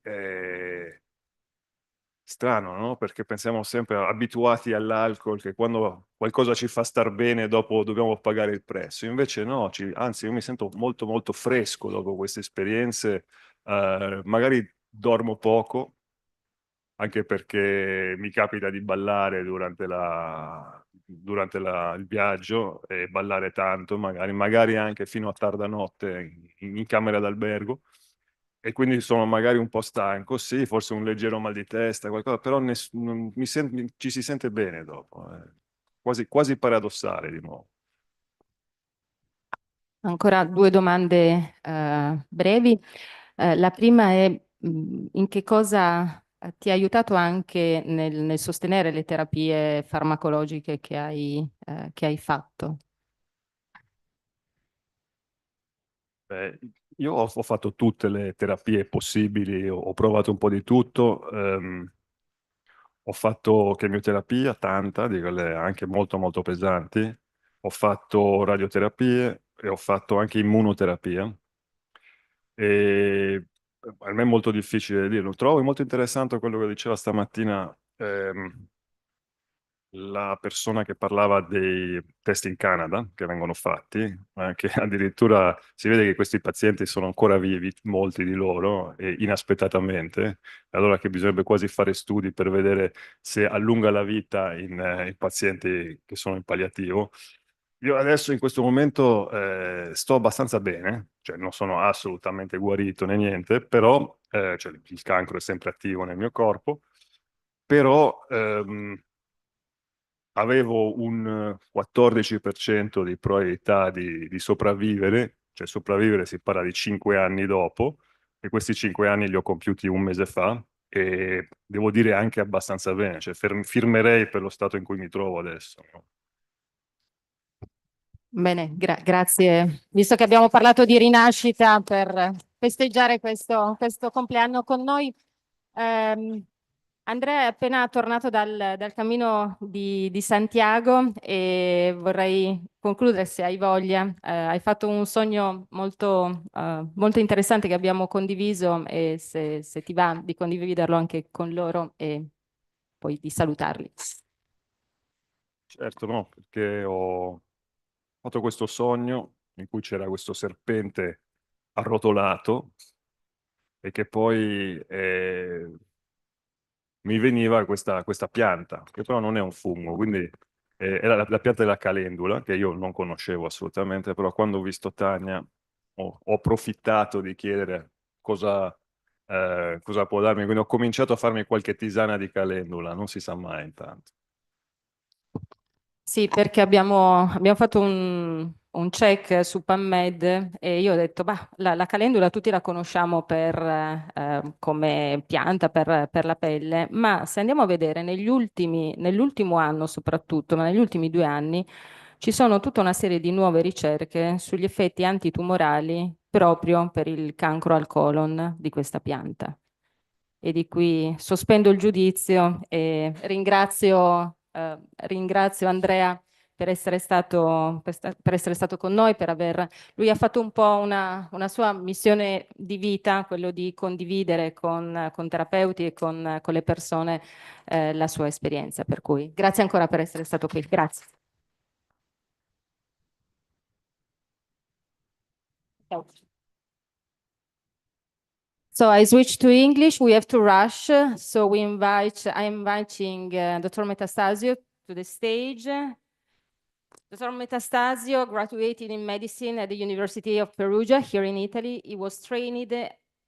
strano, no? Perché pensiamo sempre abituati all'alcol, che quando qualcosa ci fa star bene, dopo dobbiamo pagare il prezzo. Invece no, anzi, io mi sento molto molto fresco dopo queste esperienze. Magari dormo poco, anche perché mi capita di ballare il viaggio e ballare tanto, magari anche fino a tarda notte in camera d'albergo. E quindi sono magari un po' stanco, sì, forse un leggero mal di testa, qualcosa, però ci si sente bene dopo. Quasi, quasi paradossale di nuovo. Ancora due domande brevi. La prima è in che cosa ti ha aiutato anche nel sostenere le terapie farmacologiche che hai fatto? Io ho fatto tutte le terapie possibili, ho provato un po' di tutto. Ho fatto chemioterapia, tanta, di quelle anche molto molto pesanti. Ho fatto radioterapie e ho fatto anche immunoterapia. E a me è molto difficile dirlo. Trovo molto interessante quello che diceva stamattina la persona che parlava dei test in Canada che vengono fatti, che addirittura si vede che questi pazienti sono ancora vivi, molti di loro, e inaspettatamente, allora che bisognerebbe quasi fare studi per vedere se allunga la vita in pazienti che sono in palliativo. Io adesso in questo momento sto abbastanza bene, cioè non sono assolutamente guarito né niente, però cioè, il cancro è sempre attivo nel mio corpo, però avevo un 14% di probabilità di sopravvivere, cioè sopravvivere si parla di 5 anni dopo, e questi 5 anni li ho compiuti un mese fa, e devo dire anche abbastanza bene, cioè firmerei per lo stato in cui mi trovo adesso, no? Bene, grazie. Visto che abbiamo parlato di rinascita per festeggiare questo compleanno con noi, Andrea è appena tornato dal cammino di Santiago e vorrei concludere, se hai voglia. Hai fatto un sogno molto interessante che abbiamo condiviso e se ti va di condividerlo anche con loro e poi di salutarli. Certo, no, perché ho fatto questo sogno in cui c'era questo serpente arrotolato e che poi mi veniva questa pianta, che però non è un fungo, quindi era la pianta della calendula, che io non conoscevo assolutamente, però quando ho visto Tania ho approfittato di chiedere cosa può darmi, quindi ho cominciato a farmi qualche tisana di calendula, non si sa mai intanto. Sì, perché abbiamo fatto un check su PubMed e io ho detto, bah, la calendula tutti la conosciamo come pianta per la pelle, ma se andiamo a vedere nell'ultimo anno soprattutto, ma negli ultimi 2 anni, ci sono tutta una serie di nuove ricerche sugli effetti antitumorali proprio per il cancro al colon di questa pianta. e di cui sospendo il giudizio e ringrazio Andrea per essere stato con noi, lui ha fatto un po' una sua missione di vita, quello di condividere con terapeuti e con le persone la sua esperienza. Per cui grazie ancora per essere stato qui. Grazie. Ciao. So I switch to English. We have to rush. So I'm inviting Dr. Metastasio to the stage. Dr. Metastasio graduated in medicine at the University of Perugia here in Italy. He was trained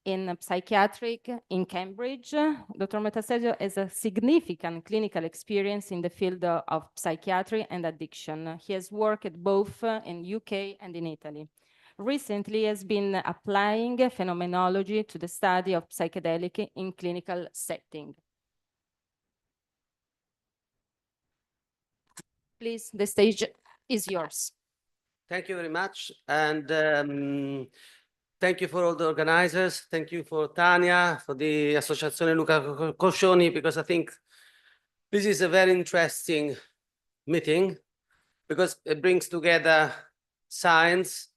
in psychiatric in Cambridge. Dr. Metastasio has a significant clinical experience in the field of psychiatry and addiction. He has worked both in UK and in Italy. Recently has been applying phenomenology to the study of psychedelic in clinical setting. Please, the stage is yours. Thank you very much. And thank you for all the organizers. Thank you for Tania, for the Associazione Luca Coscioni, because I think this is a very interesting meeting because it brings together science,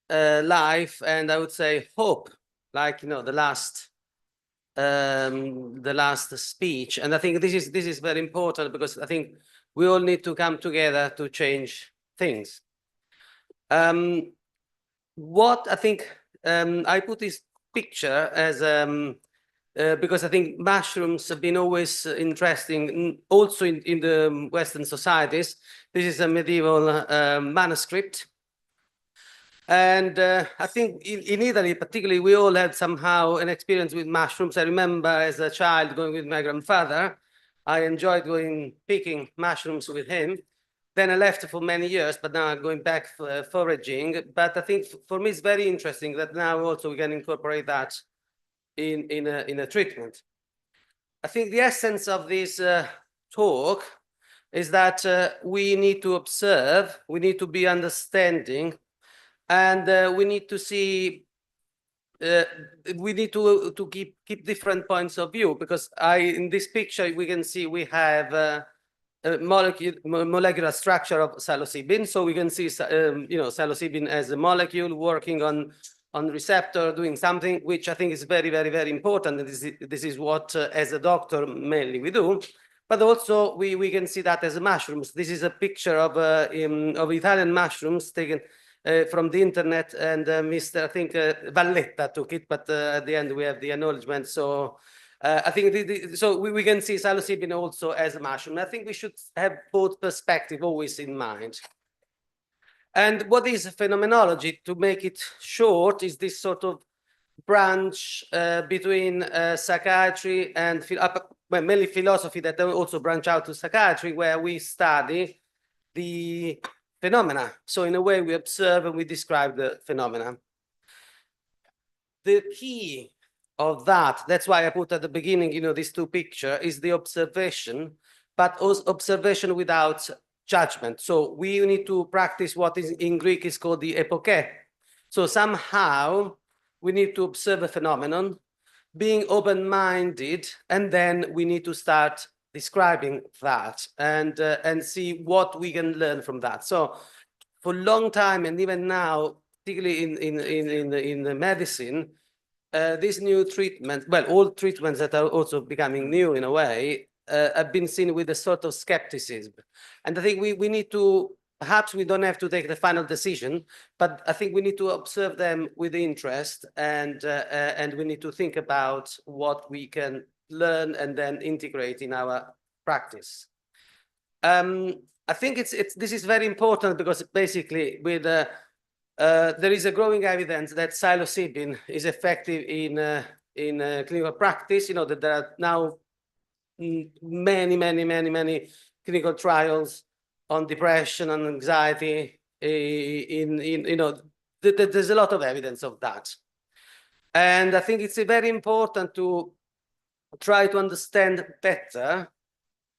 life, and I would say hope, like, you know, the last speech. And I think this is very important because I think we all need to come together to change things. What I think I put this picture as because I think mushrooms have been always interesting, also in the Western societies. This is a medieval manuscript. And I think in Italy, particularly, we all had somehow an experience with mushrooms. I remember as a child going with my grandfather. I enjoyed going picking mushrooms with him. Then I left for many years, but now I'm going back foraging. But I think for me, it's very interesting that now also we can incorporate that in a treatment. I think the essence of this talk is that we need to observe, we need to be understanding, and we need to see, we need to keep different points of view, because in this picture, we can see we have a molecular structure of psilocybin. So we can see, you know, psilocybin as a molecule working on receptor, doing something, which I think is very, very, very important. And this is what, as a doctor, mainly we do. But also we can see that as mushrooms. This is a picture of Italian mushrooms taken from the internet, and Mr. I think Valletta took it, but at the end we have the acknowledgement. So I think so we can see psilocybin also as a mushroom. I think we should have both perspectives always in mind. And what is phenomenology? To make it short, is this sort of branch between psychiatry and well, mainly philosophy, that also branch out to psychiatry, where we study the phenomena. So in a way, we observe and we describe the phenomena. The key of that's why I put at the beginning, you know, these two pictures, is the observation, but also observation without judgment. So we need to practice what is in Greek is called the epoche. So somehow we need to observe a phenomenon, being open-minded, and then we need to start describing that and see what we can learn from that. So for a long time, and even now, particularly in the medicine, these new treatments, well, all treatments that are also becoming new in a way, have been seen with a sort of skepticism. And I think we need to, perhaps we don't have to take the final decision, but I think we need to observe them with interest, and we need to think about what we can learn and then integrate in our practice. I think this is very important because basically with there is a growing evidence that psilocybin is effective in clinical practice. You know that there are now many clinical trials on depression and anxiety. You know, there's a lot of evidence of that, and I think it's very important to try to understand better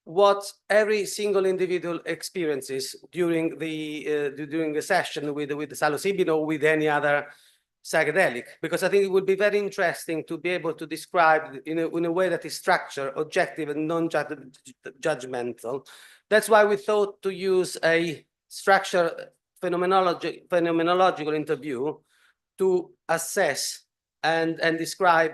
what every single individual experiences during the session with the psilocybin or with any other psychedelic, because I think it would be very interesting to be able to describe in a way that is structured, objective, and non-judgmental. That's why we thought to use a structured phenomenological interview to assess and describe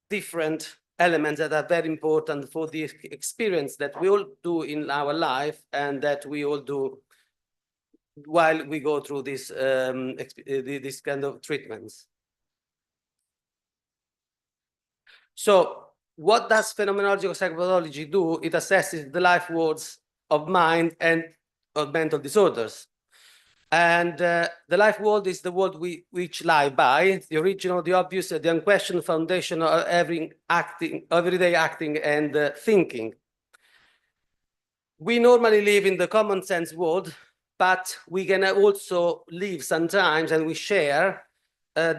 different elements that are very important for the experience that we all do in our life and that we all do while we go through this kind of treatments. So what does phenomenological psychopathology do? It assesses the life worlds of mind and of mental disorders. And the life world is the world we which lie by, the original, the obvious, the unquestioned foundation of everyday acting and thinking. We normally live in the common sense world, but we can also live sometimes and we share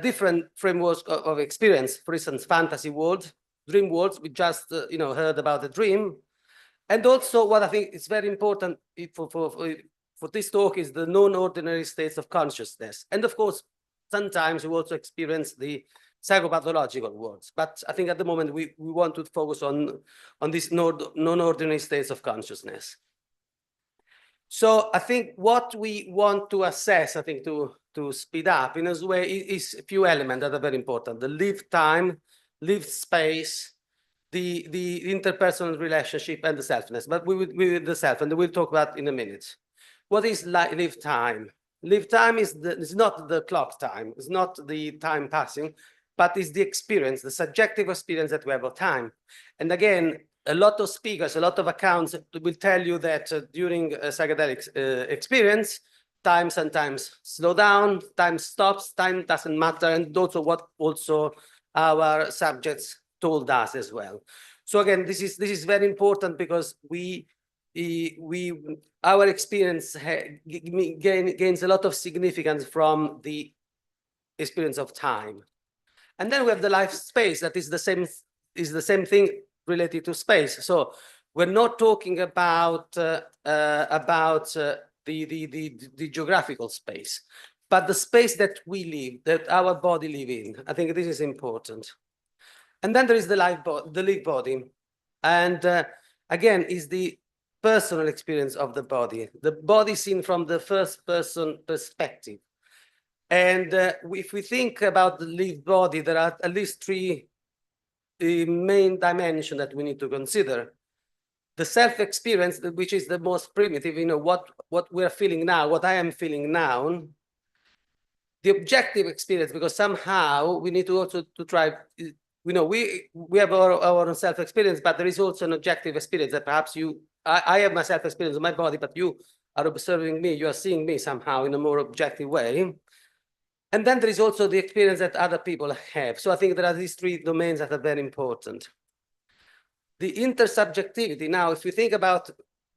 different frameworks of experience. For instance, fantasy world, dream worlds. We just heard about the dream. And also what I think is very important for this talk is the non-ordinary states of consciousness. And of course, sometimes we also experience the psychopathological worlds. But I think at the moment we want to focus on these non-ordinary states of consciousness. So I think what we want to assess, I think to speed up in a way, is a few elements that are very important. The lived time, lived space, the interpersonal relationship, and the selfness. But we will the self, and we'll talk about in a minute. What is lived time? Lived time is not the clock time. It's not the time passing, but it's the experience, the subjective experience that we have of time. And again, a lot of speakers, a lot of accounts will tell you that during a psychedelic experience, time sometimes slows down, time stops, time doesn't matter, and also what our subjects told us as well. So again, this is very important because our experience gains a lot of significance from the experience of time. And then we have the life space that is the same thing related to space. So we're not talking about the geographical space, but the space that we live, that our body live in. I think this is important. And then there is the lived body. And again, is the personal experience of the body seen from the first person perspective. And if we think about the lived body, there are at least three main dimensions that we need to consider. The self-experience, which is the most primitive, what we're feeling now, what I am feeling now. The objective experience, because somehow we need to also try, we have our own self-experience, but there is also an objective experience that perhaps I have my self-experience of my body, but you are observing me, you are seeing me somehow in a more objective way. And then there is also the experience that other people have. So I think there are these three domains that are very important. The intersubjectivity, now, if we think about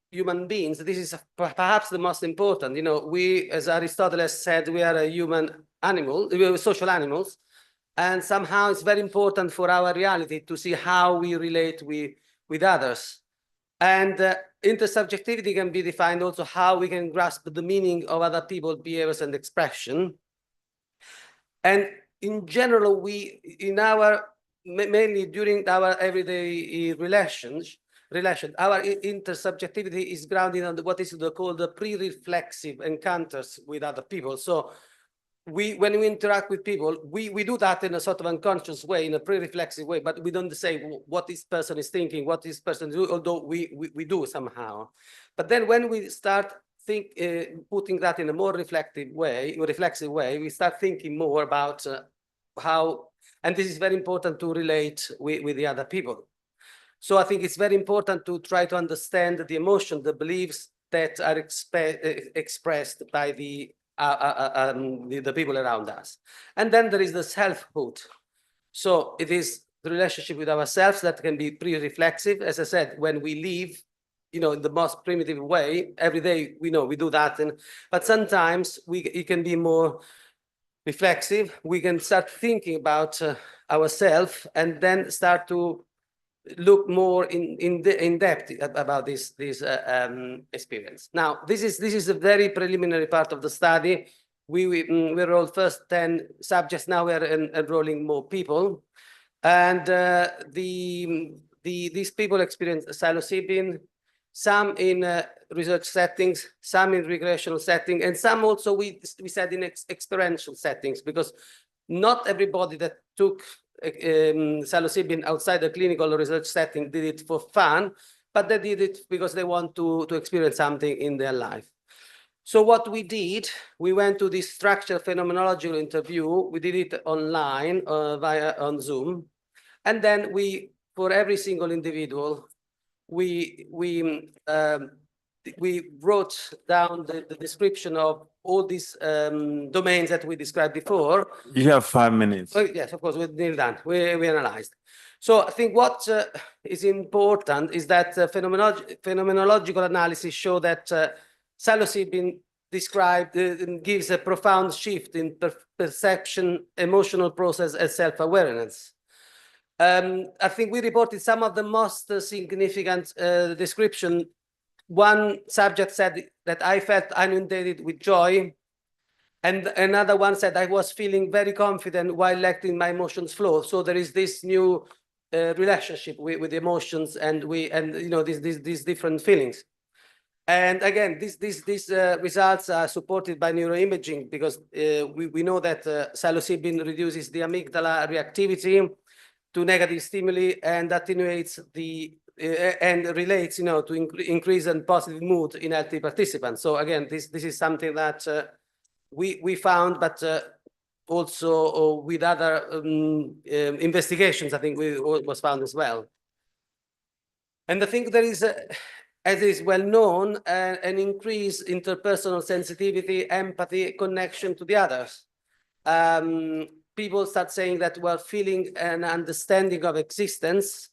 human beings, this is perhaps the most important. We, as Aristotle has said, we are a human animal, we are social animals. And somehow it's very important for our reality to see how we relate with others. And intersubjectivity can be defined also how we can grasp the meaning of other people's behaviors and expression. And in general, mainly during our everyday relations, our intersubjectivity is grounded on what is called the pre-reflexive encounters with other people. So when we interact with people, we do that in a sort of unconscious way, in a pre-reflexive way, but we don't say what this person is thinking, what this person is doing, although we do somehow. But then when we start putting that in a more reflexive way, we start thinking more about how, and this is very important to relate with the other people. So I think it's very important to try to understand the emotion, the beliefs that are expressed by the people around us. And then there is the selfhood. So it is the relationship with ourselves that can be pre-reflexive. As I said, when we live, in the most primitive way, every day, we do that. But sometimes it can be more reflexive. We can start thinking about ourselves and then start to look more in depth about this experience. Now, this is a very preliminary part of the study. we enrolled first 10 subjects. Now we are enrolling more people. And these people experience psilocybin, some in research settings, some in recreational setting, and some also we said in experiential settings, because not everybody that took psilocybin outside the clinical or research setting did it for fun, but they did it because they want to experience something in their life. So what we did, we went to this structured phenomenological interview. We did it online on Zoom. And then for every single individual, we wrote down the description of all these domains that we described before. You have 5 minutes. Oh, yes, of course, we're nearly done. We analyzed. So I think what is important is that phenomenological analysis show that psilocybin gives a profound shift in perception, emotional process, and self-awareness. I think we reported some of the most significant description. One subject said that I felt inundated with joy, and another one said I was feeling very confident while letting my emotions flow. So there is this new relationship with emotions and these different feelings. And again, these results are supported by neuroimaging, because we know that psilocybin reduces the amygdala reactivity to negative stimuli and attenuates and relates, to increase and positive mood in healthy participants. So again, this is something that we found, but also with other investigations, I think was found as well. And I think there is, as is well known, an increased interpersonal sensitivity, empathy, connection to the others. People start saying that we're feeling an understanding of existence.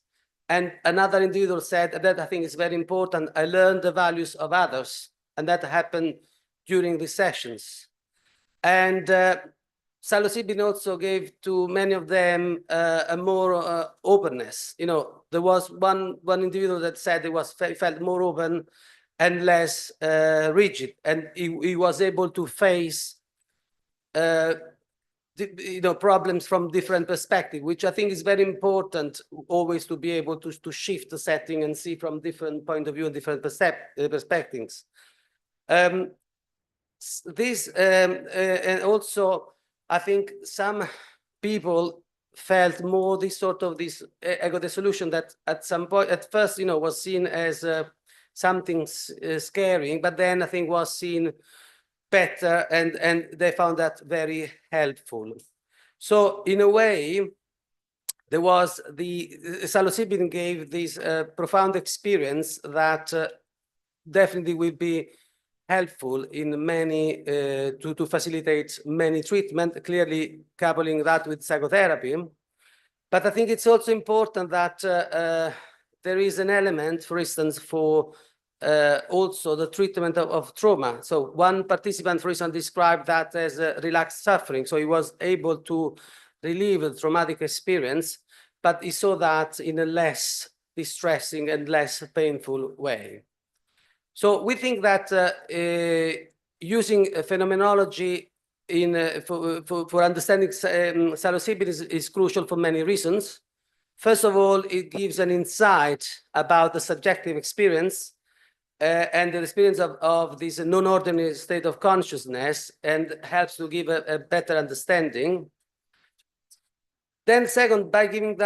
And another individual said that I think is very important. I learned the values of others, and that happened during the sessions. And psilocybin also gave to many of them a more openness. There was one individual that said he felt more open and less rigid, and he was able to face problems from different perspectives, which I think is very important always to be able to shift the setting and see from different point of view and different perspectives. And also, I think some people felt more this ego dissolution that at some point, at first, was seen as something scary, but then I think was seen better, and they found that very helpful. So in a way, there was the psilocybin gave this profound experience that definitely will be helpful in many to facilitate many treatment, clearly coupling that with psychotherapy. But I think it's also important that there is an element, for instance, for also the treatment of trauma. So one participant, for instance, described that as relaxed suffering. So he was able to relieve the traumatic experience, but he saw that in a less distressing and less painful way. So we think that using phenomenology for understanding psilocybin is crucial for many reasons. First of all, it gives an insight about the subjective experience and the experience of this non-ordinary state of consciousness, and helps to give a better understanding. Then second, by doing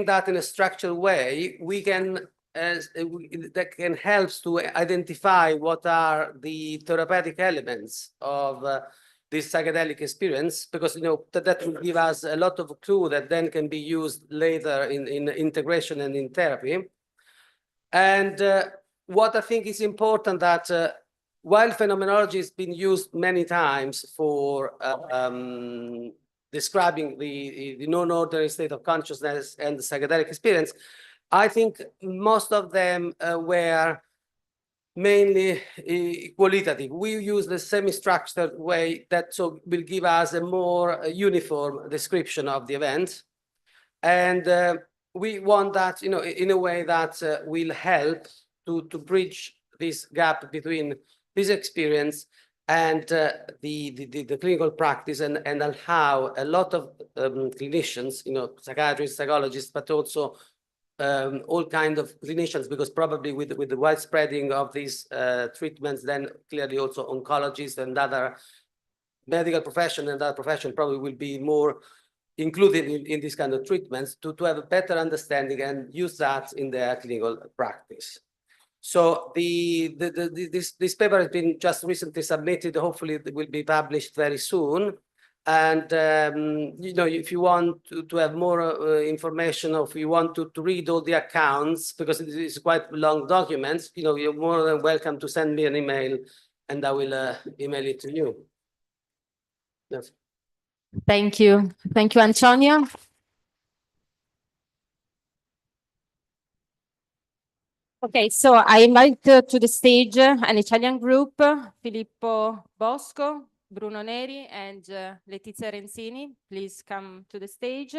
that in a structured way, we can that can help to identify what are the therapeutic elements of this psychedelic experience, because that will give us a lot of clue that then can be used later in integration and in therapy. And what I think is important that while phenomenology has been used many times for describing the non-ordinary state of consciousness and the psychedelic experience, I think most of them were mainly qualitative. We use the semi-structured way that will give us a more uniform description of the event. And we want that, in a way that will help to bridge this gap between this experience and the clinical practice and how a lot of clinicians, psychiatrists, psychologists, but also all kind of clinicians, because probably with the widespreading of these treatments, then clearly also oncologists and other medical profession and other profession probably will be more included in this kind of treatments to have a better understanding and use that in their clinical practice. So this paper has been just recently submitted. Hopefully it will be published very soon. And if you want to have more information, or if you want to read all the accounts, because it is quite long documents, you're more than welcome to send me an email, and I will email it to you. Yes. Thank you. Thank you, Antonio. Okay, so I invite to the stage an Italian group, Filippo Bosco, Bruno Neri, and Letizia Renzini. Please come to the stage.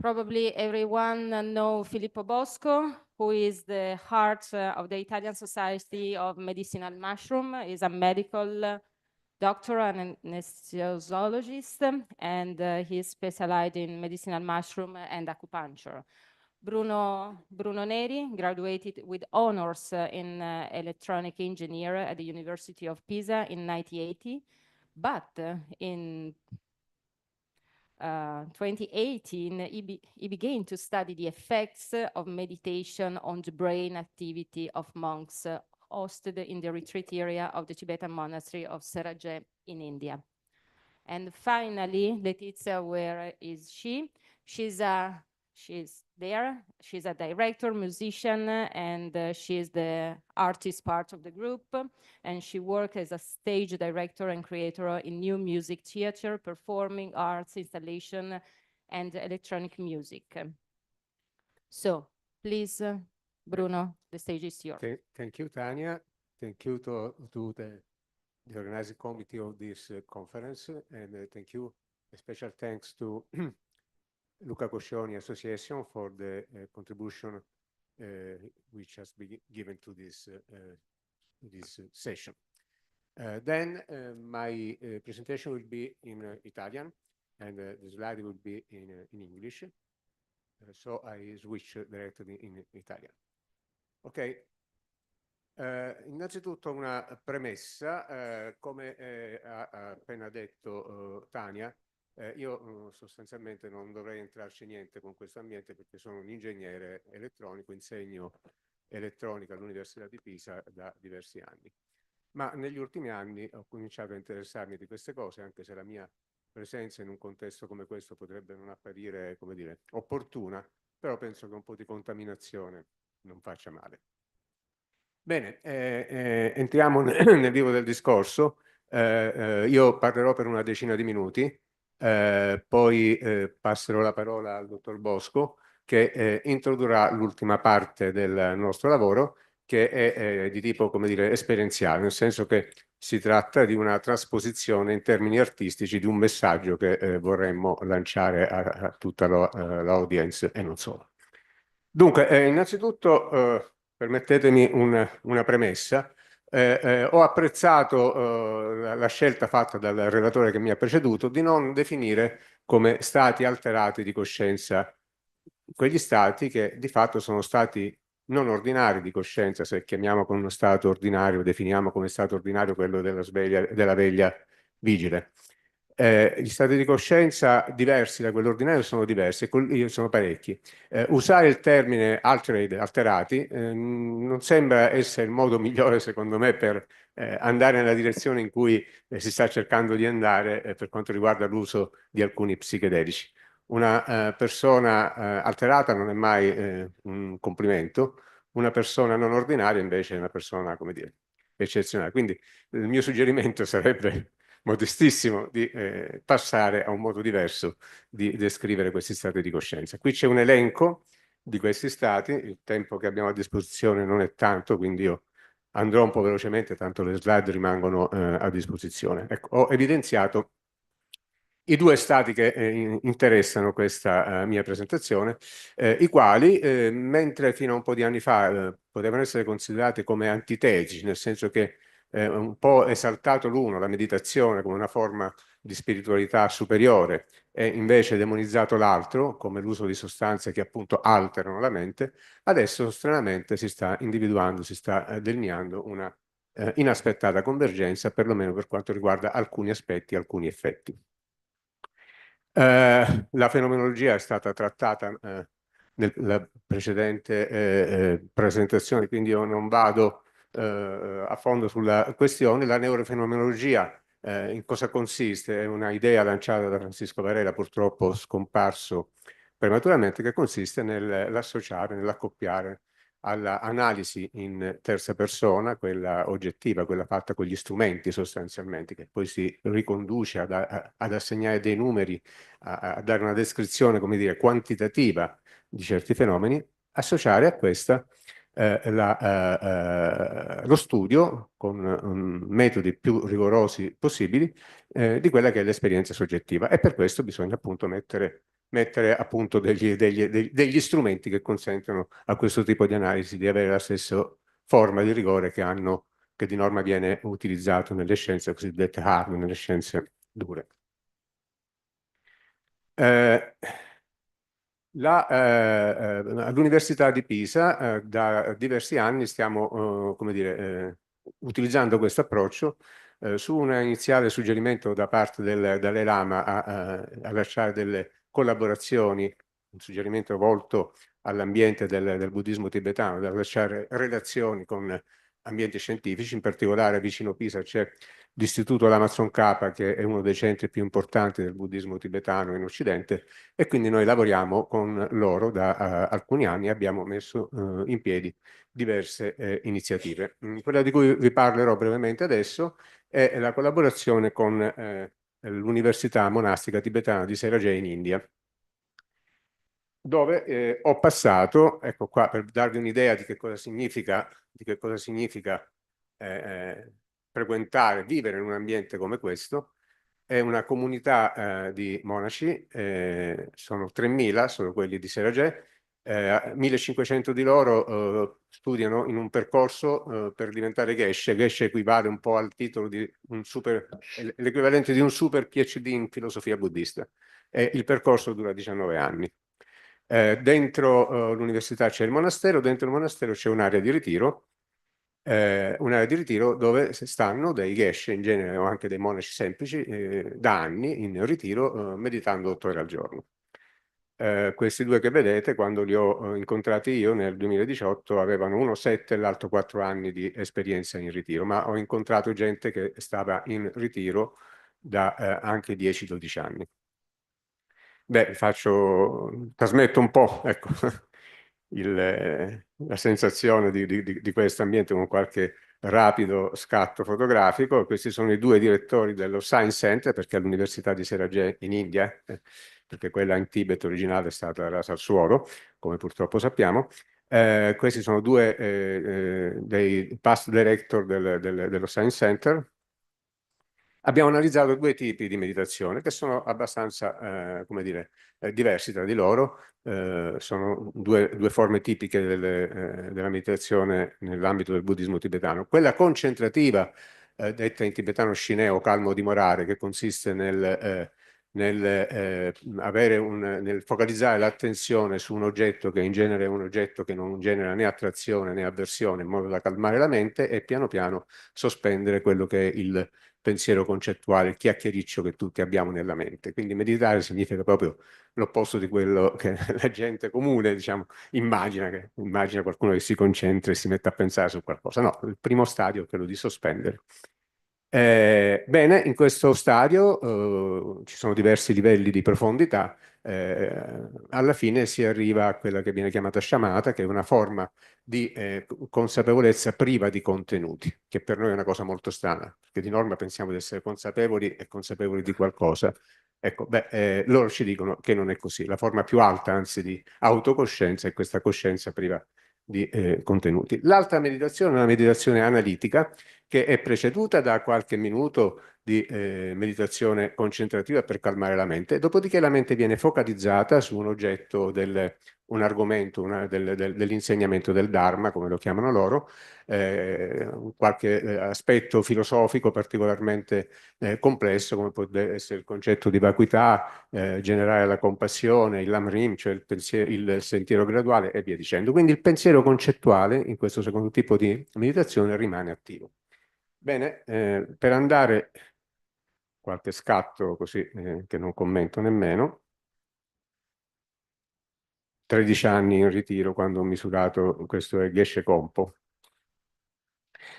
Probably everyone knows Filippo Bosco, who is the heart of the Italian Society of Medicinal Mushroom. He's a medical doctor and anesthesiologist, and he is specialized in medicinal mushroom and acupuncture. Bruno Neri graduated with honors in electronic engineer at the University of Pisa in 1980, but in 2018, he began to study the effects of meditation on the brain activity of monks hosted in the retreat area of the Tibetan monastery of Seraje in India. And finally, Letizia, where is she? She's there. She's a director, musician, and she's the artist part of the group. And she works as a stage director and creator in new music theater, performing arts, installation, and electronic music. So please, Bruno, the stage is yours. Thank you, Tania. Thank you to the organizing committee of this conference, and thank you. A special thanks to Luca Coscioni Association for the contribution which has been given to this session. Then my presentation will be in Italian, and the slide will be in English. So I switch directly in Italian. Ok. Innanzitutto una premessa, come ha appena detto Tania, io sostanzialmente non dovrei entrarci niente con questo ambiente perché sono un ingegnere elettronico, insegno elettronica all'Università di Pisa da diversi anni. Ma negli ultimi anni ho cominciato a interessarmi di queste cose, anche se la mia presenza in un contesto come questo potrebbe non apparire, come dire, opportuna, però penso che un po' di contaminazione non faccia male. Bene, entriamo nel vivo del discorso. Io parlerò per una decina di minuti, poi passerò la parola al dottor Bosco, che introdurrà l'ultima parte del nostro lavoro, che è di tipo, come dire, esperienziale, nel senso che si tratta di una trasposizione in termini artistici di un messaggio che vorremmo lanciare a tutta l'audience e non solo. Dunque, innanzitutto permettetemi una premessa. Ho apprezzato la scelta fatta dal relatore che mi ha preceduto di non definire come stati alterati di coscienza quegli stati che di fatto sono stati non ordinari di coscienza, se chiamiamo con uno stato ordinario, definiamo come stato ordinario quello della veglia vigile. Gli stati di coscienza diversi da quello ordinario sono diversi, sono parecchi. Usare il termine alterati non sembra essere il modo migliore, secondo me, per andare nella direzione in cui si sta cercando di andare per quanto riguarda l'uso di alcuni psichedelici. Una persona alterata non è mai un complimento, una persona non ordinaria invece è una persona, come dire, eccezionale. Quindi il mio suggerimento sarebbe modestissimo di passare a un modo diverso di descrivere questi stati di coscienza. Qui c'è un elenco di questi stati, il tempo che abbiamo a disposizione non è tanto, quindi io andrò un po' velocemente, tanto le slide rimangono a disposizione. Ecco, ho evidenziato i due stati che interessano questa mia presentazione, i quali, mentre fino a un po' di anni fa potevano essere considerati come antitetici, nel senso che un po' esaltato l'uno, la meditazione, come una forma di spiritualità superiore, e invece demonizzato l'altro, come l'uso di sostanze che appunto alterano la mente, adesso stranamente si sta individuando, si sta delineando una inaspettata convergenza, perlomeno per quanto riguarda alcuni aspetti, alcuni effetti. La fenomenologia è stata trattata nella precedente presentazione, quindi io non vado a fondo sulla questione. La neurofenomenologia in cosa consiste? È una idea lanciata da Francisco Varela, purtroppo scomparso prematuramente, che consiste nell'associare, nell'accoppiare all'analisi in terza persona, quella oggettiva, quella fatta con gli strumenti sostanzialmente, che poi si riconduce ad assegnare dei numeri, a dare una descrizione, come dire, quantitativa di certi fenomeni, associare a questa lo studio con metodi più rigorosi possibili di quella che è l'esperienza soggettiva, e per questo bisogna appunto mettere appunto degli strumenti che consentono a questo tipo di analisi di avere la stessa forma di rigore che di norma viene utilizzato nelle scienze cosiddette hard, nelle scienze dure. All'Università di Pisa da diversi anni stiamo come dire, utilizzando questo approccio su un iniziale suggerimento da parte del Dalai Lama a lasciare delle collaborazioni, un suggerimento volto all'ambiente del buddismo tibetano, da lasciare relazioni con ambienti scientifici. In particolare vicino Pisa c'è l'Istituto L'Amazon K, che è uno dei centri più importanti del buddismo tibetano in Occidente, e quindi noi lavoriamo con loro da alcuni anni e abbiamo messo in piedi diverse iniziative. Quella di cui vi parlerò brevemente adesso è la collaborazione con l'Università Monastica Tibetana di Seragé in India, dove ho passato, ecco qua per darvi un'idea di che cosa significa, frequentare, vivere in un ambiente come questo. È una comunità di monaci, sono 3.000, sono quelli di Seragé, 1.500 di loro studiano in un percorso per diventare geshe. Geshe equivale un po' al titolo di l'equivalente di un super PhD in filosofia buddista. Il percorso dura 19 anni. Dentro l'università c'è il monastero, dentro il monastero c'è un'area di ritiro, dove stanno dei geshe, in genere, o anche dei monaci semplici, da anni in ritiro, meditando 8 ore al giorno. Questi due che vedete, quando li ho incontrati io nel 2018, avevano uno 7 e l'altro 4 anni di esperienza in ritiro, ma ho incontrato gente che stava in ritiro da anche 10-12 anni. Beh, trasmetto un po', ecco, la sensazione di questo ambiente con qualche rapido scatto fotografico. Questi sono i due direttori dello Science Center, perché all'Università di Seragé in India, perché quella in Tibet originale è stata rasa al suolo, come purtroppo sappiamo. Questi sono due dei past director dello Science Center. Abbiamo analizzato due tipi di meditazione che sono abbastanza, come dire, diversi tra di loro. Sono due forme tipiche della meditazione nell'ambito del buddismo tibetano. Quella concentrativa, detta in tibetano shinè o calmo dimorare, che consiste nel focalizzare l'attenzione su un oggetto che in genere è un oggetto che non genera né attrazione né avversione, in modo da calmare la mente, e piano piano sospendere quello che è il pensiero concettuale, il chiacchiericcio che tutti abbiamo nella mente. Quindi meditare significa proprio l'opposto di quello che la gente comune, diciamo, immagina qualcuno che si concentra e si mette a pensare su qualcosa. No, il primo stadio è quello di sospendere. Bene, in questo stadio ci sono diversi livelli di profondità. Alla fine si arriva a quella che viene chiamata sciamata, che è una forma di consapevolezza priva di contenuti, che per noi è una cosa molto strana, perché di norma pensiamo di essere consapevoli e consapevoli di qualcosa. Ecco, loro ci dicono che non è così. La forma più alta, anzi, di autocoscienza è questa coscienza priva di contenuti. L'altra meditazione è una meditazione analitica, che è preceduta da qualche minuto di meditazione concentrativa per calmare la mente, dopodiché la mente viene focalizzata su un oggetto, un argomento dell'insegnamento del Dharma, come lo chiamano loro, qualche aspetto filosofico particolarmente complesso, come può essere il concetto di vacuità, generare la compassione, il lamrim, cioè il sentiero graduale e via dicendo. Quindi il pensiero concettuale in questo secondo tipo di meditazione rimane attivo. Bene, per andare qualche scatto così che non commento nemmeno. 13 anni in ritiro quando ho misurato questo è Geshe Kompo.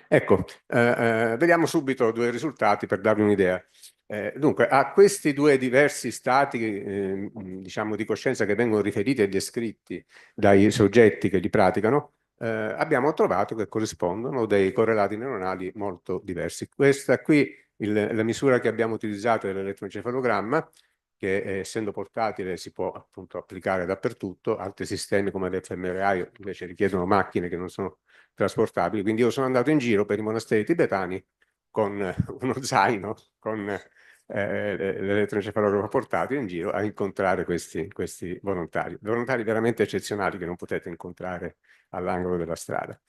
Ecco, vediamo subito due risultati per darvi un'idea. Dunque, a questi due diversi stati, diciamo, di coscienza che vengono riferiti e descritti dai soggetti che li praticano, abbiamo trovato che corrispondono dei correlati neuronali molto diversi. Questa qui, la misura che abbiamo utilizzato è l'elettroencefalogramma, che essendo portatile si può appunto applicare dappertutto. Altri sistemi come l'fMRI invece richiedono macchine che non sono trasportabili. Quindi io sono andato in giro per i monasteri tibetani con uno zaino, con l'elettroencefalografo portatile in giro a incontrare questi volontari veramente eccezionali che non potete incontrare all'angolo della strada.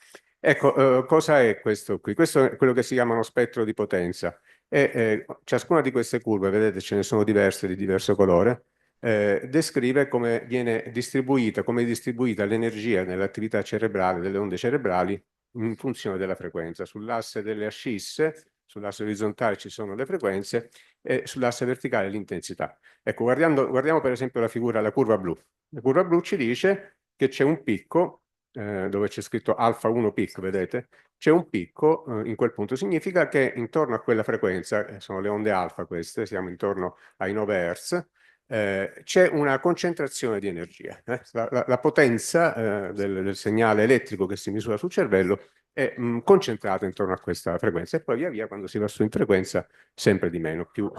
Ecco, cosa è questo qui? Questo è quello che si chiama uno spettro di potenza. E ciascuna di queste curve, vedete, ce ne sono diverse di diverso colore, descrive come viene distribuita, come è distribuita l'energia nell'attività cerebrale, delle onde cerebrali, in funzione della frequenza. Sull'asse delle ascisse, sull'asse orizzontale ci sono le frequenze e sull'asse verticale l'intensità. Ecco, guardiamo per esempio la curva blu. La curva blu ci dice che c'è un picco, dove c'è scritto alfa 1 peak, vedete? C'è un picco, in quel punto significa che intorno a quella frequenza, sono le onde alfa queste, siamo intorno ai 9 Hz, c'è una concentrazione di energia. La potenza del segnale elettrico che si misura sul cervello è concentrata intorno a questa frequenza e poi via via quando si va su in frequenza sempre di meno, più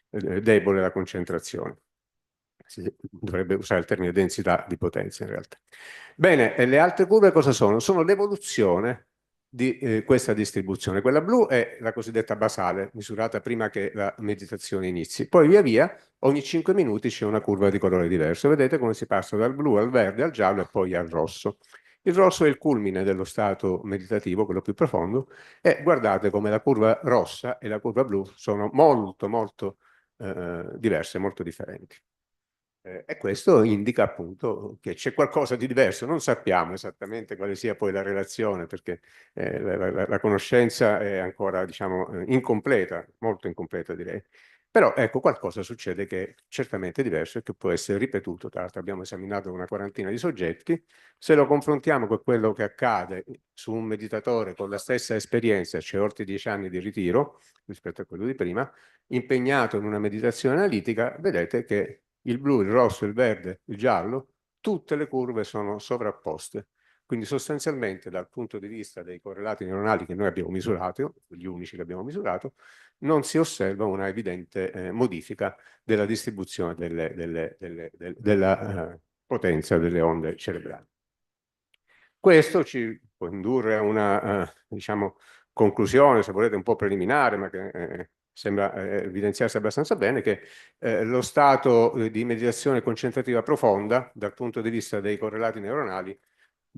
debole la concentrazione. Si dovrebbe usare il termine densità di potenza in realtà. Bene, e le altre curve cosa sono? Sono l'evoluzione di questa distribuzione. Quella blu è la cosiddetta basale, misurata prima che la meditazione inizi. Poi via via, ogni 5 minuti c'è una curva di colore diverso. Vedete come si passa dal blu al verde, al giallo e poi al rosso. Il rosso è il culmine dello stato meditativo, quello più profondo, e guardate come la curva rossa e la curva blu sono molto, molto diverse, molto differenti. E questo indica appunto che c'è qualcosa di diverso. Non sappiamo esattamente quale sia poi la relazione, perché la conoscenza è ancora, diciamo, incompleta, molto incompleta direi. Però ecco, qualcosa succede che è certamente diverso e che può essere ripetuto. Tra l'altro abbiamo esaminato una quarantina di soggetti. Se lo confrontiamo con quello che accade su un meditatore con la stessa esperienza, cioè oltre 10 anni di ritiro, rispetto a quello di prima, impegnato in una meditazione analitica, vedete che il blu, il rosso, il verde, il giallo, tutte le curve sono sovrapposte. Quindi sostanzialmente dal punto di vista dei correlati neuronali che noi abbiamo misurato, gli unici che abbiamo misurato, non si osserva una evidente modifica della distribuzione della potenza delle onde cerebrali. Questo ci può indurre a una, diciamo, conclusione, se volete, un po' preliminare, ma che sembra evidenziarsi abbastanza bene, che lo stato di meditazione concentrativa profonda, dal punto di vista dei correlati neuronali,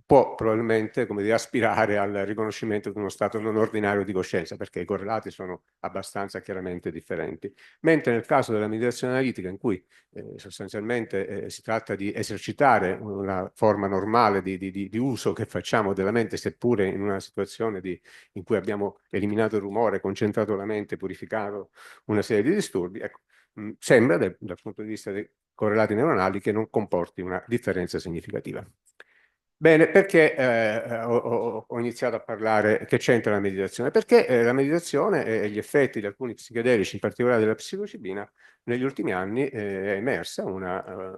può probabilmente, come dire, aspirare al riconoscimento di uno stato non ordinario di coscienza, perché i correlati sono abbastanza chiaramente differenti. Mentre nel caso della meditazione analitica, in cui sostanzialmente si tratta di esercitare una forma normale di uso che facciamo della mente, seppure in una situazione in cui abbiamo eliminato il rumore, concentrato la mente, purificato una serie di disturbi, ecco, sembra dal punto di vista dei correlati neuronali che non comporti una differenza significativa. Bene, perché ho iniziato a parlare che c'entra la meditazione? Perché la meditazione e gli effetti di alcuni psichedelici, in particolare della psilocibina, negli ultimi anni è emersa una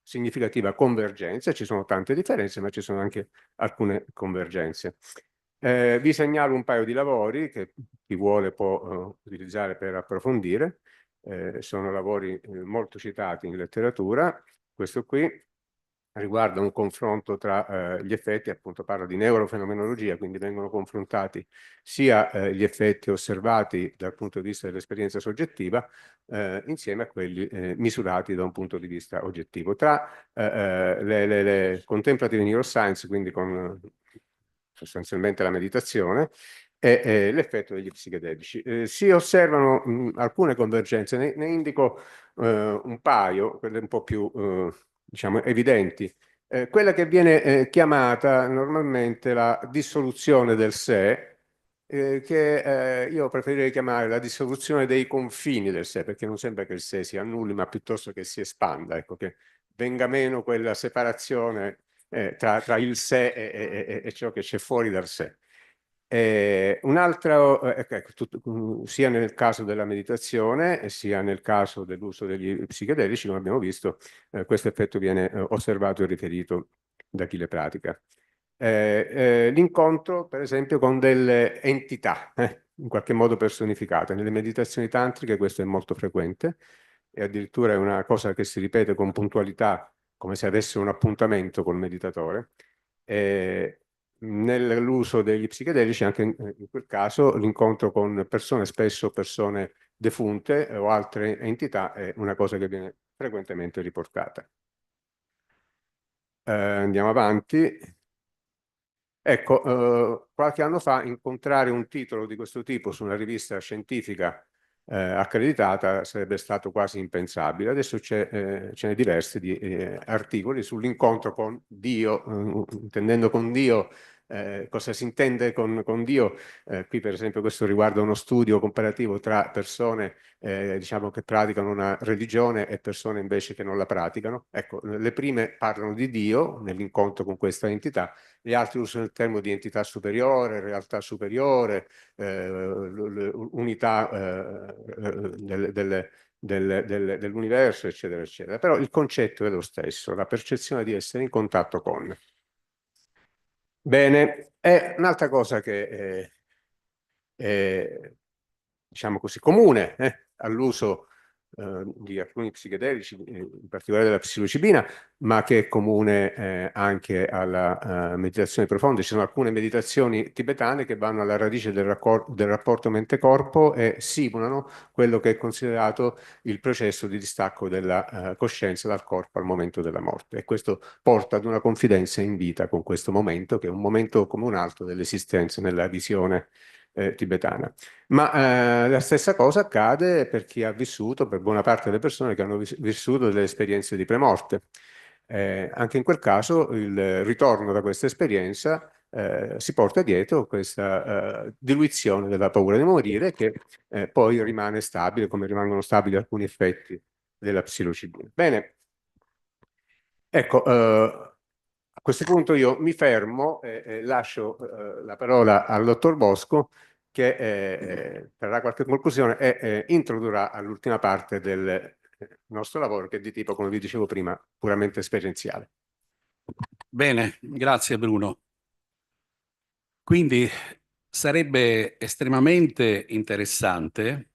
significativa convergenza. Ci sono tante differenze, ma ci sono anche alcune convergenze. Vi segnalo un paio di lavori che chi vuole può utilizzare per approfondire. Sono lavori molto citati in letteratura. Questo qui riguarda un confronto tra gli effetti, appunto parla di neurofenomenologia, quindi vengono confrontati sia gli effetti osservati dal punto di vista dell'esperienza soggettiva insieme a quelli misurati da un punto di vista oggettivo. Tra le contemplative neuroscience, quindi con sostanzialmente la meditazione, e l'effetto degli psichedelici. Si osservano alcune convergenze, ne indico un paio, quelle un po' più diciamo evidenti. Quella che viene chiamata normalmente la dissoluzione del sé, che io preferirei chiamare la dissoluzione dei confini del sé, perché non sembra che il sé si annulli, ma piuttosto che si espanda, ecco, che venga meno quella separazione tra il sé e ciò che c'è fuori dal sé. Un altro, sia nel caso della meditazione, sia nel caso dell'uso degli psichedelici, come abbiamo visto, questo effetto viene osservato e riferito da chi le pratica. L'incontro, per esempio, con delle entità, in qualche modo personificate. Nelle meditazioni tantriche questo è molto frequente e addirittura è una cosa che si ripete con puntualità, come se avesse un appuntamento col meditatore. Nell'uso degli psichedelici, anche in quel caso, l'incontro con persone, spesso persone defunte o altre entità, è una cosa che viene frequentemente riportata. Andiamo avanti. Ecco, qualche anno fa incontrare un titolo di questo tipo su una rivista scientifica accreditata sarebbe stato quasi impensabile. Adesso ce ne diversi di articoli sull'incontro con Dio, intendendo con Dio cosa si intende con Dio. Qui per esempio questo riguarda uno studio comparativo tra persone diciamo che praticano una religione e persone invece che non la praticano. Ecco, le prime parlano di Dio nell'incontro con questa entità, gli altri usano il termine di entità superiore, realtà superiore, unità dell'universo, eccetera, eccetera. Però il concetto è lo stesso, la percezione di essere in contatto con. Bene, è un'altra cosa che è, diciamo così, comune all'uso di alcuni psichedelici, in particolare della psilocibina, ma che è comune anche alla meditazione profonda. Ci sono alcune meditazioni tibetane che vanno alla radice del rapporto mente-corpo e simulano quello che è considerato il processo di distacco della coscienza dal corpo al momento della morte. E questo porta ad una confidenza in vita con questo momento, che è un momento come un altro dell'esistenza nella visione tibetana. Ma la stessa cosa accade per chi ha vissuto, per buona parte delle persone che hanno vissuto delle esperienze di premorte. Anche in quel caso il ritorno da questa esperienza si porta dietro questa diluizione della paura di morire che poi rimane stabile, come rimangono stabili alcuni effetti della psilocibina. Bene, ecco, a questo punto io mi fermo e lascio la parola al dottor Bosco che trarrà qualche conclusione e introdurrà all'ultima parte del nostro lavoro, che è di tipo, come vi dicevo prima, puramente esperienziale. Bene, grazie Bruno. Quindi sarebbe estremamente interessante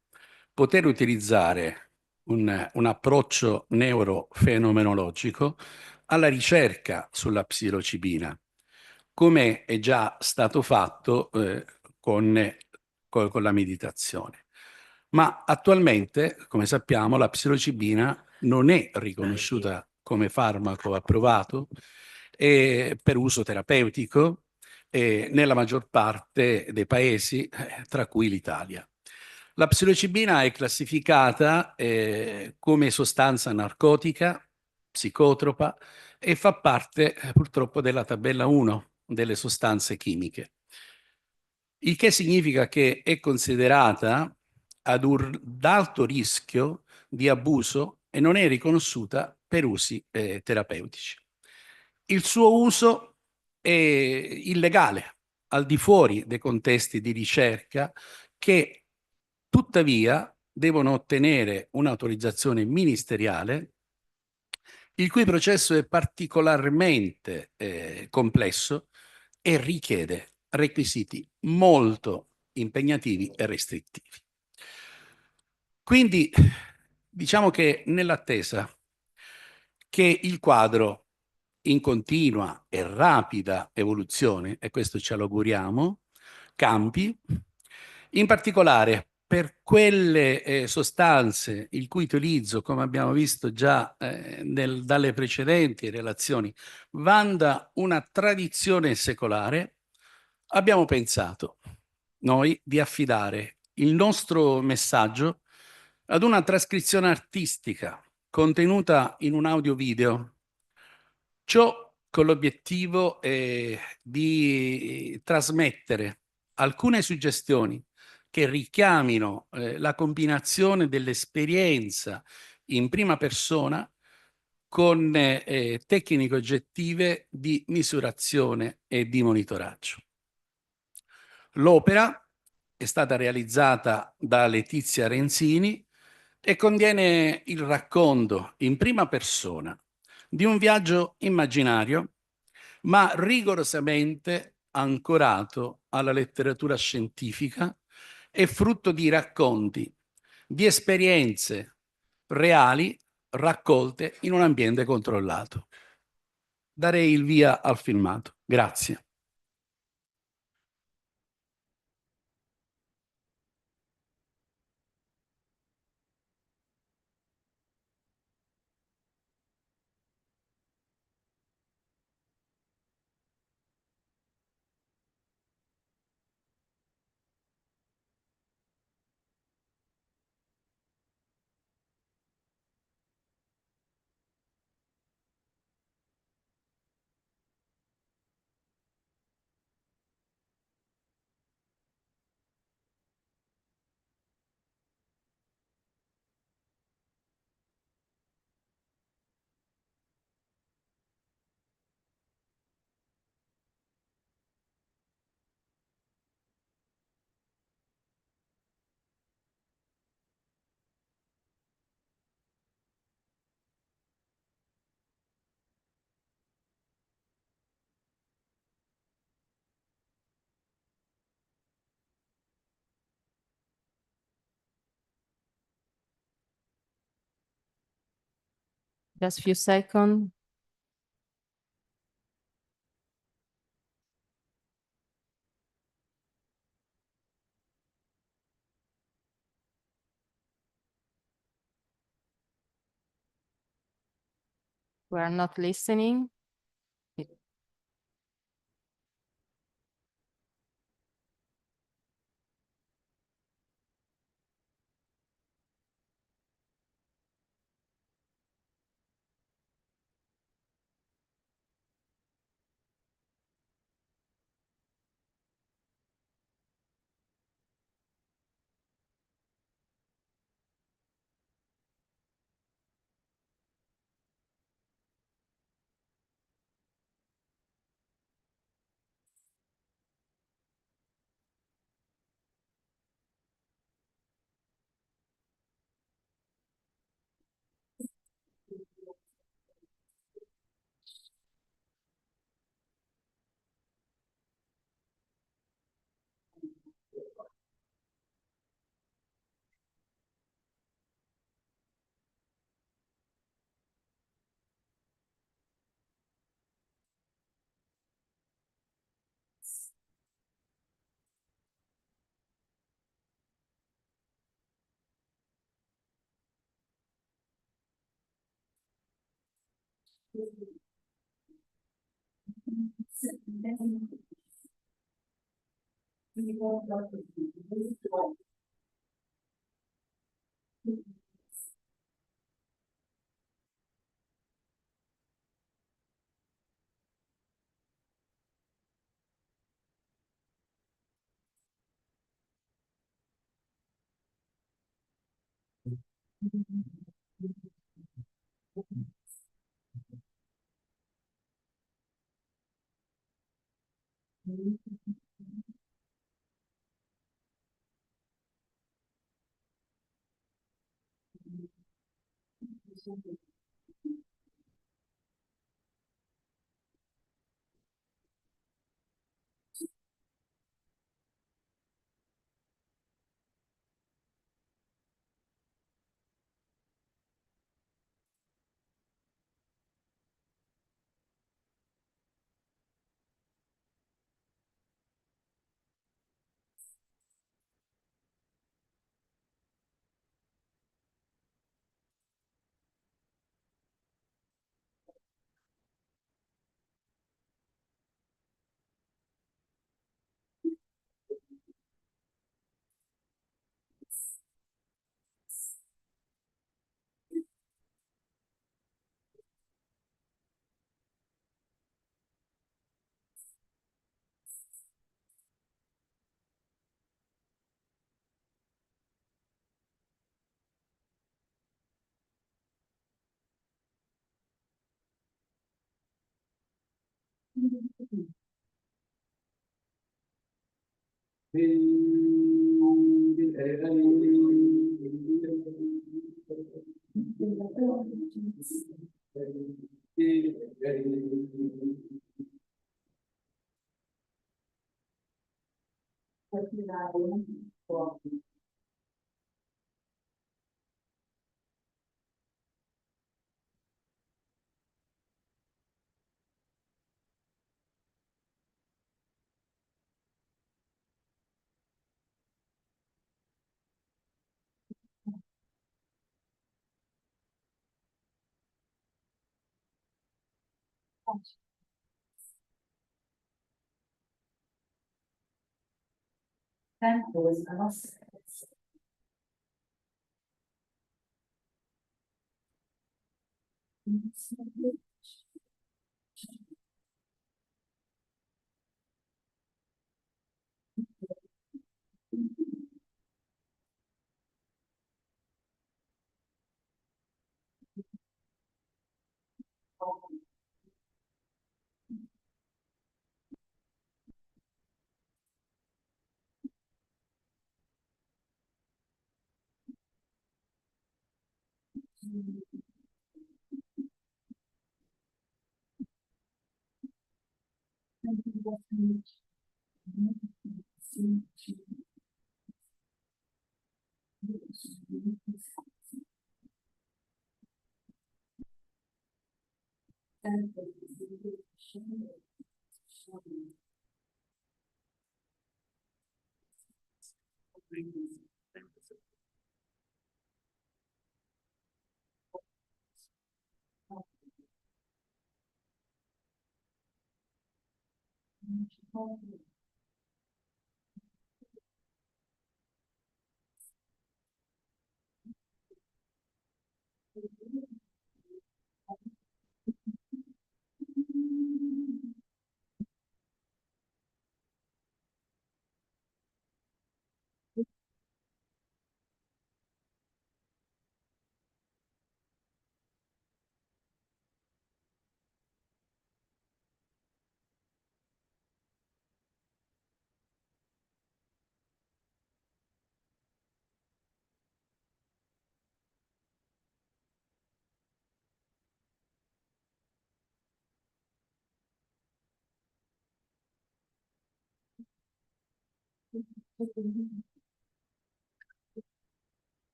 poter utilizzare un approccio neurofenomenologico alla ricerca sulla psilocibina, come è già stato fatto con la meditazione. Ma attualmente, come sappiamo, la psilocibina non è riconosciuta come farmaco approvato per uso terapeutico nella maggior parte dei paesi, tra cui l'Italia. La psilocibina è classificata come sostanza narcotica, psicotropa e fa parte purtroppo della tabella 1 delle sostanze chimiche. Il che significa che è considerata ad alto rischio di abuso e non è riconosciuta per usi terapeutici. Il suo uso è illegale al di fuori dei contesti di ricerca che tuttavia devono ottenere un'autorizzazione ministeriale, il cui processo è particolarmente complesso e richiede requisiti molto impegnativi e restrittivi. Quindi diciamo che nell'attesa che il quadro in continua e rapida evoluzione, e questo ce l'auguriamo, campi, in particolare per quelle sostanze il cui utilizzo, come abbiamo visto già dalle precedenti relazioni, vanta una tradizione secolare, abbiamo pensato noi di affidare il nostro messaggio ad una trascrizione artistica contenuta in un audio video. Ciò con l'obiettivo di trasmettere alcune suggestioni che richiamino la combinazione dell'esperienza in prima persona con tecniche oggettive di misurazione e di monitoraggio. L'opera è stata realizzata da Letizia Renzini e contiene il racconto in prima persona di un viaggio immaginario, ma rigorosamente ancorato alla letteratura scientifica e frutto di racconti, di esperienze reali raccolte in un ambiente controllato. Darei il via al filmato. Grazie. Just a few seconds. We are not listening.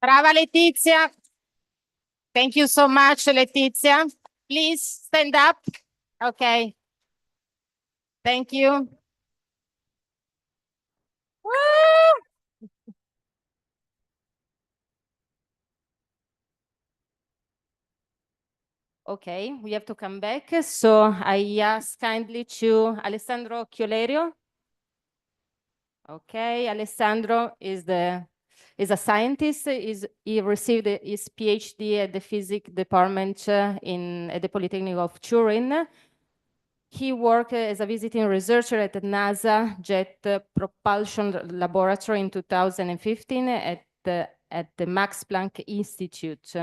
Brava Letizia. Thank you so much, Letizia. Please stand up. Okay. Thank you. Woo! Okay, we have to come back. So I ask kindly to Alessandro Chiolerio. Okay, Alessandro is a scientist. He received his PhD at the physics department at the Polytechnic of Turin. He worked as a visiting researcher at the NASA Jet Propulsion Laboratory in 2015 at the Max Planck Institute.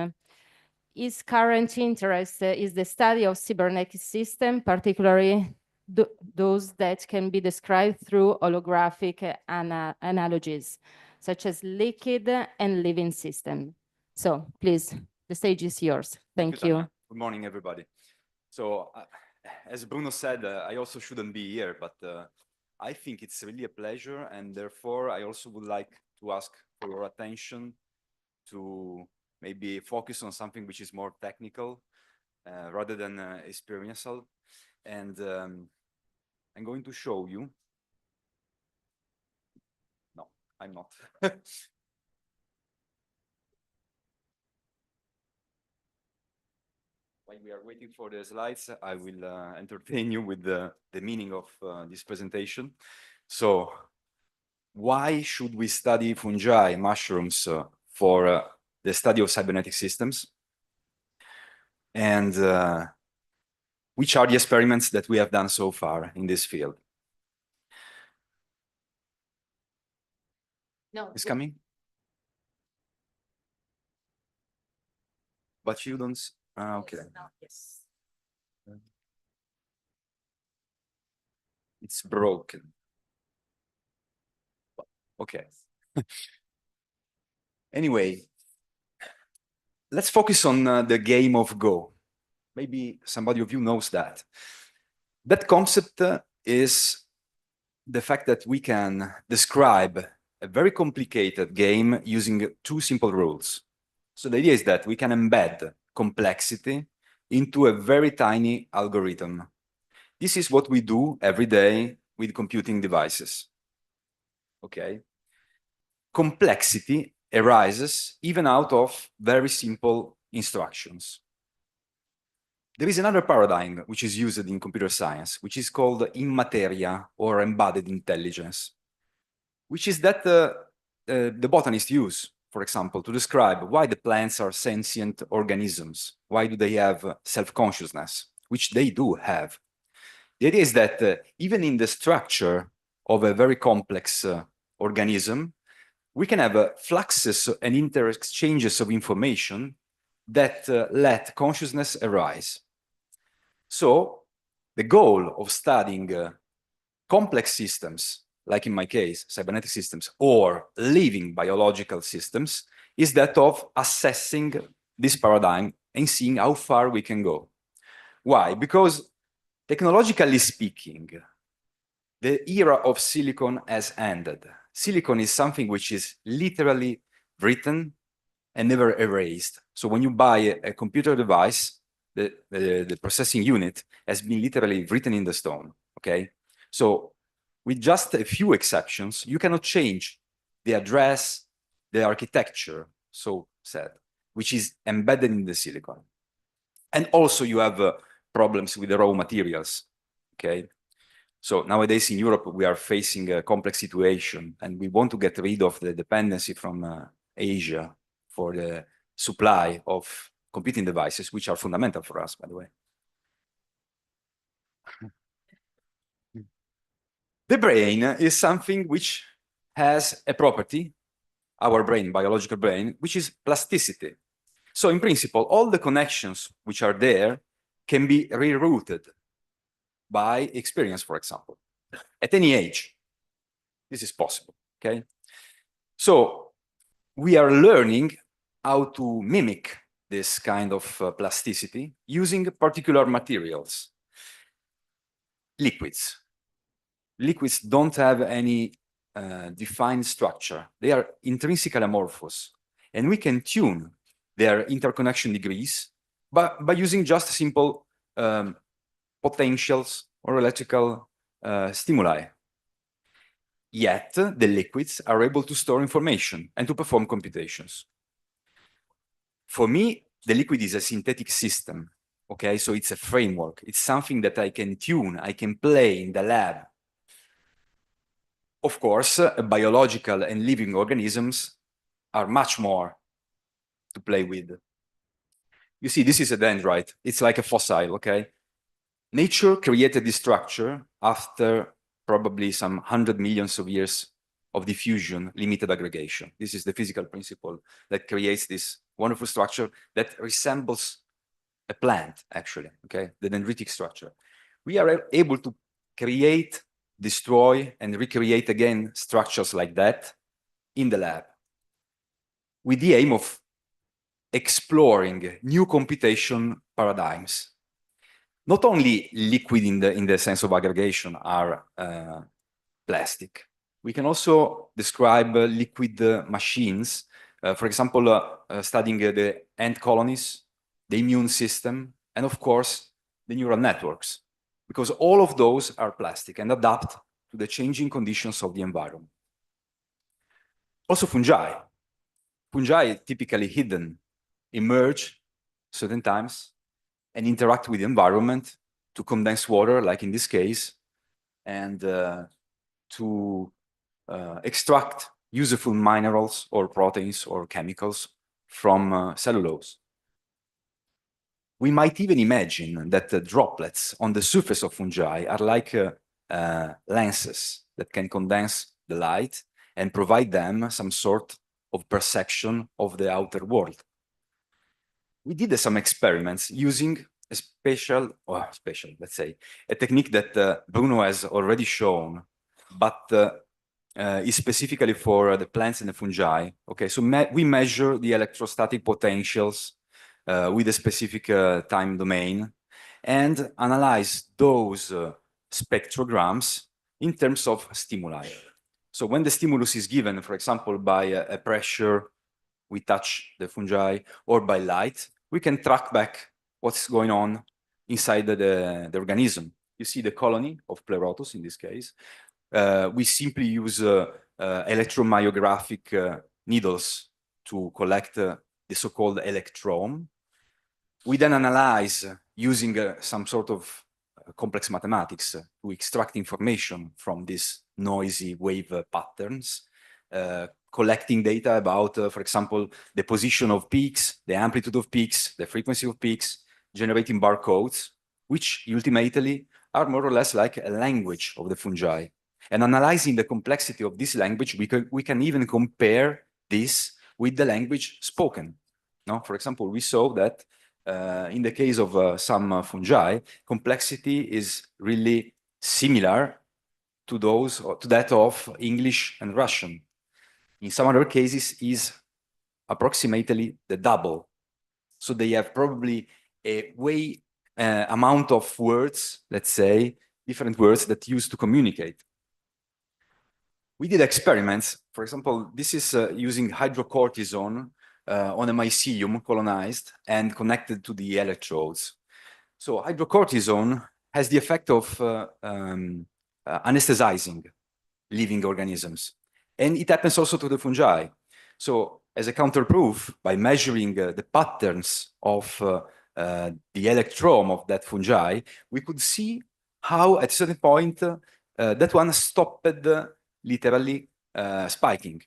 His current interest is the study of cybernetic systems, particularly those that can be described through holographic analogies, such as liquid and living systems. So please, the stage is yours. Thank you. Tanya. Good morning, everybody. So, as Bruno said, I also shouldn't be here, but I think it's really a pleasure, and therefore I also would like to ask for your attention to maybe focus on something which is more technical rather than experiential. And I'm going to show you. No, I'm not. While we are waiting for the slides, I will entertain you with the meaning of this presentation. So, why should we study fungi, mushrooms, for the study of cybernetic systems? And which are the experiments that we have done so far in this field? No, It's coming? But you don't... okay. Yes. It's broken. Okay. Anyway, let's focus on the game of Go. Maybe somebody of you knows that. That concept is the fact that we can describe a very complicated game using two simple rules. So the idea is that we can embed complexity into a very tiny algorithm. This is what we do every day with computing devices. Okay? Complexity arises even out of very simple instructions. There is another paradigm which is used in computer science, which is called immateria or embodied intelligence, which is that the botanists use, for example, to describe why the plants are sentient organisms. Why do they have self-consciousness, which they do have. The idea is that even in the structure of a very complex organism, we can have fluxes and inter-exchanges of information that let consciousness arise. So the goal of studying complex systems, like in my case, cybernetic systems, or living biological systems, is that of assessing this paradigm and seeing how far we can go. Why? Because technologically speaking, the era of silicon has ended. Silicon is something which is literally written and never erased. So when you buy a computer device, the processing unit has been literally written in the stone, okay? So with just a few exceptions, you cannot change the address, the architecture, so said, which is embedded in the silicon. And also you have problems with the raw materials, okay? So nowadays in Europe, we are facing a complex situation and we want to get rid of the dependency from Asia for the supply of computing devices, which are fundamental for us, by the way. The brain is something which has a property, our brain, biological brain, which is plasticity. So in principle, all the connections which are there can be rerouted by experience, for example, at any age. This is possible, okay? So we are learning how to mimic this kind of plasticity using particular materials. Liquids. Liquids don't have any defined structure. They are intrinsically amorphous, and we can tune their interconnection degrees by using just simple potentials or electrical stimuli. Yet, the liquids are able to store information and to perform computations. For me, the liquid is a synthetic system, okay? So it's a framework. It's something that I can tune, I can play in the lab. Of course, biological and living organisms are much more to play with. You see, this is a dendrite. It's like a fossil, okay? Nature created this structure after probably some 100 millions of years of diffusion, limited aggregation. This is the physical principle that creates this wonderful structure that resembles a plant, actually, okay? The dendritic structure. We are able to create, destroy, and recreate again structures like that in the lab with the aim of exploring new computation paradigms. Not only liquid in the sense of aggregation are plastic. We can also describe liquid machines, for example, studying the ant colonies, the immune system, and of course, the neural networks, because all of those are plastic and adapt to the changing conditions of the environment. Also fungi. Fungi typically hidden, emerge certain times, and interact with the environment to condense water, like in this case, and to extract useful minerals or proteins or chemicals from cellulose. We might even imagine that the droplets on the surface of fungi are like lenses that can condense the light and provide them some sort of perception of the outer world. We did some experiments using a let's say, a technique that Bruno has already shown, but is specifically for the plants and the fungi. Okay, so we measure the electrostatic potentials with a specific time domain and analyze those spectrograms in terms of stimuli. So when the stimulus is given, for example, by a pressure, we touch the fungi, or by light, we can track back what's going on inside the organism. You see the colony of Pleurotus in this case. We simply use electromyographic needles to collect the so-called electron. We then analyze using some sort of complex mathematics to extract information from these noisy wave patterns, collecting data about, for example, the position of peaks, the amplitude of peaks, the frequency of peaks, generating barcodes, which ultimately are more or less like a language of the fungi. And analyzing the complexity of this language, we can even compare this with the language spoken. No? For example, we saw that in the case of some fungi, complexity is really similar to that of English and Russian. In some other cases, is approximately the double. So they have probably a way amount of words, let's say, different words that used to communicate. We did experiments. For example, this is using hydrocortisone on a mycelium colonized and connected to the electrodes. So hydrocortisone has the effect of anesthetizing living organisms. And it happens also to the fungi. So as a counterproof, by measuring the patterns of the electron of that fungi, we could see how at a certain point that one stopped literally spiking.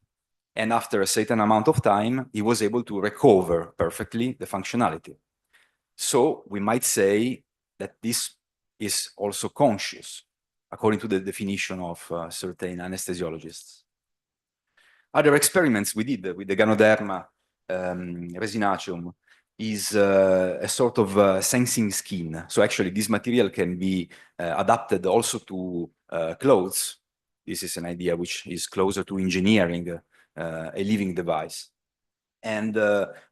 And after a certain amount of time, he was able to recover perfectly the functionality. So we might say that this is also conscious, according to the definition of certain anesthesiologists. Other experiments we did with the Ganoderma resinaceum is a sort of sensing skin. So actually this material can be adapted also to clothes. This is an idea which is closer to engineering a living device. And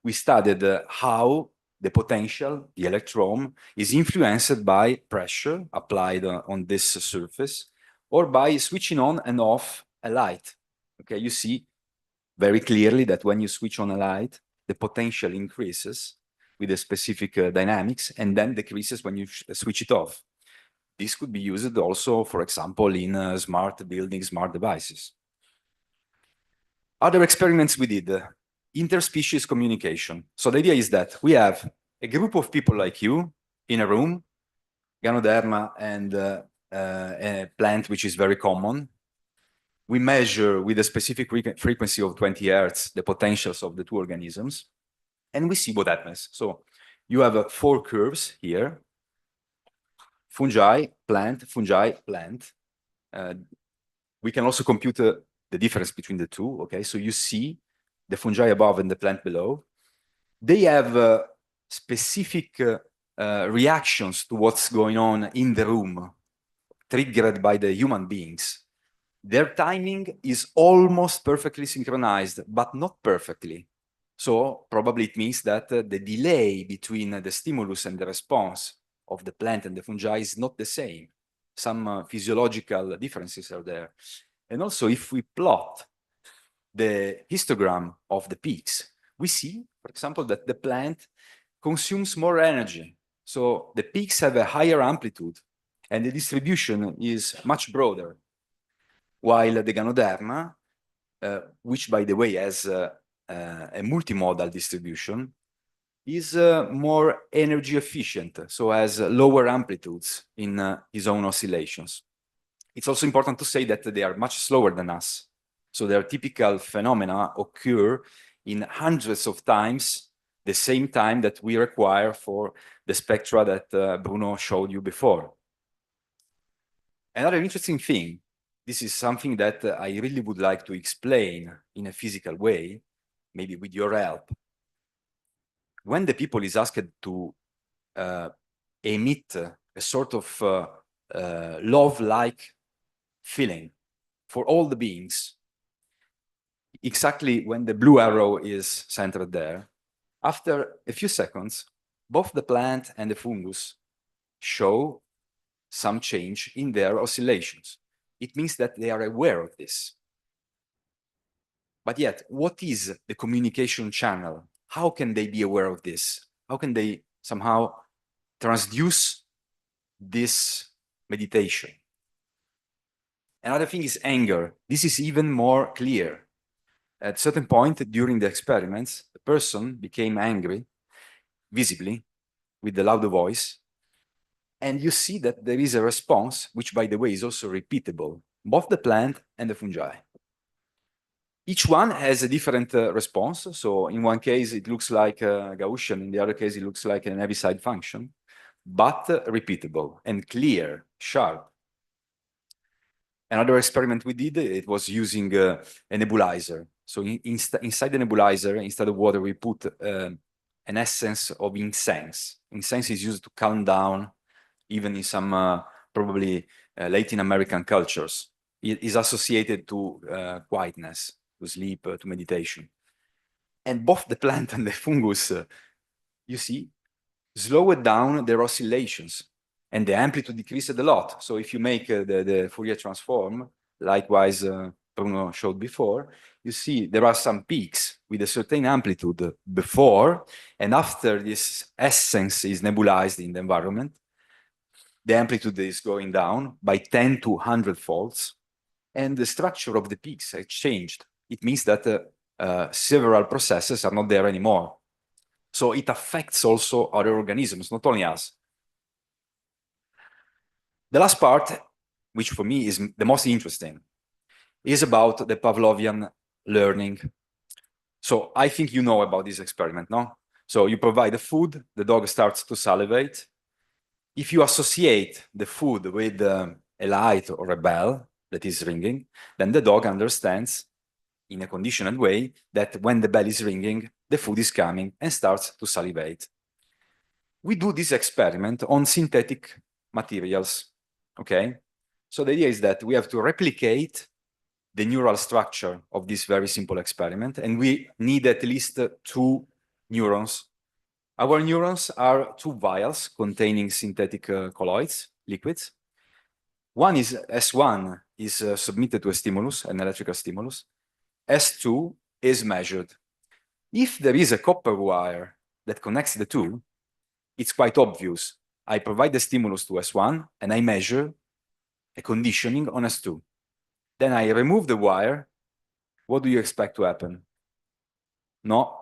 we studied how the potential, the electron, is influenced by pressure applied on this surface, or by switching on and off a light. Okay, you see very clearly that when you switch on a light, the potential increases with a specific dynamics and then decreases when you switch it off. This could be used also, for example, in smart buildings, smart devices. Other experiments we did, interspecies communication. So the idea is that we have a group of people like you in a room, Ganoderma and a plant which is very common. We measure with a specific frequency of 20 Hertz the potentials of the two organisms, and we see what happens. So you have 4 curves here. Fungi, plant, fungi, plant. We can also compute the difference between the two, okay? So you see the fungi above and the plant below. They have specific reactions to what's going on in the room, triggered by the human beings. Their timing is almost perfectly synchronized, but not perfectly. So probably it means that the delay between the stimulus and the response of the plant and the fungi is not the same. Some physiological differences are there. And also, if we plot the histogram of the peaks, we see, for example, that the plant consumes more energy. So the peaks have a higher amplitude and the distribution is much broader. While the Ganoderma, which by the way has a multimodal distribution, is more energy efficient, so has lower amplitudes in his own oscillations. It's also important to say that they are much slower than us. So their typical phenomena occur in hundreds of times the same time that we require for the spectra that Bruno showed you before. Another interesting thing, this is something that I really would like to explain in a physical way, maybe with your help. When the people is asked to emit a sort of love-like feeling for all the beings, exactly when the blue arrow is centered there, after a few seconds, both the plant and the fungus show some change in their oscillations. It means that they are aware of this. But yet, what is the communication channel? How can they be aware of this? How can they somehow transduce this meditation? Another thing is anger. This is even more clear. At a certain point during the experiments, the person became angry, visibly, with the loud voice. And you see that there is a response, which by the way is also repeatable, both the plant and the fungi. Each one has a different response. So in one case, it looks like a Gaussian. In the other case, it looks like an Heaviside function, but repeatable and clear, sharp. Another experiment we did, it was using a nebulizer. So inside the nebulizer, instead of water, we put an essence of incense. Incense is used to calm down, even in some probably Latin American cultures. It is associated to quietness, to sleep, to meditation. And both the plant and the fungus, you see, slowed down their oscillations and the amplitude decreased a lot. So if you make the Fourier transform, likewise Bruno showed before, you see there are some peaks with a certain amplitude before, and after this essence is nebulized in the environment, the amplitude is going down by 10 to 100 folds, and the structure of the peaks has changed. It means that several processes are not there anymore. So it affects also other organisms, not only us. The last part, which for me is the most interesting, is about the Pavlovian learning. So I think you know about this experiment, no? So you provide the food, the dog starts to salivate. If you associate the food with a light or a bell that is ringing, then the dog understands in a conditioned way that when the bell is ringing, the food is coming and starts to salivate. We do this experiment on synthetic materials, okay? So the idea is that we have to replicate the neural structure of this very simple experiment, and we need at least 2 neurons. Our neurons are 2 vials containing synthetic colloids, liquids. One is S1 is submitted to a stimulus, an electrical stimulus. S2 is measured. If there is a copper wire that connects the two, it's quite obvious. I provide the stimulus to S1 and I measure a conditioning on S2. Then I remove the wire. What do you expect to happen? No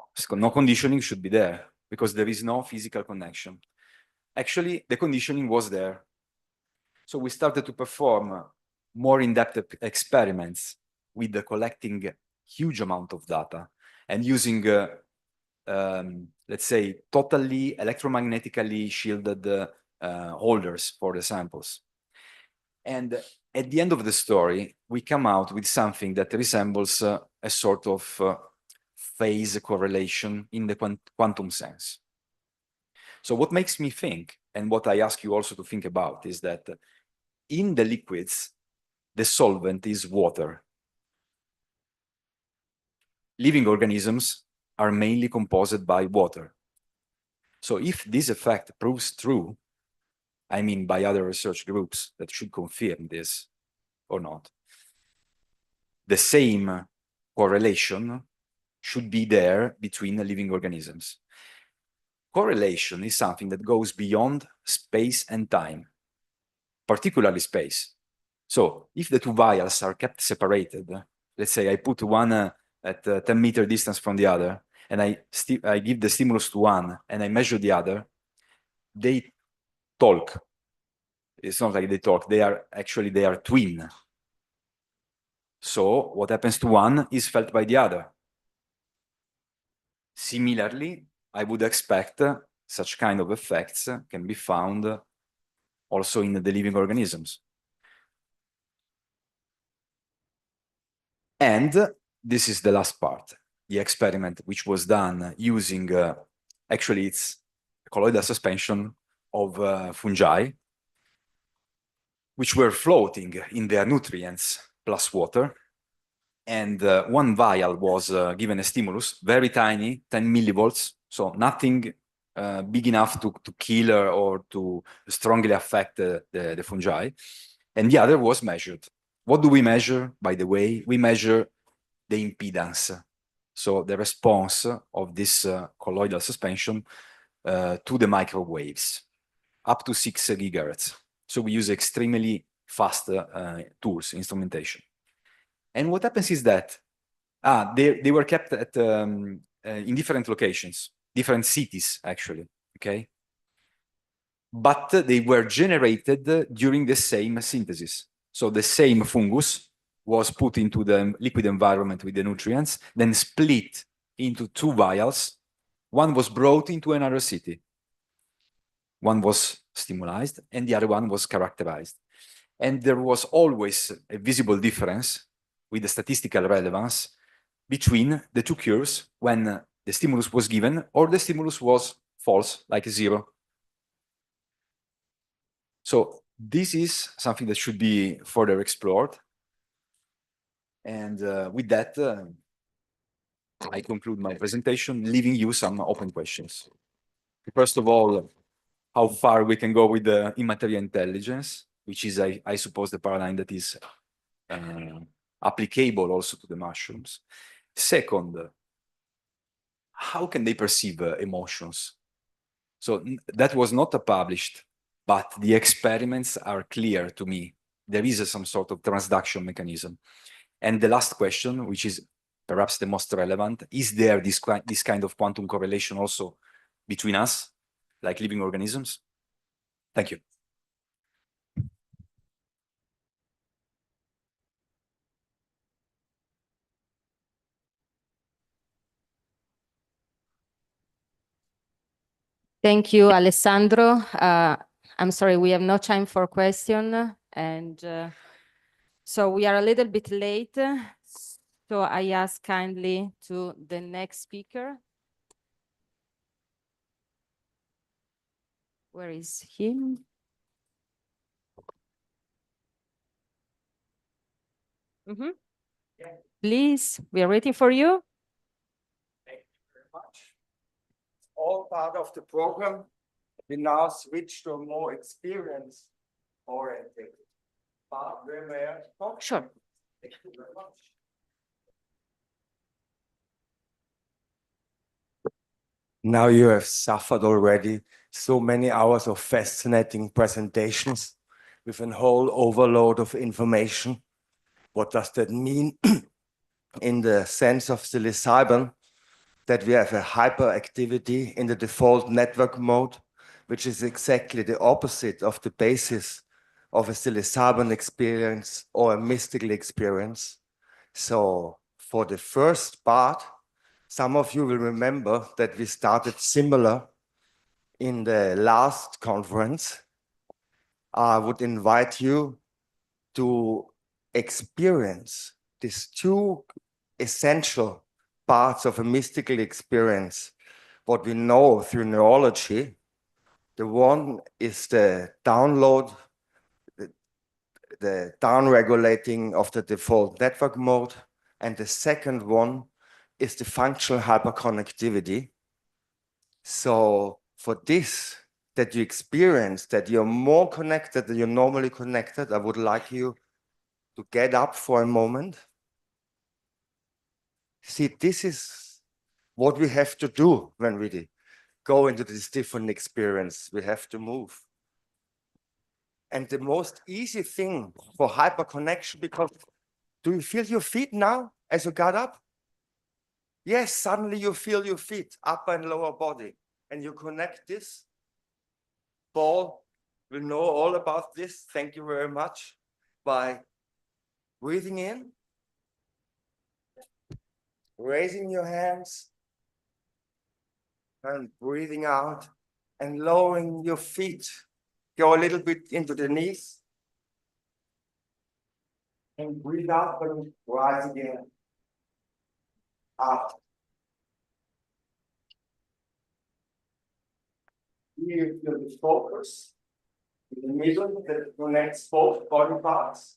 conditioning should be there because there is no physical connection. Actually, the conditioning was there. So we started to perform more in-depth experiments with collecting huge amount of data and using, let's say, totally electromagnetically shielded holders for the samples. And at the end of the story, we come out with something that resembles a sort of phase correlation in the quantum sense. So what makes me think, and what I ask you also to think about, is that in the liquids, the solvent is water. Living organisms are mainly composed by water. So if this effect proves true, I mean by other research groups that should confirm this or not, the same correlation should be there between the living organisms. Correlation is something that goes beyond space and time, particularly space. So if the two vials are kept separated, let's say I put one at 10-meter distance from the other, and I give the stimulus to one and I measure the other, they talk. It's not like they talk, they are twin. So what happens to one is felt by the other. Similarly, I would expect such kind of effects can be found also in the living organisms. And this is the last part, the experiment which was done using, actually it's colloidal suspension of fungi, which were floating in their nutrients plus water. And one vial was given a stimulus, very tiny, 10 millivolts, so nothing big enough to kill or to strongly affect the fungi. And the other was measured. What do we measure, by the way? We measure the impedance, so the response of this colloidal suspension to the microwaves, up to 6 gigahertz. So we use extremely fast tools, instrumentation. And what happens is that they were kept at in different locations, different cities, actually, okay? But they were generated during the same synthesis. So the same fungus was put into the liquid environment with the nutrients, then split into 2 vials. One was brought into another city. One was stimulized, and the other one was characterized. And there was always a visible difference with the statistical relevance between the 2 curves when the stimulus was given or the stimulus was false, like 0. So this is something that should be further explored. And with that, I conclude my presentation, leaving you some open questions. First of all, how far we can go with the immaterial intelligence, which is, I suppose, the paradigm that is applicable also to the mushrooms. Second, how can they perceive emotions? So that was not published, but the experiments are clear to me. There is some sort of transduction mechanism. And the last question, which is perhaps the most relevant, is there this kind of quantum correlation also between us, like living organisms? Thank you. Thank you, Alessandro. I'm sorry, we have no time for question. And so we are a little bit late. So I ask kindly to the next speaker. Where is he? Please, we are waiting for you. Thank you very much. It's all part of the program. We now switch to a more experience-oriented about where may I talk? Sure. Thank you very much. Now you have suffered already so many hours of fascinating presentations with a whole overload of information. What does that mean in the sense of psilocybin? That we have a hyperactivity in the default network mode, which is exactly the opposite of the basis of a psilocybin experience or a mystical experience. So for the first part, some of you will remember that we started similar in the last conference. I would invite you to experience these two essential parts of a mystical experience, what we know through neurology. The one is the download, the down-regulating of the default network mode, and the second one is the functional hyperconnectivity. So for this, that you experience that you're more connected than you're normally connected, I would like you to get up for a moment. See, this is what we have to do when we go into this different experience. We have to move. And the most easy thing for hyperconnection, because do you feel your feet now as you got up? Yes, suddenly you feel your feet, upper and lower body, and you connect this. Paul will know all about this. Thank you very much. By breathing in, raising your hands, and breathing out, and lowering your feet. Go a little bit into the knees. And breathe up and rise again. Up. Here you feel the focus in the middle that connects both body parts.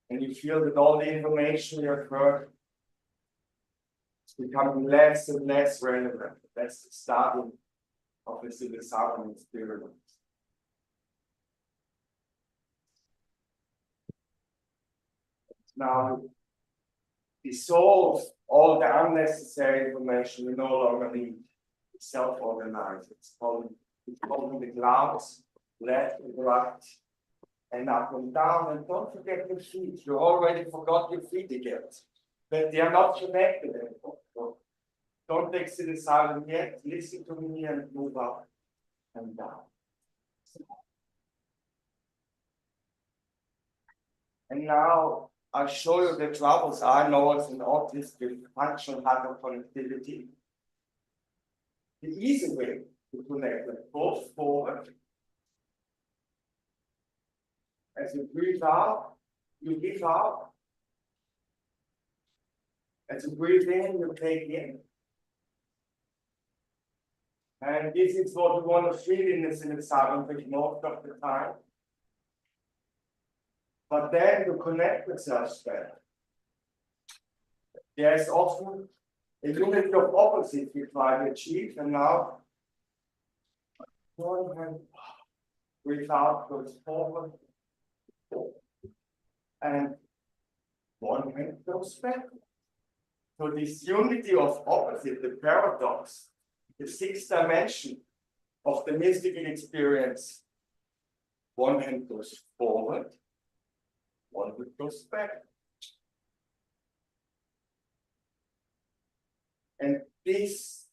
And you feel that all the information you have heard is becoming less and less relevant. That's the starting of the psilocybin experience. Now, dissolve all the unnecessary information you no longer need. Self-organize. It's called the clouds, left and right, and up and down. And don't forget your feet. You already forgot your feet again. But they are not connected anymore. So don't take psilocybin yet. Listen to me and move up and down. And now I'll show you the troubles I know as an autist with functional hyperconnectivity. The easy way to connect them both forward. As you breathe out, you give out. As you breathe in, you take in. And this is what we want to feel in the psilocybin most of the time. But then you connect yourself better. There's often a unity of opposites we try to achieve, and now one hand breathe out goes forward, and one hand goes back. So this unity of opposite, the paradox, the sixth dimension of the mystical experience, one hand goes forward, one hand goes back. And this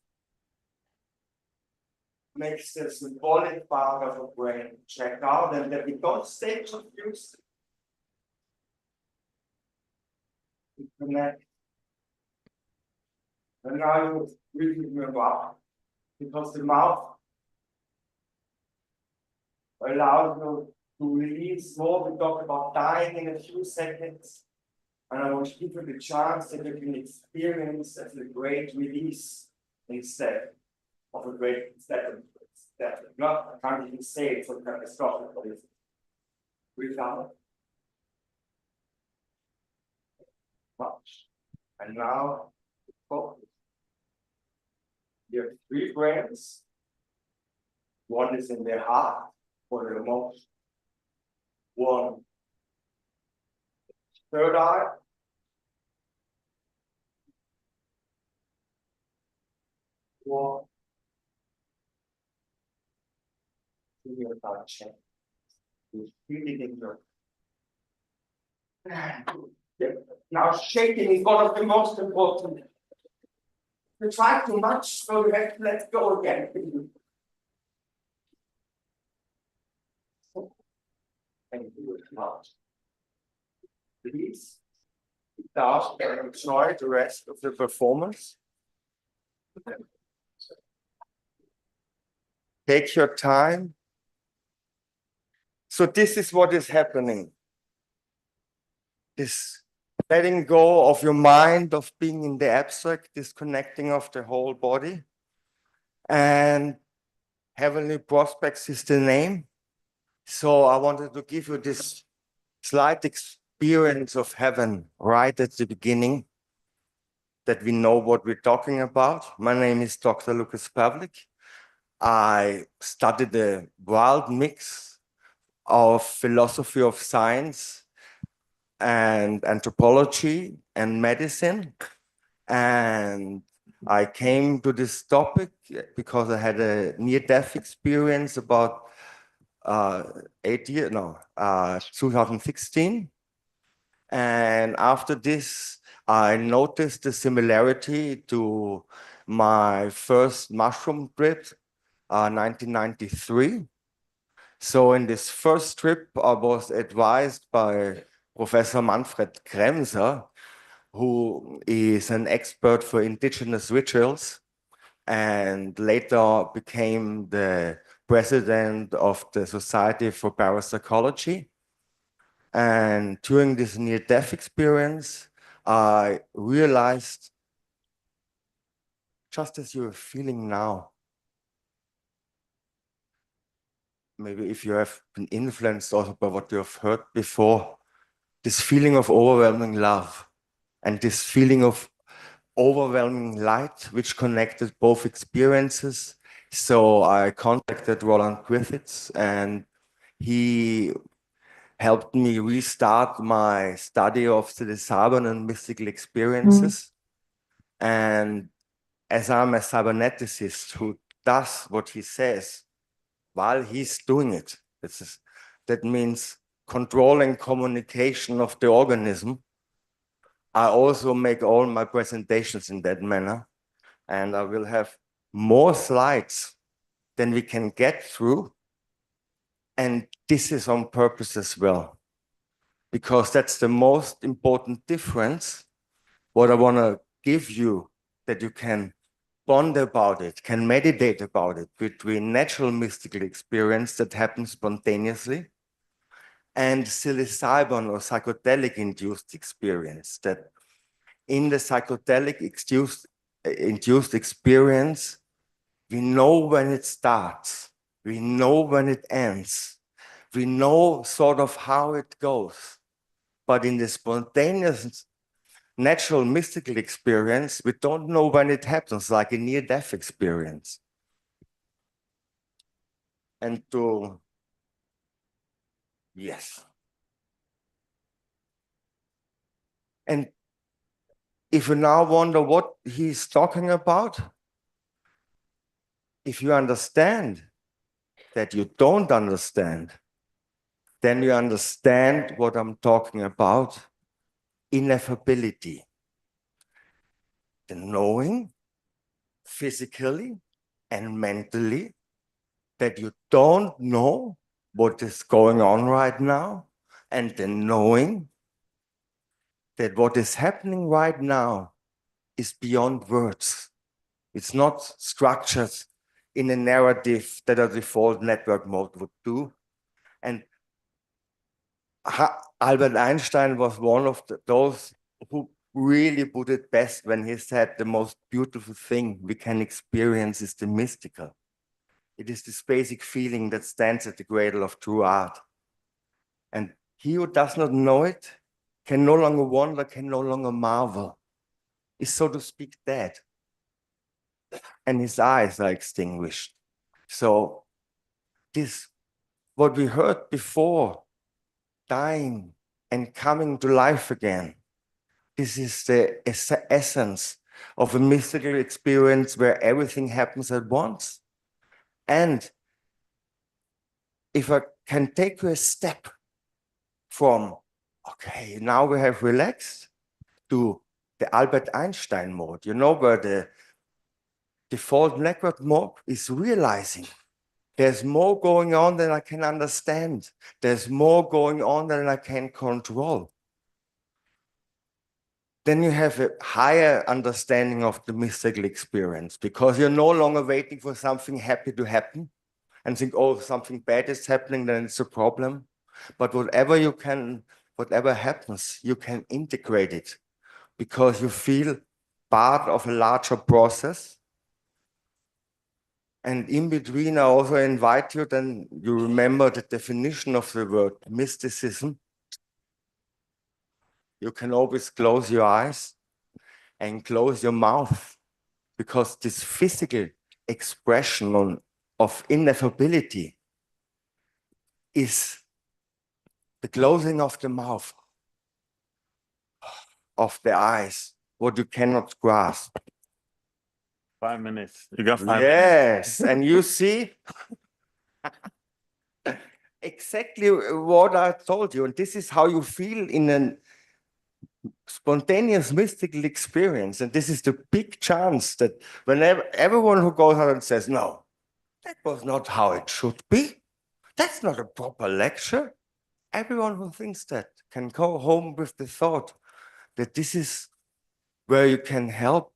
makes the symbolic part of a brain check out, and that we don't stay confused. We connect. And now you really move up, because the mouth allows you to release more. We talk about dying in a few seconds. And I want to give you the chance that you can experience as a great release instead of a great step. Not, I can't even say it's so catastrophic, but it's breathe out. Much. And now focus. You have three brains. One is in the heart for the emotion. One third eye. Four. Feel your touch. You feel it in your. Now shaking is one of the most important. You try too much, so you have to let go again. And do it now. Please start and enjoy the rest of the performance. Take your time. So this is what is happening. This letting go of your mind, of being in the abstract, disconnecting of the whole body. And Heavenly Prospects is the name. So I wanted to give you this slight experience of heaven right at the beginning, that we know what we're talking about. My name is Dr. Lucas Pavlik. I studied a wild mix of philosophy of science and anthropology and medicine. And I came to this topic because I had a near-death experience about 2016. And after this, I noticed the similarity to my first mushroom trip, 1993. So in this first trip, I was advised by Professor Manfred Kremser, who is an expert for indigenous rituals and later became the president of the Society for Parapsychology. And during this near-death experience, I realized, just as you're feeling now, maybe if you have been influenced also by what you have heard before, this feeling of overwhelming love and this feeling of overwhelming light, which connected both experiences. So I contacted Roland Griffiths, and he helped me restart my study of psilocybin and mystical experiences. And as I'm a cyberneticist who does what he says while he's doing it, that means controlling communication of the organism. I also make all my presentations in that manner, and I will have more slides than we can get through. And this is on purpose as well, because that's the most important difference. What I want to give you, that you can bond about it, can meditate about it, between natural mystical experience that happens spontaneously and psilocybin or psychedelic induced experience, that in the psychedelic induced experience, we know when it starts, we know when it ends, we know sort of how it goes. But in the spontaneous, natural mystical experience, we don't know when it happens, like a near-death experience. And yes. And if you now wonder what he's talking about, if you understand that you don't understand, then you understand what I'm talking about, ineffability. The knowing physically and mentally that you don't know what is going on right now, and the knowing that what is happening right now is beyond words. It's not structured in a narrative that a default network mode would do. And Albert Einstein was one of those who really put it best when he said the most beautiful thing we can experience is the mystical. It is this basic feeling that stands at the cradle of true art. And he who does not know it can no longer wonder, can no longer marvel, is so to speak dead. And his eyes are extinguished. So this, what we heard before, dying, and coming to life again. This is the essence of a mystical experience where everything happens at once. And if I can take you a step from, okay, now we have relaxed, to the Albert Einstein mode, you know, where the default network mode is realizing there's more going on than I can understand. There's more going on than I can control. Then you have a higher understanding of the mystical experience because you're no longer waiting for something happy to happen and think, oh, something bad is happening, then it's a problem. But whatever happens, you can integrate it because you feel part of a larger process. And in between, I also invite you, then you remember the definition of the word mysticism. You can always close your eyes and close your mouth because this physical expression of ineffability is the closing of the mouth, of the eyes, what you cannot grasp. 5 minutes. You got 5 minutes. Yes, and you see exactly what I told you. And this is how you feel in a spontaneous mystical experience. And this is the big chance that whenever everyone who goes out and says, no, that was not how it should be. That's not a proper lecture. Everyone who thinks that can go home with the thought that this is where you can help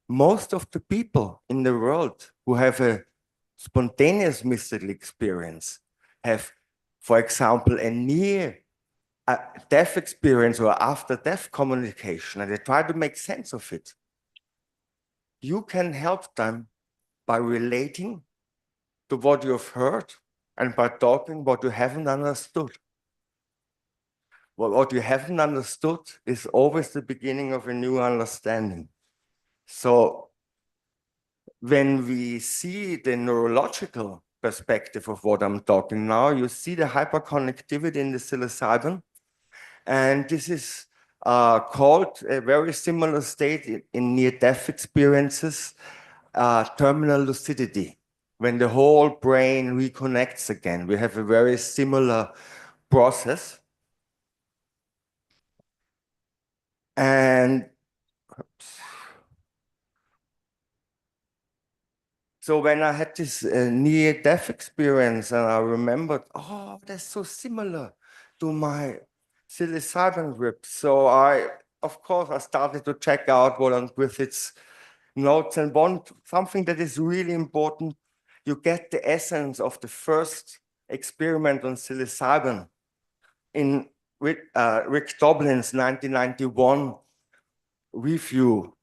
most of the people in the world who have a spontaneous mystical experience, have, for example, a near-death experience or after-death communication, and they try to make sense of it. You can help them by relating to what you've heard and by talking what you haven't understood. Well, what you haven't understood is always the beginning of a new understanding. So when we see the neurological perspective of what I'm talking now, you see the hyperconnectivity in the psilocybin. And this is called a very similar state in near-death experiences, terminal lucidity, when the whole brain reconnects again. We have a very similar process. And so when I had this near-death experience and I remembered, oh, that's so similar to my psilocybin grip. So of course, I started to check out Roland Griffith's notes, and something that is really important, you get the essence of the first experiment on psilocybin in Rick Doblin's 1991 review,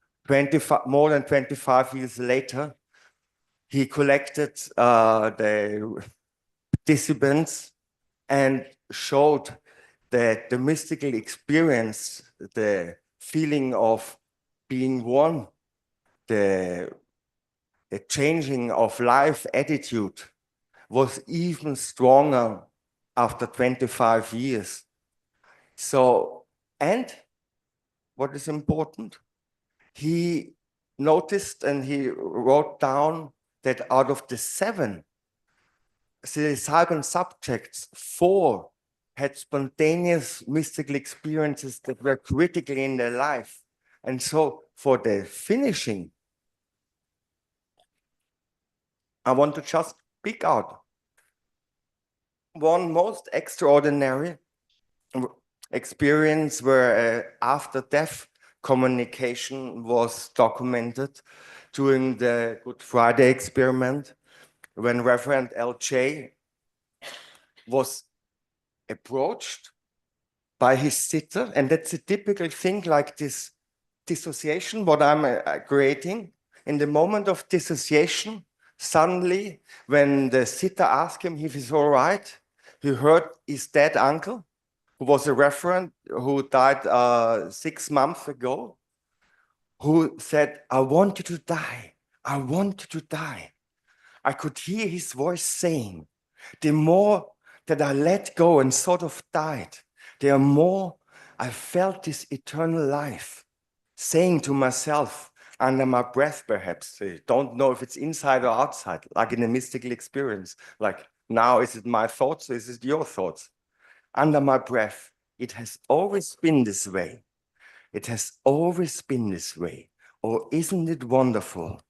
more than 25 years later. He collected the participants and showed that the mystical experience, the feeling of being one, the changing of life attitude was even stronger after 25 years. So, and what is important, he noticed and he wrote down that out of the 7 psilocybin subjects, 4 had spontaneous mystical experiences that were critical in their life. And so for the finishing, I want to just pick out one most extraordinary experience where after-death communication was documented during the Good Friday experiment, when Reverend L.J. was approached by his sitter, and that's a typical thing like this dissociation, what I'm creating. In the moment of dissociation, suddenly, when the sitter asked him if he's all right, he heard his dead uncle, who was a reverend who died 6 months ago, who said, I want you to die. I want you to die. I could hear his voice saying, the more that I let go and sort of died, the more I felt this eternal life, saying to myself under my breath, perhaps, I don't know if it's inside or outside, like in a mystical experience, like now, is it my thoughts or is it your thoughts? Under my breath, it has always been this way. It has always been this way. Oh, isn't it wonderful?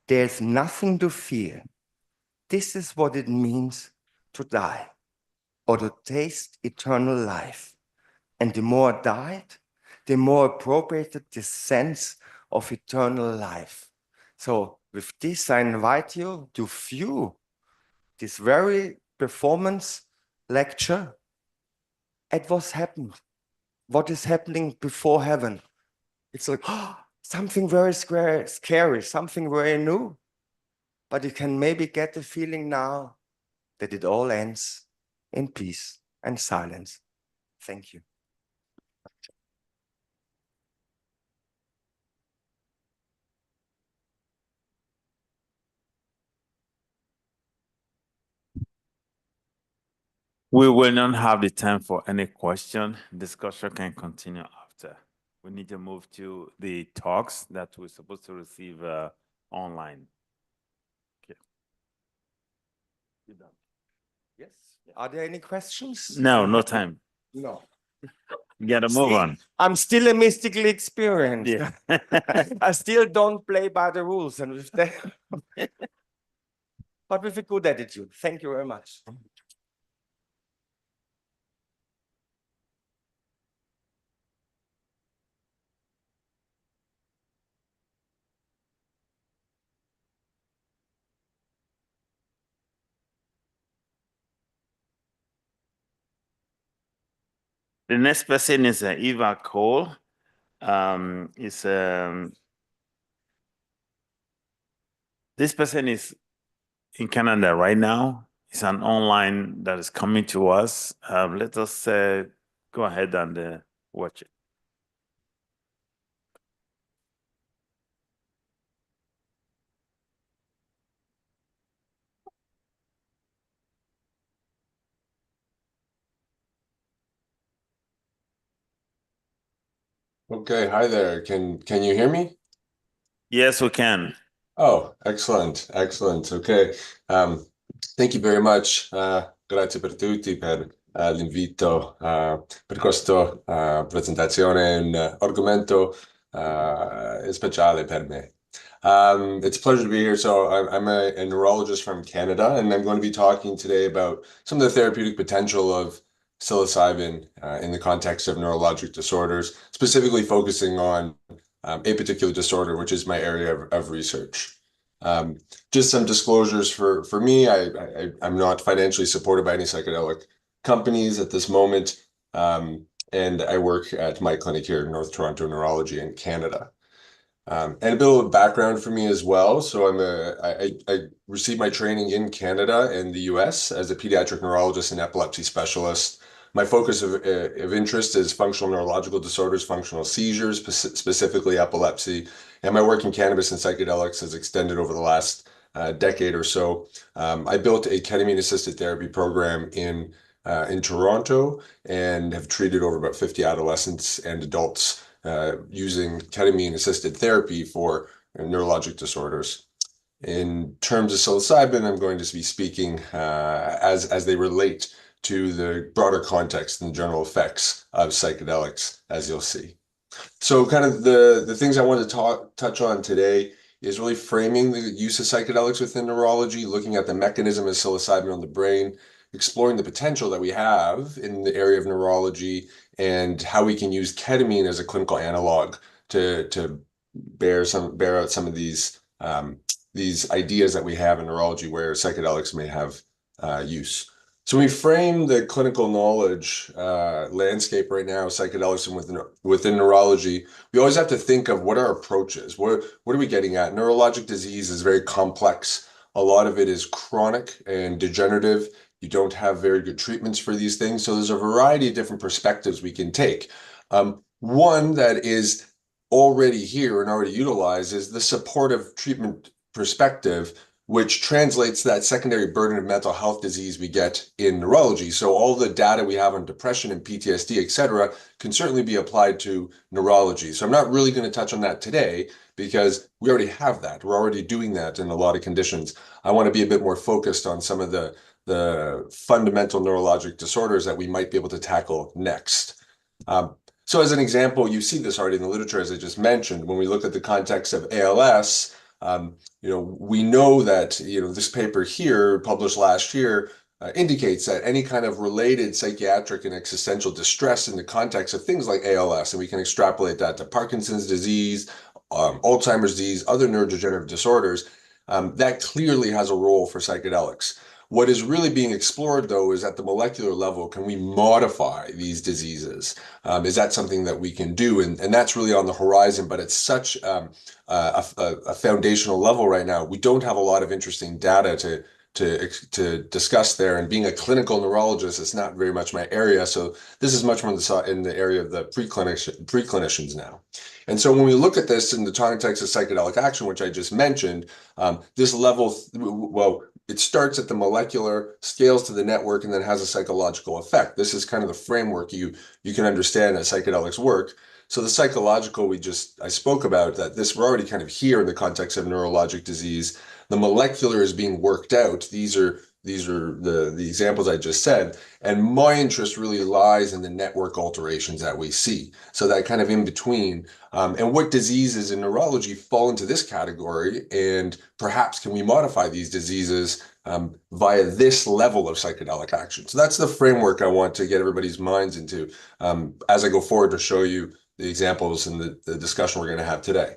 There's nothing to fear. This is what it means to die or to taste eternal life. And the more I died, the more appropriated this sense of eternal life. So with this, I invite you to view this very performance lecture at what's happened, what is happening before heaven. It's like, oh, something very scary, something very new. But you can maybe get the feeling now that it all ends in peace and silence. Thank you. We will not have the time for any question. Discussion can continue after. We need to move to the talks that we're supposed to receive online. Okay. You're done. Yes. Are there any questions? No, no time. No. You gotta move on. I'm still a mystically experienced. Yeah. I still don't play by the rules, and with that, but with a good attitude. Thank you very much. The next person is Eva Cole. This person is in Canada right now. It's an online that is coming to us. Let us go ahead and watch it. Okay, hi there. Can you hear me? Yes, we can. Oh, excellent, excellent. Ok, thank you very much. Grazie per tutti per l'invito per questa presentazione, un argomento speciale per me. It's a pleasure to be here. So I'm a neurologist from Canada, and I'm going to be talking today about some of the therapeutic potential of psilocybin in the context of neurologic disorders, specifically focusing on a particular disorder, which is my area of research. Just some disclosures for me, I'm not financially supported by any psychedelic companies at this moment, and I work at my clinic here in North Toronto Neurology in Canada. And a bit of background for me as well. So I received my training in Canada and the US as a pediatric neurologist and epilepsy specialist. My focus of interest is functional neurological disorders, functional seizures, specifically epilepsy. And my work in cannabis and psychedelics has extended over the last decade or so. I built a ketamine-assisted therapy program in Toronto and have treated over about 50 adolescents and adults using ketamine-assisted therapy for neurologic disorders. In terms of psilocybin, I'm going to be speaking as they relate to the broader context and general effects of psychedelics, as you'll see. So kind of the things I want to touch on today is really framing the use of psychedelics within neurology, looking at the mechanism of psilocybin on the brain, exploring the potential that we have in the area of neurology, and how we can use ketamine as a clinical analog to bear out some of these ideas that we have in neurology where psychedelics may have use. So we frame the clinical knowledge landscape right now, psychedelics and within neurology. We always have to think of what our approach is. What are we getting at? Neurologic disease is very complex. A lot of it is chronic and degenerative. You don't have very good treatments for these things. So there's a variety of different perspectives we can take. One that is already here and already utilized is the supportive treatment perspective, which translates that secondary burden of mental health disease we get in neurology. So all the data we have on depression and PTSD, et cetera, can certainly be applied to neurology. So I'm not really going to touch on that today because we already have that. We're already doing that in a lot of conditions. I want to be a bit more focused on some of the fundamental neurologic disorders that we might be able to tackle next. So as an example, you see this already in the literature, as I just mentioned, when we look at the context of ALS, we know that, this paper here published last year indicates that any kind of related psychiatric and existential distress in the context of things like ALS, and we can extrapolate that to Parkinson's disease, Alzheimer's disease, other neurodegenerative disorders, that clearly has a role for psychedelics. What is really being explored, though, is at the molecular level, can we modify these diseases? Is that something that we can do? And that's really on the horizon, but it's such a foundational level right now. We don't have a lot of interesting data to discuss there. And being a clinical neurologist, it's not very much my area. So this is much more in the area of the pre-clinicians now. And so when we look at this in the context of psychedelic action, which I just mentioned, this level, it starts at the molecular, scales to the network, and then has a psychological effect. This is kind of the framework you can understand that psychedelics work. So the psychological I spoke about, that we're already kind of here in the context of neurologic disease. The molecular is being worked out. These are the examples I just said. And my interest really lies in the network alterations that we see. So that kind of in between. And what diseases in neurology fall into this category? And perhaps can we modify these diseases via this level of psychedelic action? So that's the framework I want to get everybody's minds into as I go forward to show you the examples and the discussion we're going to have today.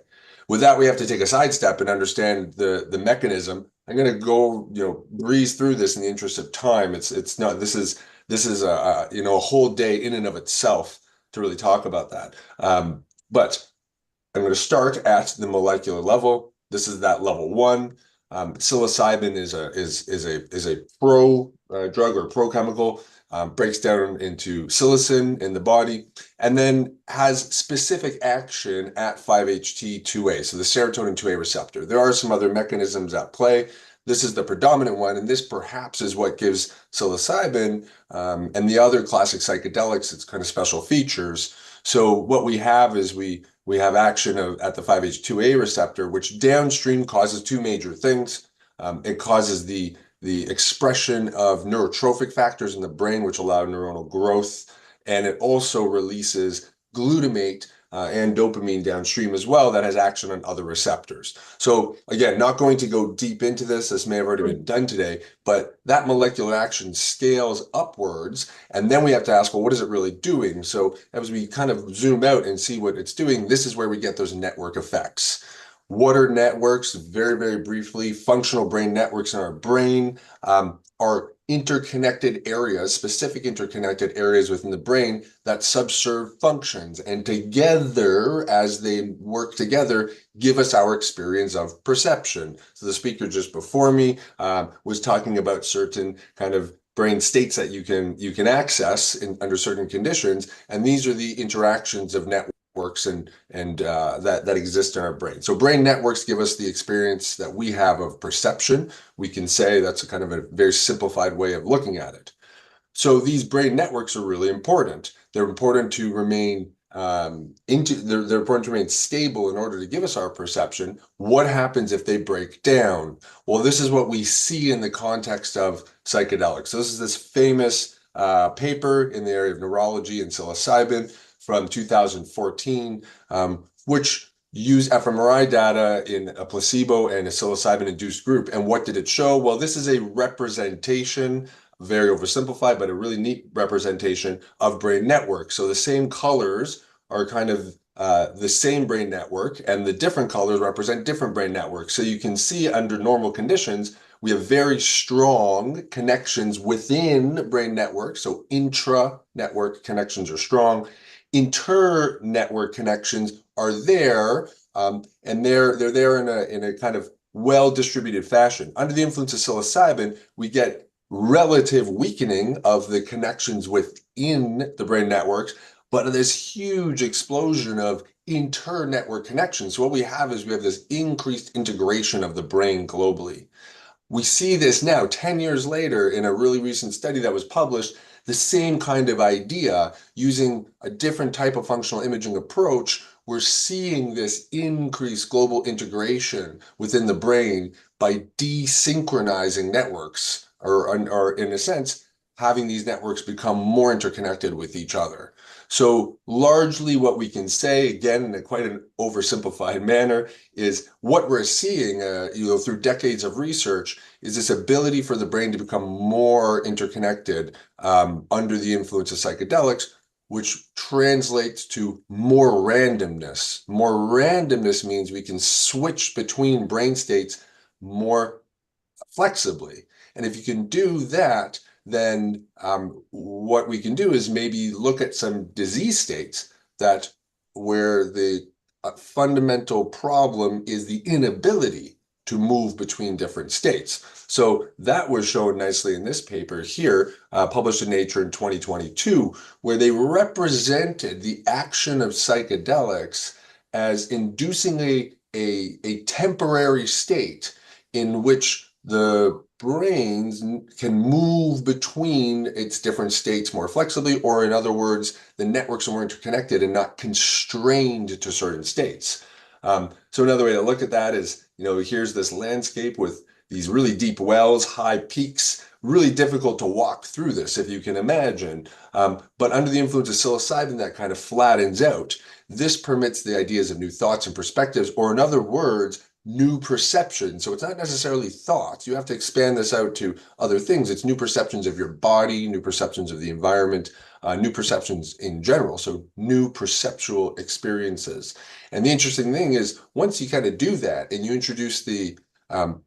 With that, we have to take a sidestep and understand the mechanism. I'm going to go, breeze through this in the interest of time. It's not. This is a whole day in and of itself to really talk about that. But I'm going to start at the molecular level. This is that level 1. Psilocybin is a pro drug or pro chemical. Breaks down into psilocin in the body, and then has specific action at 5-HT2A, so the serotonin 2A receptor. There are some other mechanisms at play. This is the predominant one, and this perhaps is what gives psilocybin and the other classic psychedelics its kind of special features. So what we have is we have action at the 5-HT2A receptor, which downstream causes two major things. It causes the expression of neurotrophic factors in the brain, which allow neuronal growth. And it also releases glutamate and dopamine downstream as well that has action on other receptors. So again, not going to go deep into this. This may have already been done today, but that molecular action scales upwards. And then we have to ask, well, what is it really doing? So as we kind of zoom out and see what it's doing, this is where we get those network effects. What are networks? Very, very briefly, functional brain networks in our brain are interconnected areas, specific interconnected areas within the brain that subserve functions. And together, as they work together, give us our experience of perception. So the speaker just before me was talking about certain kind of brain states that you can access under certain conditions. And these are the interactions of networks and that exist in our brain. So brain networks give us the experience that we have of perception. We can say that's a kind of a very simplified way of looking at it. So these brain networks are really important. They're important to remain they're important to remain stable in order to give us our perception. What happens if they break down? Well, this is what we see in the context of psychedelics. So this is this famous paper in the area of neurology and psilocybin from 2014, which used fMRI data in a placebo and a psilocybin-induced group. And what did it show? Well, this is a representation, very oversimplified, but a really neat representation of brain networks. So the same colors are kind of the same brain network, and the different colors represent different brain networks. So you can see under normal conditions, we have very strong connections within brain networks. So intra-network connections are strong. Inter-network connections are there, and they're there in a kind of well-distributed fashion. Under the influence of psilocybin, we get relative weakening of the connections within the brain networks, but this huge explosion of inter-network connections. So what we have is we have this increased integration of the brain globally. We see this now 10 years later in a really recent study that was published, the same kind of idea using a different type of functional imaging approach. We're seeing this increased global integration within the brain by desynchronizing networks, or in a sense, having these networks become more interconnected with each other. So largely what we can say, again, in quite an oversimplified manner, is what we're seeing through decades of research is this ability for the brain to become more interconnected under the influence of psychedelics, which translates to more randomness. More randomness means we can switch between brain states more flexibly. And if you can do that, then what we can do is maybe look at some disease states that where the fundamental problem is the inability to move between different states. So that was shown nicely in this paper here, published in Nature in 2022, where they represented the action of psychedelics as inducing a temporary state in which the brains can move between its different states more flexibly, or in other words, the networks are more interconnected and not constrained to certain states. So another way to look at that is, here's this landscape with these really deep wells, high peaks, really difficult to walk through this, if you can imagine. But under the influence of psilocybin, that kind of flattens out. This permits the ideas of new thoughts and perspectives, or in other words, new perception. So it's not necessarily thoughts. You have to expand this out to other things. It's new perceptions of your body, new perceptions of the environment, new perceptions in general. So new perceptual experiences. And the interesting thing is, once you kind of do that and you introduce the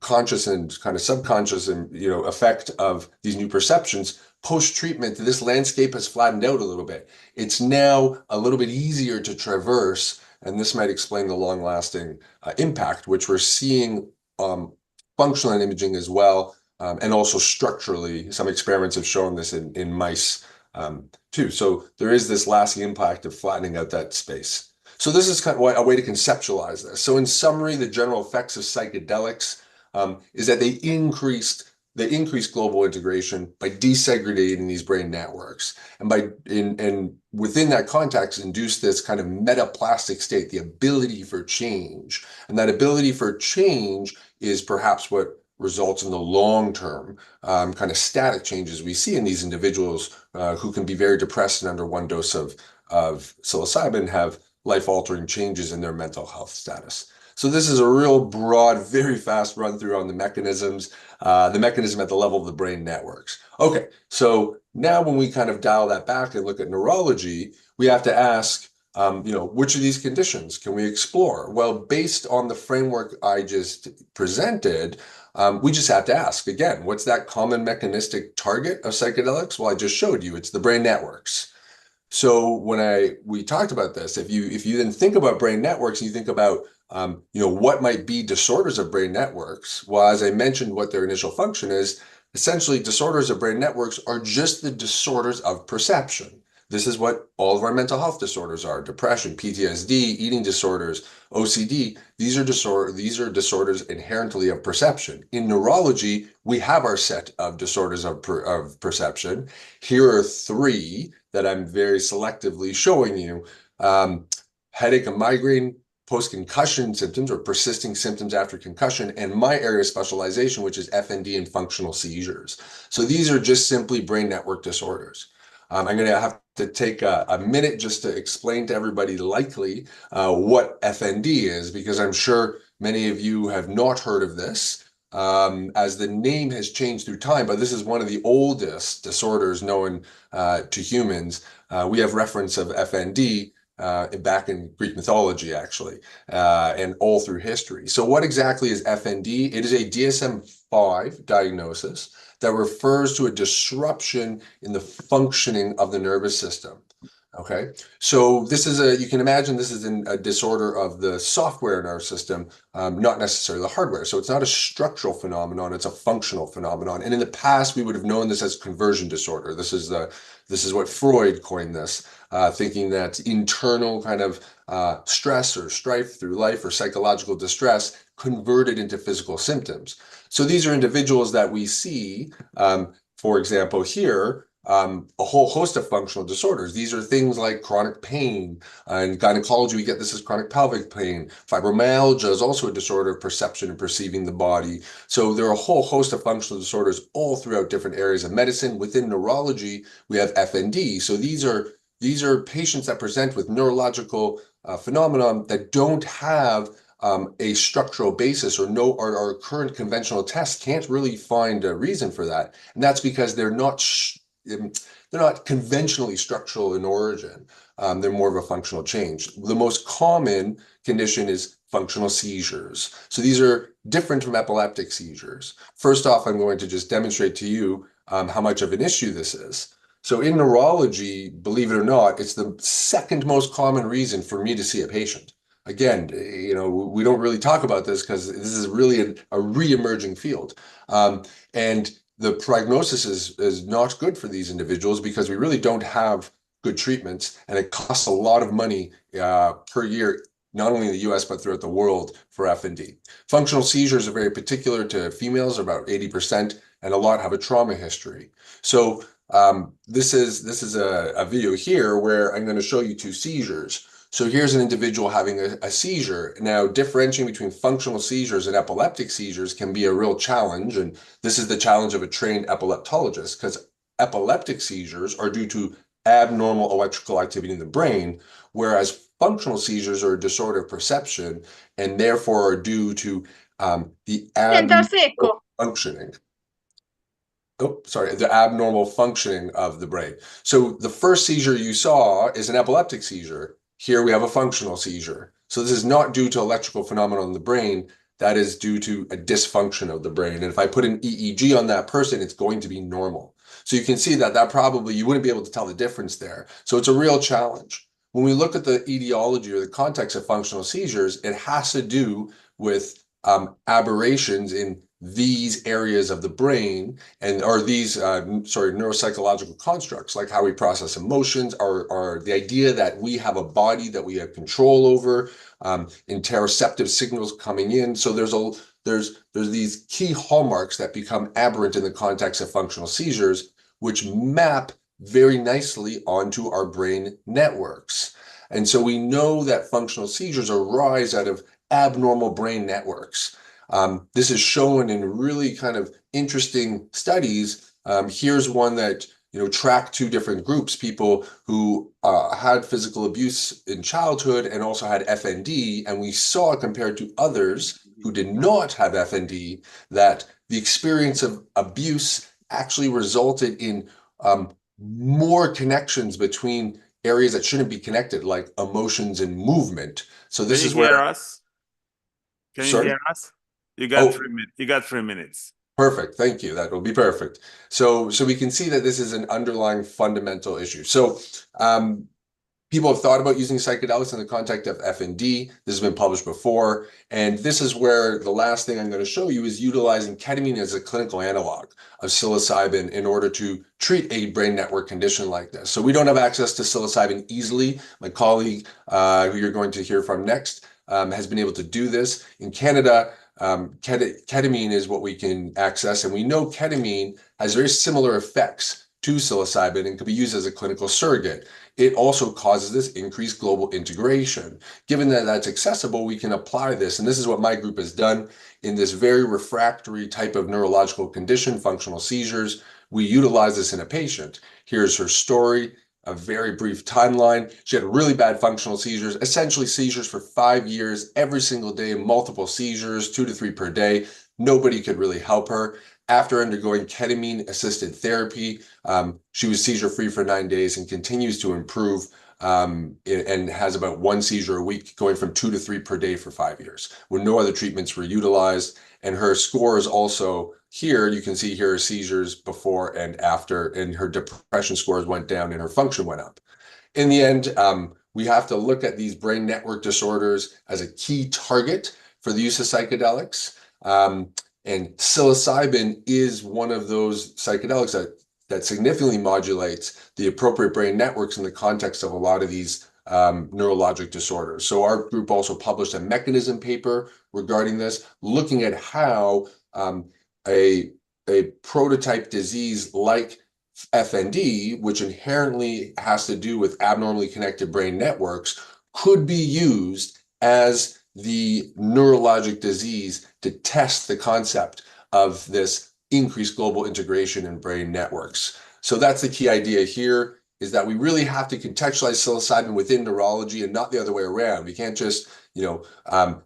conscious and kind of subconscious and effect of these new perceptions, post-treatment, this landscape has flattened out a little bit. It's now a little bit easier to traverse. And this might explain the long-lasting impact, which we're seeing functional imaging as well, and also structurally. Some experiments have shown this in mice too. So there is this lasting impact of flattening out that space. So this is kind of a way to conceptualize this. So in summary, the general effects of psychedelics is that they increase global integration by desegregating these brain networks, and within that context induce this kind of metaplastic state, the ability for change. And that ability for change is perhaps what results in the long-term kind of static changes we see in these individuals who can be very depressed and under one dose of psilocybin have life-altering changes in their mental health status. So this is a real broad, very fast run through on the mechanisms at the level of the brain networks. Okay, so now when we kind of dial that back and look at neurology, we have to ask, which of these conditions can we explore? Well, based on the framework I just presented, we just have to ask, again, what's that common mechanistic target of psychedelics? Well, I just showed you, it's the brain networks. So when we talked about this, if you then think about brain networks and you think about what might be disorders of brain networks, well, as I mentioned, what their initial function is, essentially disorders of brain networks are just the disorders of perception. This is what all of our mental health disorders are: depression, PTSD, eating disorders, OCD. These are disorders inherently of perception. In neurology, we have our set of disorders of perception. Here are three that I'm very selectively showing you: headache and migraine, post-concussion symptoms or persisting symptoms after concussion, and my area of specialization, which is FND and functional seizures. So these are just simply brain network disorders. I'm going to have to take a minute just to explain to everybody likely what FND is, because I'm sure many of you have not heard of this, as the name has changed through time, but this is one of the oldest disorders known to humans. We have reference of FND back in Greek mythology, and all through history. So what exactly is FND? It is a DSM-5 diagnosis that refers to a disruption in the functioning of the nervous system. Okay, so this is you can imagine this is a disorder of the software in our system, not necessarily the hardware. So it's not a structural phenomenon, it's a functional phenomenon. And in the past, we would have known this as conversion disorder. This is what Freud coined this, thinking that internal kind of stress or strife through life or psychological distress converted into physical symptoms. So these are individuals that we see, for example, here, a whole host of functional disorders. These are things like chronic pain. In gynecology, we get this as chronic pelvic pain. Fibromyalgia is also a disorder of perception and perceiving the body. So there are a whole host of functional disorders all throughout different areas of medicine. Within neurology, we have FND. So these are patients that present with neurological phenomenon that don't have a structural basis or our current conventional tests can't really find a reason for that. And that's because they're not conventionally structural in origin. They're more of a functional change. The most common condition is functional seizures. So these are different from epileptic seizures. First off, I'm going to just demonstrate to you how much of an issue this is. So in neurology, believe it or not, it's the second most common reason for me to see a patient. Again, we don't really talk about this because this is really a re-emerging field. And the prognosis is not good for these individuals because we really don't have good treatments, and it costs a lot of money per year, not only in the US, but throughout the world for FND. Functional seizures are very particular to females, about 80%, and a lot have a trauma history. So this is a video here where I'm going to show you two seizures. So here's an individual having a seizure. Now, differentiating between functional seizures and epileptic seizures can be a real challenge. And this is the challenge of a trained epileptologist, because epileptic seizures are due to abnormal electrical activity in the brain, whereas functional seizures are a disorder of perception and therefore are due to the abnormal functioning. Oh, sorry, the abnormal functioning of the brain. So the first seizure you saw is an epileptic seizure. Here we have a functional seizure. So this is not due to electrical phenomena in the brain. That is due to a dysfunction of the brain. And if I put an EEG on that person, it's going to be normal. So you can see that probably, you wouldn't be able to tell the difference there. So it's a real challenge. When we look at the etiology or the context of functional seizures, it has to do with aberrations in these areas of the brain or these neuropsychological constructs, like how we process emotions, or the idea that we have a body that we have control over, interoceptive signals coming in. So there's these key hallmarks that become aberrant in the context of functional seizures, which map very nicely onto our brain networks. And so we know that functional seizures arise out of abnormal brain networks. This is shown in really kind of interesting studies. Here's one that tracked two different groups, people who had physical abuse in childhood and also had FND, and we saw, compared to others who did not have FND, that the experience of abuse actually resulted in more connections between areas that shouldn't be connected, like emotions and movement. So this is where us? Can you hear us? You got 3 minutes. You got 3 minutes. Perfect. Thank you. That will be perfect. So we can see that this is an underlying fundamental issue. So people have thought about using psychedelics in the context of FND. This has been published before. And this is where the last thing I'm going to show you is utilizing ketamine as a clinical analog of psilocybin in order to treat a brain network condition like this. So we don't have access to psilocybin easily. My colleague, who you're going to hear from next, has been able to do this. In Canada, ketamine is what we can access, and we know ketamine has very similar effects to psilocybin and can be used as a clinical surrogate. It also causes this increased global integration. Given that that's accessible, we can apply this, and this is what my group has done in this very refractory type of neurological condition, functional seizures. We utilize this in a patient. Here's her story. A very brief timeline. She had really bad functional seizures, essentially seizures for 5 years, every single day, multiple seizures, 2 to 3 per day. Nobody could really help her. After undergoing ketamine-assisted therapy, she was seizure-free for 9 days and continues to improve, and has about 1 seizure a week, going from 2 to 3 per day for 5 years, when no other treatments were utilized. And her scores also, here you can see here are seizures before and after, and her depression scores went down and her function went up. In the end, we have to look at these brain network disorders as a key target for the use of psychedelics. And psilocybin is one of those psychedelics that significantly modulates the appropriate brain networks in the context of a lot of these neurologic disorders. So our group also published a mechanism paper regarding this, looking at how a prototype disease like FND, which inherently has to do with abnormally connected brain networks, could be used as the neurologic disease to test the concept of this increased global integration in brain networks. So that's the key idea here, is that we really have to contextualize psilocybin within neurology and not the other way around. We can't just,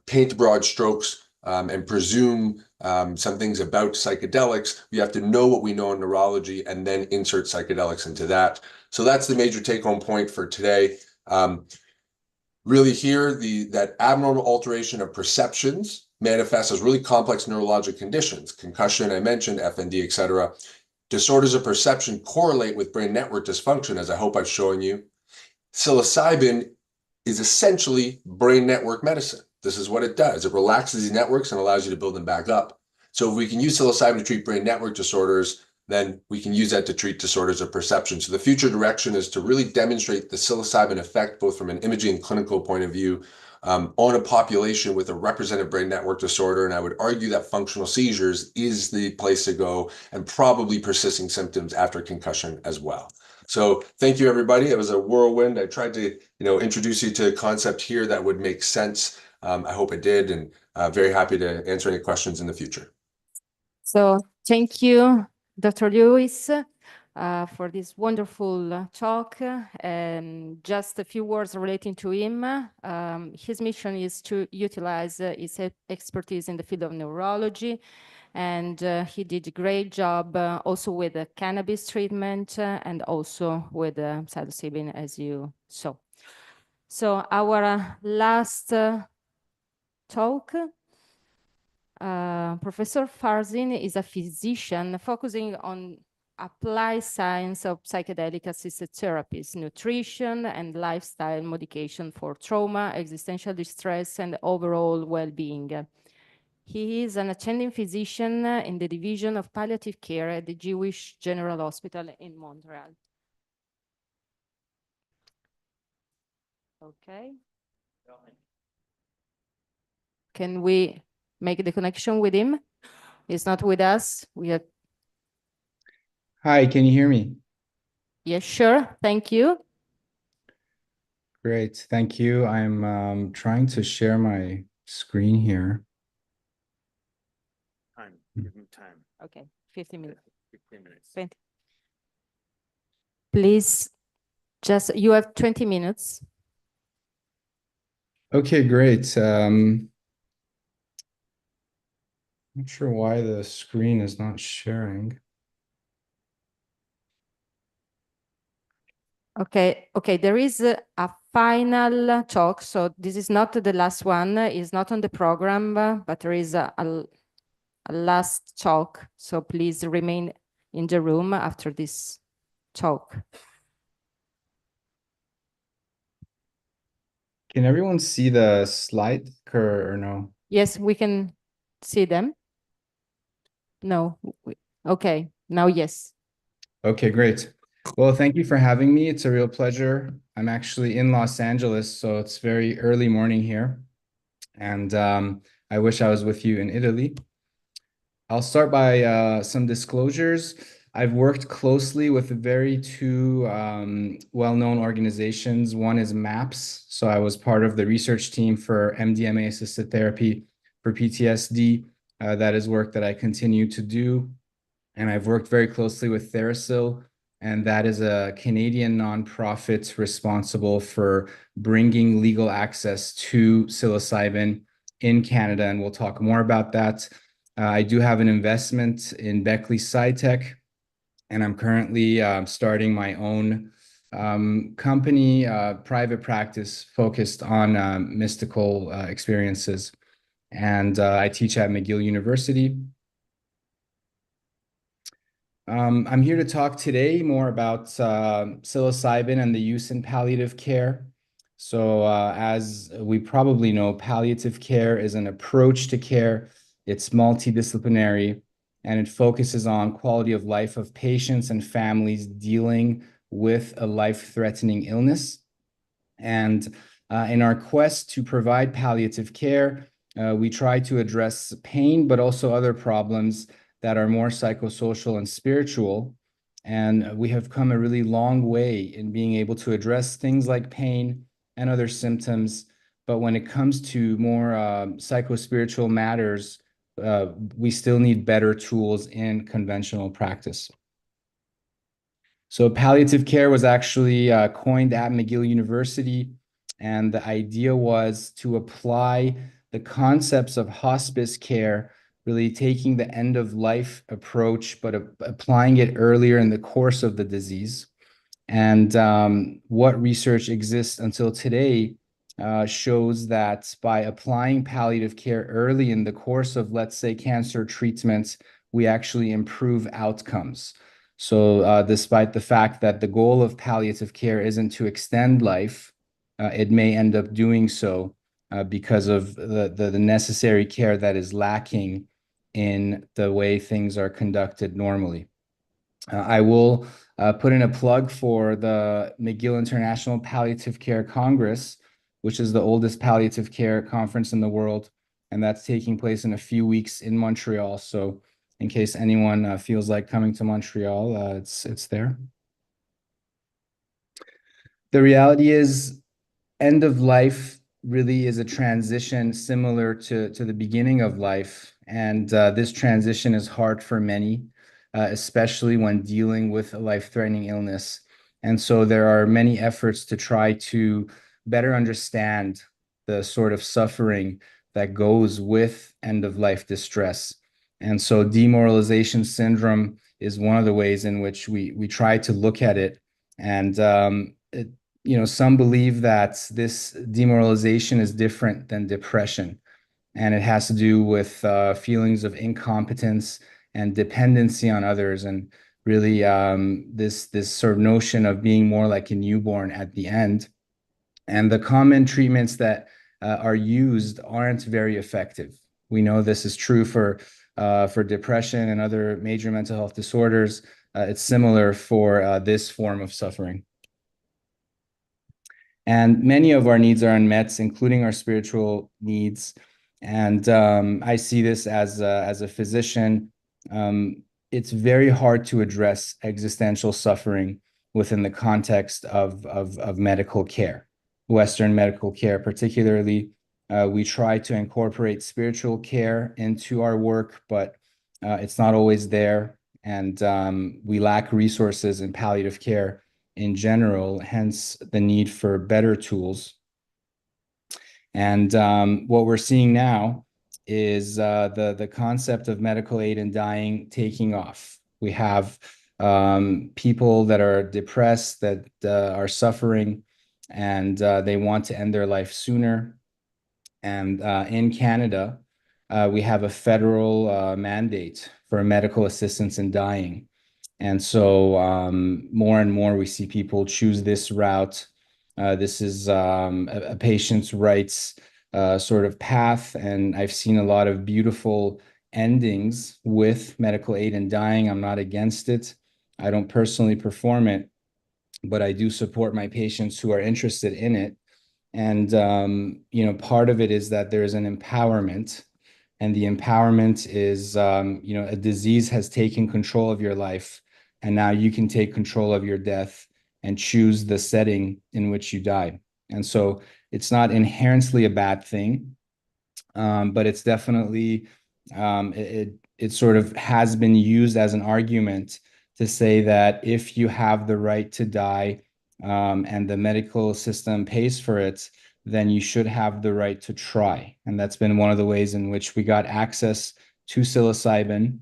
paint broad strokes and presume some things about psychedelics. We have to know what we know in neurology and then insert psychedelics into that. So that's the major take-home point for today. Really here, that abnormal alteration of perceptions manifests as really complex neurologic conditions. Concussion, I mentioned, FND, et cetera. Disorders of perception correlate with brain network dysfunction, as I hope I've shown you. Psilocybin is essentially brain network medicine. This is what it does. It relaxes these networks and allows you to build them back up. So if we can use psilocybin to treat brain network disorders, then we can use that to treat disorders of perception. So the future direction is to really demonstrate the psilocybin effect, both from an imaging and clinical point of view, on a population with a representative brain network disorder. And I would argue that functional seizures is the place to go, and probably persisting symptoms after concussion as well. So thank you, everybody. It was a whirlwind. I tried to, introduce you to a concept here that would make sense. I hope it did, and very happy to answer any questions in the future. So thank you, Dr. Lewis, for this wonderful talk. And just a few words relating to him. His mission is to utilize his expertise in the field of neurology. And he did a great job also with the cannabis treatment and also with psilocybin, as you saw. So our last talk, Professor Farzin is a physician focusing on applied science of psychedelic assisted therapies, nutrition and lifestyle modification for trauma, existential distress, and overall well-being. He is an attending physician in the Division of Palliative Care at the Jewish General Hospital in Montreal. Okay. Can we make the connection with him? He's not with us. We have. Hi, can you hear me? Yes, sure. Thank you. Great, thank you. I'm trying to share my screen here. Time. Give me time. Okay, 15 minutes. 15 minutes. 20. Please, you have 20 minutes. Okay, great. Not sure why the screen is not sharing. Okay, there is a final talk. So this is not the last one. It's not on the program, but there is a last talk. So please remain in the room after this talk. Can everyone see the slide or no? Yes, we can see them. No. Okay, now yes. Okay, great. Well, thank you for having me. It's a real pleasure. I'm actually in Los Angeles, so it's very early morning here. And I wish I was with you in Italy. I'll start by some disclosures. I've worked closely with two well-known organizations. One is MAPS. So I was part of the research team for MDMA-assisted therapy for PTSD. That is work that I continue to do. And I've worked very closely with TheraSil, and that is a Canadian nonprofit responsible for bringing legal access to psilocybin in Canada, and we'll talk more about that. I do have an investment in Beckley SciTech, and I'm currently starting my own company, private practice focused on mystical experiences. And I teach at McGill University. I'm here to talk today more about psilocybin and the use in palliative care. So as we probably know, palliative care is an approach to care. It's multidisciplinary, and it focuses on quality of life of patients and families dealing with a life-threatening illness. And in our quest to provide palliative care, we try to address pain, but also other problems that are more psychosocial and spiritual. And we have come a really long way in being able to address things like pain and other symptoms. But when it comes to more psychospiritual matters, we still need better tools in conventional practice. So palliative care was actually coined at McGill University, and the idea was to apply the concepts of hospice care, really taking the end of life approach, but applying it earlier in the course of the disease. And what research exists until today shows that by applying palliative care early in the course of, let's say, cancer treatments, we actually improve outcomes. So despite the fact that the goal of palliative care isn't to extend life, it may end up doing so because of the necessary care that is lacking in the way things are conducted normally. I will put in a plug for the McGill International Palliative Care Congress, which is the oldest palliative care conference in the world, and that's taking place in a few weeks in Montreal. So in case anyone feels like coming to Montreal, it's there. The reality is, end of life really is a transition similar to the beginning of life. And this transition is hard for many, especially when dealing with a life-threatening illness. And so there are many efforts to try to better understand the sort of suffering that goes with end-of-life distress. And so demoralization syndrome is one of the ways in which we try to look at it. And some believe that this demoralization is different than depression, and it has to do with feelings of incompetence and dependency on others, and really this sort of notion of being more like a newborn at the end. And the common treatments that are used aren't very effective. We know this is true for depression and other major mental health disorders. It's similar for this form of suffering. And many of our needs are unmet, including our spiritual needs. And I see this as a physician. It's very hard to address existential suffering within the context of medical care, Western medical care particularly. We try to incorporate spiritual care into our work, but it's not always there. And we lack resources in palliative care in general, hence the need for better tools. And what we're seeing now is the concept of medical aid in dying taking off. We have people that are depressed, that are suffering, and they want to end their life sooner. And in Canada, we have a federal mandate for medical assistance in dying. And so more and more we see people choose this route. This is a patient's rights sort of path. And I've seen a lot of beautiful endings with medical aid in dying. I'm not against it. I don't personally perform it, but I do support my patients who are interested in it. And, part of it is that there's an empowerment. And the empowerment is, a disease has taken control of your life. And now you can take control of your death and choose the setting in which you die. And so it's not inherently a bad thing, but it's definitely, it sort of has been used as an argument to say that if you have the right to die and the medical system pays for it, then you should have the right to try. And that's been one of the ways in which we got access to psilocybin.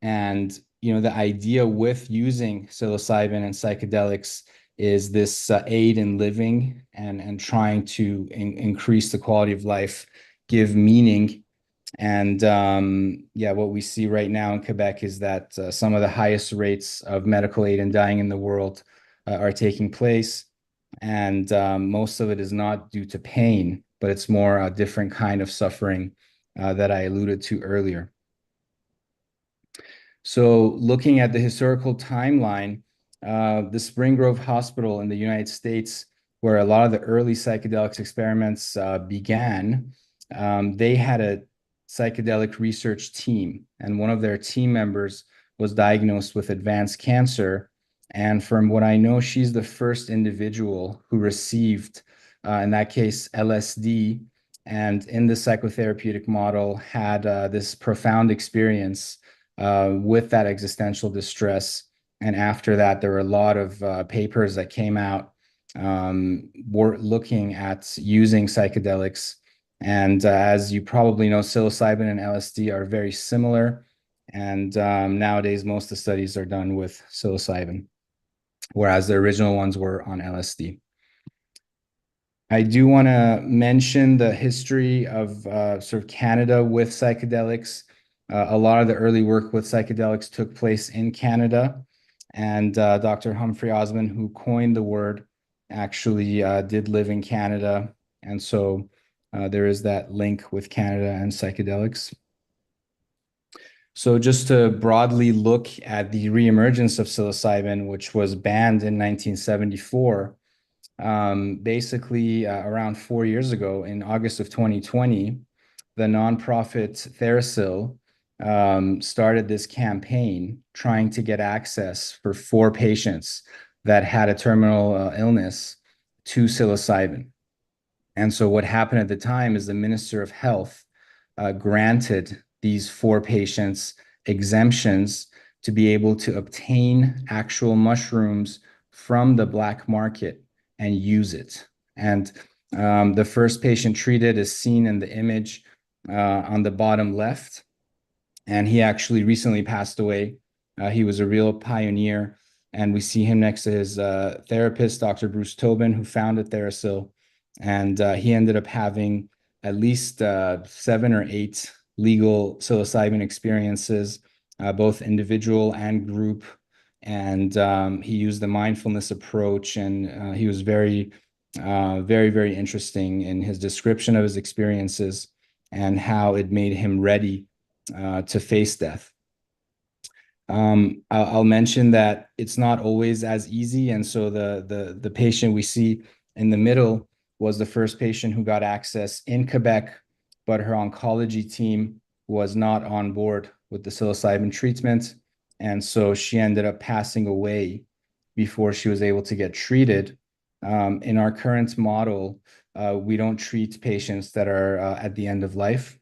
And the idea with using psilocybin and psychedelics is this aid in living and trying to increase the quality of life, give meaning And yeah, what we see right now in Quebec is that some of the highest rates of medical aid and dying in the world are taking place. And most of it is not due to pain, but it's more a different kind of suffering that I alluded to earlier. So looking at the historical timeline, the Spring Grove Hospital in the United States, where a lot of the early psychedelics experiments began, they had a psychedelic research team, and one of their team members was diagnosed with advanced cancer. And from what I know, she's the first individual who received, in that case, LSD, and in the psychotherapeutic model had this profound experience with that existential distress. And after that, there were a lot of papers that came out were looking at using psychedelics. And as you probably know, psilocybin and LSD are very similar. And nowadays, most of the studies are done with psilocybin, whereas the original ones were on LSD. I do want to mention the history of sort of Canada with psychedelics. A lot of the early work with psychedelics took place in Canada, and Dr. Humphrey Osmond, who coined the word, actually did live in Canada. And so there is that link with Canada and psychedelics. So just to broadly look at the reemergence of psilocybin, which was banned in 1974, basically around 4 years ago, in August of 2020, the nonprofit Therasil started this campaign trying to get access for 4 patients that had a terminal illness to psilocybin. And so what happened at the time is the Minister of Health granted these 4 patients exemptions to be able to obtain actual mushrooms from the black market and use it. And the first patient treated is seen in the image on the bottom left. And he actually recently passed away. He was a real pioneer. And we see him next to his therapist, Dr. Bruce Tobin, who founded Therasil. And he ended up having at least 7 or 8 legal psilocybin experiences, both individual and group. And he used the mindfulness approach, and he was very, very interesting in his description of his experiences and how it made him ready to face death. I'll mention that it's not always as easy. And so the patient we see in the middle was the first patient who got access in Quebec, but her oncology team was not on board with the psilocybin treatment. And so she ended up passing away before she was able to get treated. In our current model, we don't treat patients that are at the end of life.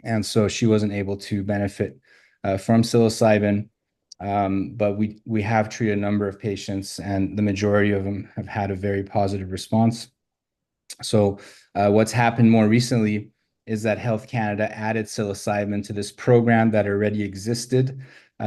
And so she wasn't able to benefit from psilocybin. But we have treated a number of patients, and the majority of them have had a very positive response. So what's happened more recently is that Health Canada added psilocybin to this program that already existed.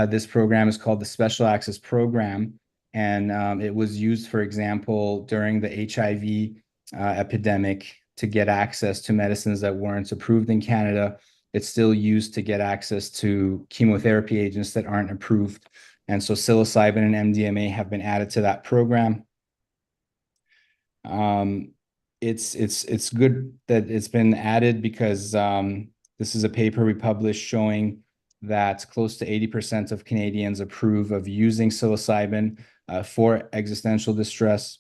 This program is called the Special Access Program, and it was used, for example, during the HIV epidemic to get access to medicines that weren't approved in Canada. It's still used to get access to chemotherapy agents that aren't approved. And so psilocybin and MDMA have been added to that program. It's good that it's been added because this is a paper we published showing that close to 80% of Canadians approve of using psilocybin for existential distress.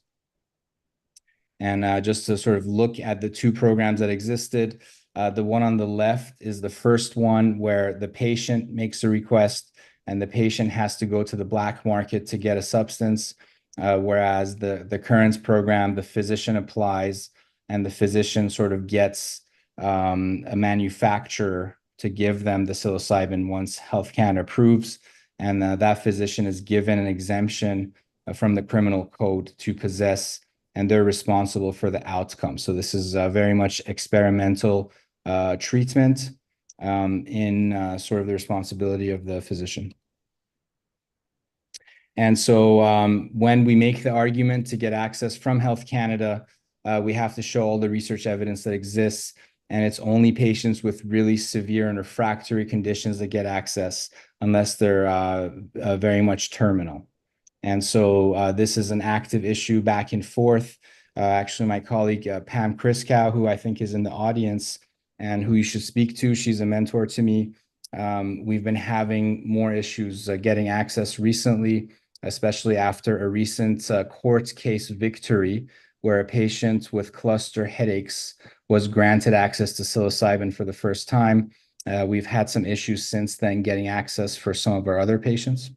And just to sort of look at the 2 programs that existed, the one on the left is the first one where the patient makes a request and the patient has to go to the black market to get a substance, whereas the current program, the physician applies and the physician sort of gets a manufacturer to give them the psilocybin once Health Canada approves. And that physician is given an exemption from the criminal code to possess, and they're responsible for the outcome. So this is very much experimental treatment in sort of the responsibility of the physician. And so when we make the argument to get access from Health Canada, we have to show all the research evidence that exists. And it's only patients with really severe and refractory conditions that get access, unless they're very much terminal. And so this is an active issue back and forth. Actually, my colleague Pam Kriskow, who I think is in the audience and who you should speak to, she's a mentor to me. We've been having more issues getting access recently, especially after a recent court case victory where a patient with cluster headaches was granted access to psilocybin for the first time. We've had some issues since then getting access for some of our other patients.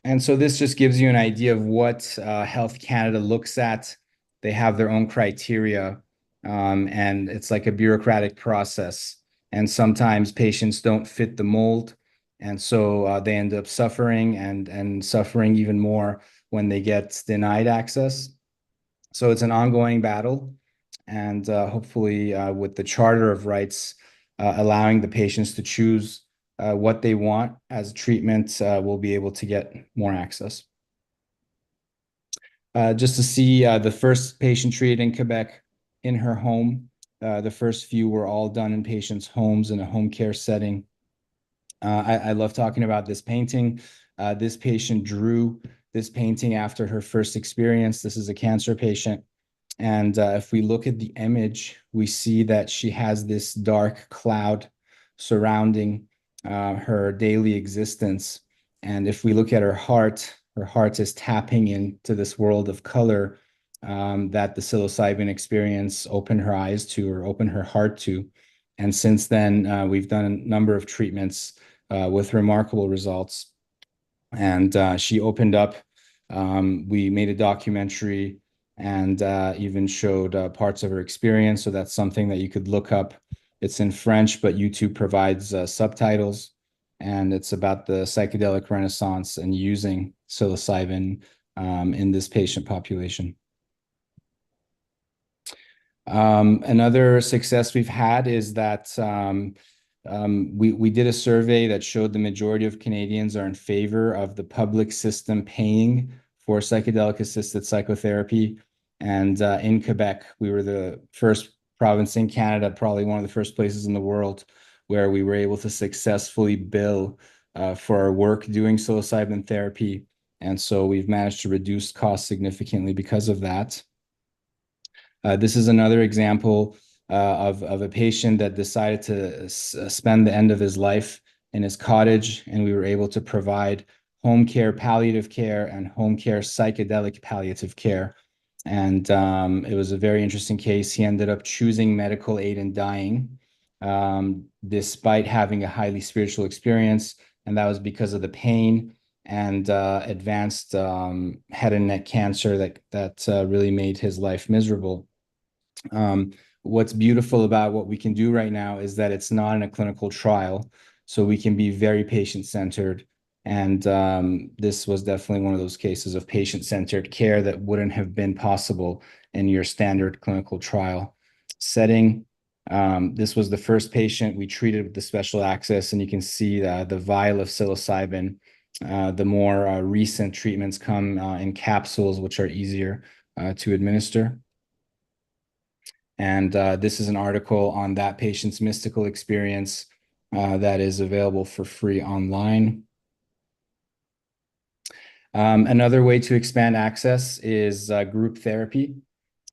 And so this just gives you an idea of what Health Canada looks at. They have their own criteria, and it's like a bureaucratic process. And sometimes patients don't fit the mold, and so they end up suffering and suffering even more when they get denied access. So it's an ongoing battle, and hopefully with the Charter of Rights allowing the patients to choose what they want as treatment, we'll be able to get more access. Just to see the first patient treated in Quebec in her home. The first few were all done in patients' homes in a home care setting. I love talking about this painting. This patient drew this painting after her first experience. This is a cancer patient. And if we look at the image, we see that she has this dark cloud surrounding her daily existence. And if we look at her heart is tapping into this world of color that the psilocybin experience opened her eyes to, or opened her heart to. And since then, we've done a number of treatments with remarkable results. And she opened up. We made a documentary and even showed parts of her experience. So that's something that you could look up. It's in French, but YouTube provides subtitles. And it's about the psychedelic renaissance and using psilocybin in this patient population. Another success we've had is that we did a survey that showed the majority of Canadians are in favor of the public system paying for psychedelic-assisted psychotherapy. And in Quebec, we were the first province in Canada, probably one of the first places in the world, where we were able to successfully bill for our work doing psilocybin therapy. And so we've managed to reduce costs significantly because of that. This is another example of a patient that decided to spend the end of his life in his cottage, and we were able to provide home care palliative care and home care psychedelic palliative care. And it was a very interesting case. He ended up choosing medical aid and dying despite having a highly spiritual experience, and that was because of the pain and advanced head and neck cancer that really made his life miserable. What's beautiful about what we can do right now is that it's not in a clinical trial, so we can be very patient-centered. And this was definitely one of those cases of patient-centered care that wouldn't have been possible in your standard clinical trial setting. This was the first patient we treated with the special access, and you can see the vial of psilocybin. The more recent treatments come in capsules, which are easier to administer. And this is an article on that patient's mystical experience that is available for free online. Another way to expand access is group therapy.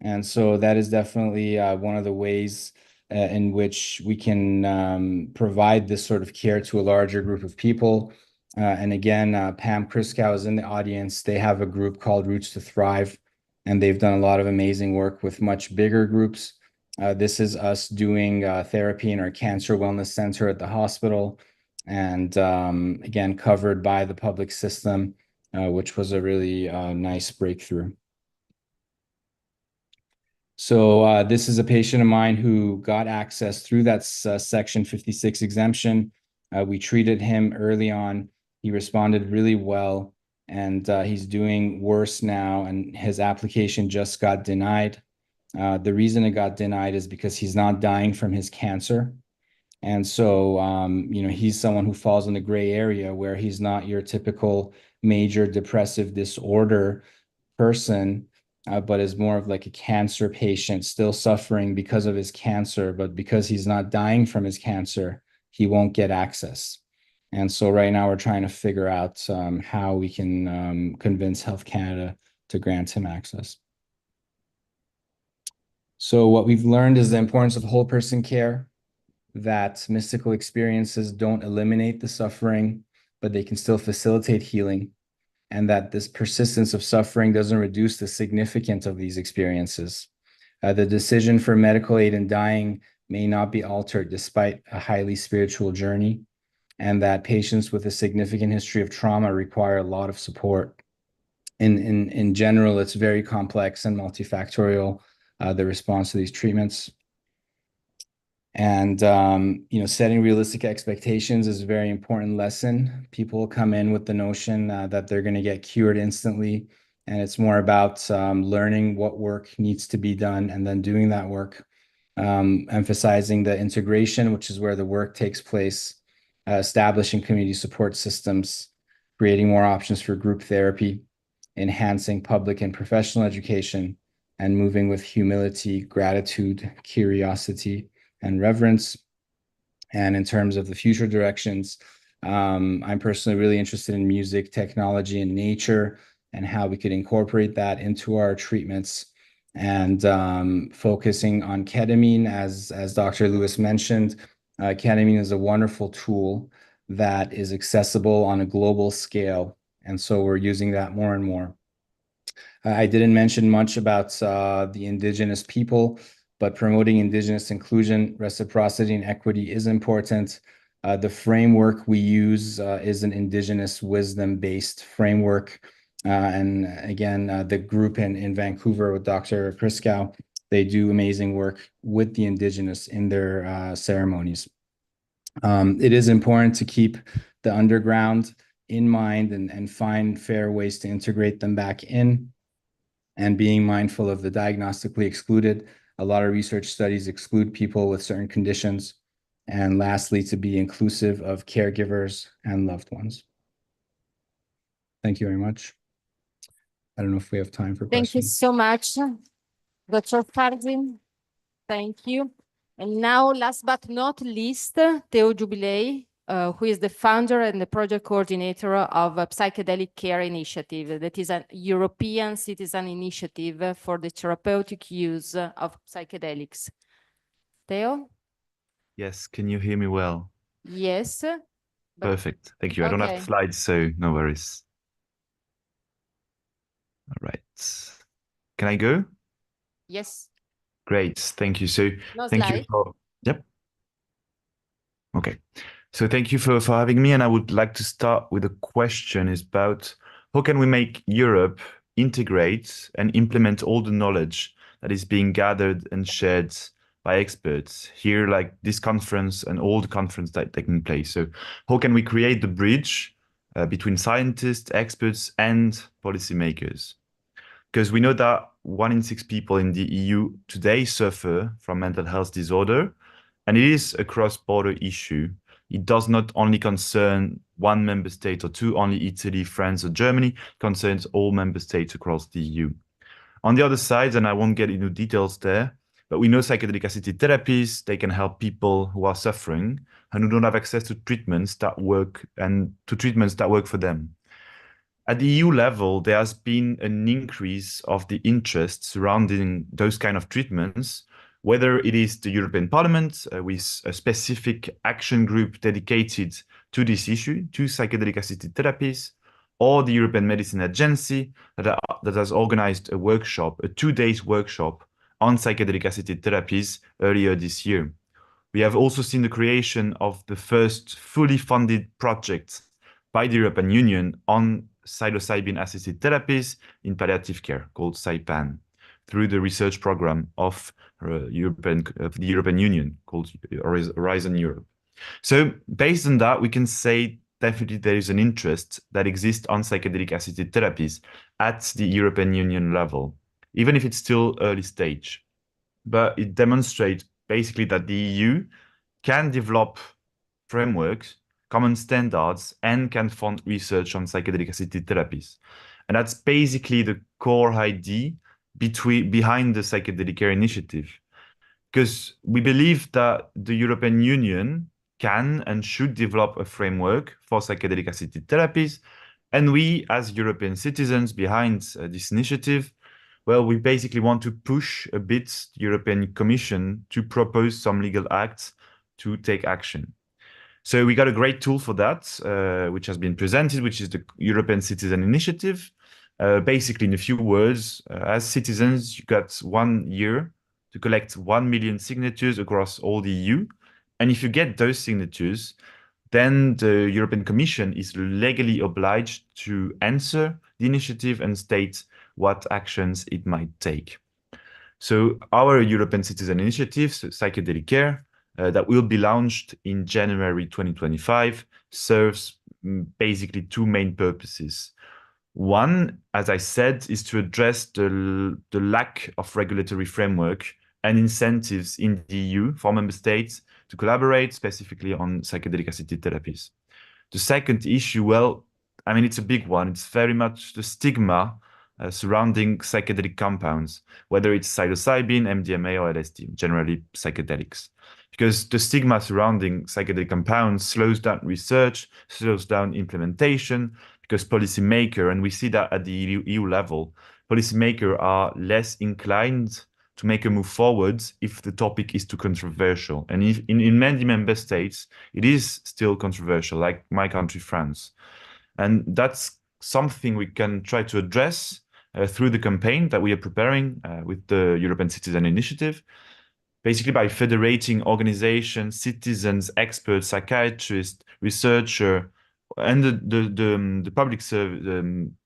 And so that is definitely one of the ways in which we can provide this sort of care to a larger group of people. And again, Pam Kriskow is in the audience. They have a group called Roots to Thrive, and they've done a lot of amazing work with much bigger groups. This is us doing therapy in our cancer wellness center at the hospital, and again, covered by the public system, which was a really nice breakthrough. So this is a patient of mine who got access through that Section 56 exemption. We treated him early on. He responded really well, and he's doing worse now, and his application just got denied. The reason it got denied is because he's not dying from his cancer. And so, he's someone who falls in the gray area where he's not your typical major depressive disorder person. but is more of like a cancer patient still suffering because of his cancer, but because he's not dying from his cancer, he won't get access. And so right now we're trying to figure out how we can convince Health Canada to grant him access. So what we've learned is the importance of whole person care, that mystical experiences don't eliminate the suffering, but they can still facilitate healing, and that this persistence of suffering doesn't reduce the significance of these experiences. The decision for medical aid in dying may not be altered despite a highly spiritual journey, and that patients with a significant history of trauma require a lot of support. In general, it's very complex and multifactorial, the response to these treatments. And, setting realistic expectations is a very important lesson. People come in with the notion that they're going to get cured instantly. And it's more about learning what work needs to be done and then doing that work, emphasizing the integration, which is where the work takes place, establishing community support systems, creating more options for group therapy, enhancing public and professional education, and moving with humility, gratitude, curiosity, and reverence. And in terms of the future directions, I'm personally really interested in music, technology, and nature, and how we could incorporate that into our treatments, and focusing on ketamine, as Dr. Lewis mentioned. Ketamine is a wonderful tool that is accessible on a global scale, and so we're using that more and more. I didn't mention much about the indigenous people, but promoting indigenous inclusion, reciprocity, and equity is important. The framework we use is an indigenous wisdom-based framework. And again, the group in Vancouver with Dr. Priskow, they do amazing work with the indigenous in their ceremonies. It is important to keep the underground in mind and find fair ways to integrate them back in, and being mindful of the diagnostically excluded. A lot of research studies exclude people with certain conditions. And lastly, to be inclusive of caregivers and loved ones. Thank you very much. I don't know if we have time for questions. Thank you so much, Dr. Farzin. Thank you. And now, last but not least, Theo Jubilei, who is the founder and the project coordinator of a Psychedelic Care Initiative. That is a European citizen initiative for the therapeutic use of psychedelics. Theo? Yes, can you hear me well? Yes. Perfect. Thank you. I don't have slides, so no worries. All right. Can I go? Yes. Great. Thank you. So No thank you slide. for, yep. Okay. So thank you for having me. And I would like to start with a question is about how can we make Europe integrate and implement all the knowledge that is being gathered and shared by experts here, like this conference and all the conferences that are taking place. So how can we create the bridge between scientists, experts, and policymakers? Because we know that 1 in 6 people in the EU today suffer from mental health disorder, and it is a cross-border issue. It does not only concern one member state or two, only Italy, France, or Germany, it concerns all member states across the EU. On the other side, and I won't get into details there, but we know psychedelic-assisted therapies, they can help people who are suffering and who don't have access to treatments that work for them. At the EU level, there has been an increase of the interest surrounding those kind of treatments, whether it is the European Parliament with a specific action group dedicated to this issue, to psychedelic-assisted therapies, or the European Medicine Agency that has organized a workshop, a 2-day workshop on psychedelic-assisted therapies earlier this year. We have also seen the creation of the first fully funded project by the European Union on psilocybin-assisted therapies in palliative care, called SaiPan, through the research program of the European Union, called Horizon Europe. So based on that, we can say definitely there is an interest that exists on psychedelic-assisted therapies at the European Union level, even if it's still early stage. But it demonstrates basically that the EU can develop frameworks, common standards, and can fund research on psychedelic-assisted therapies. And that's basically the core idea behind the psychedelic care initiative, because we believe that the European Union can and should develop a framework for psychedelic assisted therapies. And we, as European citizens behind this initiative, well, we basically want to push a bit the European Commission to propose some legal acts to take action. So we got a great tool for that, which has been presented, which is the European Citizen Initiative. Basically, in a few words, as citizens, you got 1 year to collect 1 million signatures across all the EU. And if you get those signatures, then the European Commission is legally obliged to answer the initiative and state what actions it might take. So our European Citizen Initiative, so Psychedelic Care, that will be launched in January 2025, serves basically two main purposes. One, as I said, is to address the lack of regulatory framework and incentives in the EU for member states to collaborate specifically on psychedelic assisted therapies. The second issue, well, I mean, it's a big one. It's very much the stigma surrounding psychedelic compounds, whether it's psilocybin, MDMA, or LSD, generally psychedelics. Because the stigma surrounding psychedelic compounds slows down research, slows down implementation, because policymakers, and we see that at the EU level, policymakers are less inclined to make a move forward if the topic is too controversial. And if, in many member states, it is still controversial, like my country, France. And that's something we can try to address through the campaign that we are preparing with the European Citizen Initiative, basically by federating organizations, citizens, experts, psychiatrists, researchers, and the public service,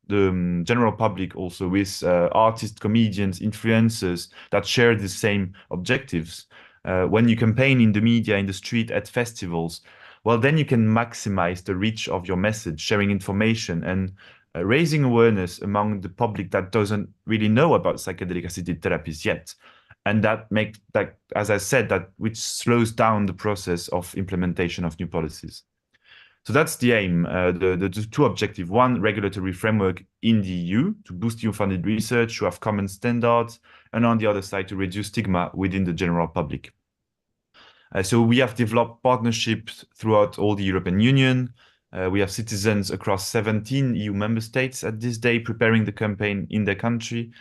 the general public also, with artists, comedians, influencers that share the same objectives. When you campaign in the media, in the street, at festivals, well, then you can maximize the reach of your message, sharing information and raising awareness among the public that doesn't really know about psychedelic assisted therapies yet. And that makes that, as I said, that which slows down the process of implementation of new policies. So that's the aim, the two objectives. One, regulatory framework in the EU to boost EU-funded research, to have common standards, and on the other side, to reduce stigma within the general public. So we have developed partnerships throughout all the European Union. We have citizens across 17 EU member states at this day preparing the campaign in their country,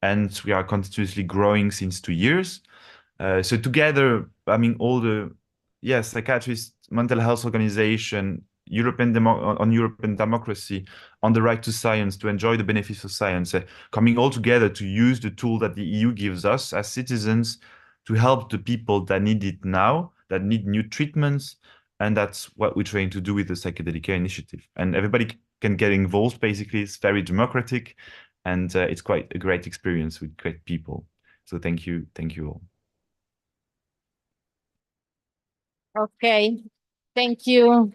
and we are continuously growing since 2 years. So together, I mean, all the, psychiatrists, mental health organization, European democracy, on the right to science, to enjoy the benefits of science, coming all together to use the tool that the EU gives us as citizens to help the people that need it now, that need new treatments. And that's what we're trying to do with the Psychedelic Care Initiative. And everybody can get involved, basically. It's very democratic, and it's quite a great experience with great people. So thank you all. Okay, thank you,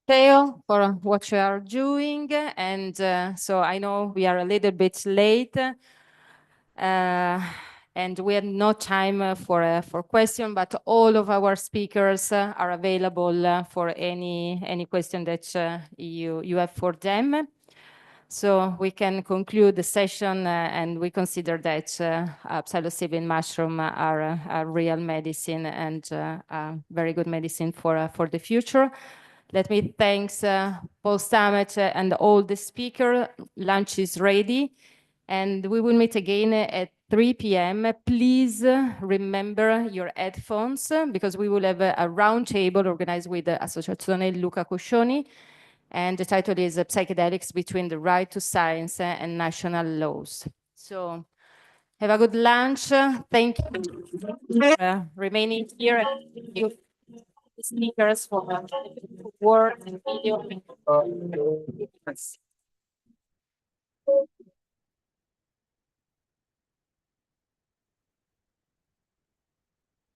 Theo, for what you are doing. And so I know we are a little bit late, and we have no time for question, but all of our speakers are available for any question that you have for them. So we can conclude the session, and we consider that psilocybin mushroom are a real medicine and a very good medicine for the future. Let me thank Paul Stamets and all the speakers. Lunch is ready, and we will meet again at 3 p.m. Please remember your headphones, because we will have a round table organized with Associazione Luca Coscioni. And the title is Psychedelics Between the Right to Science and National Laws. So have a good lunch. Thank you for remaining here. And thank you, speakers, for work and video.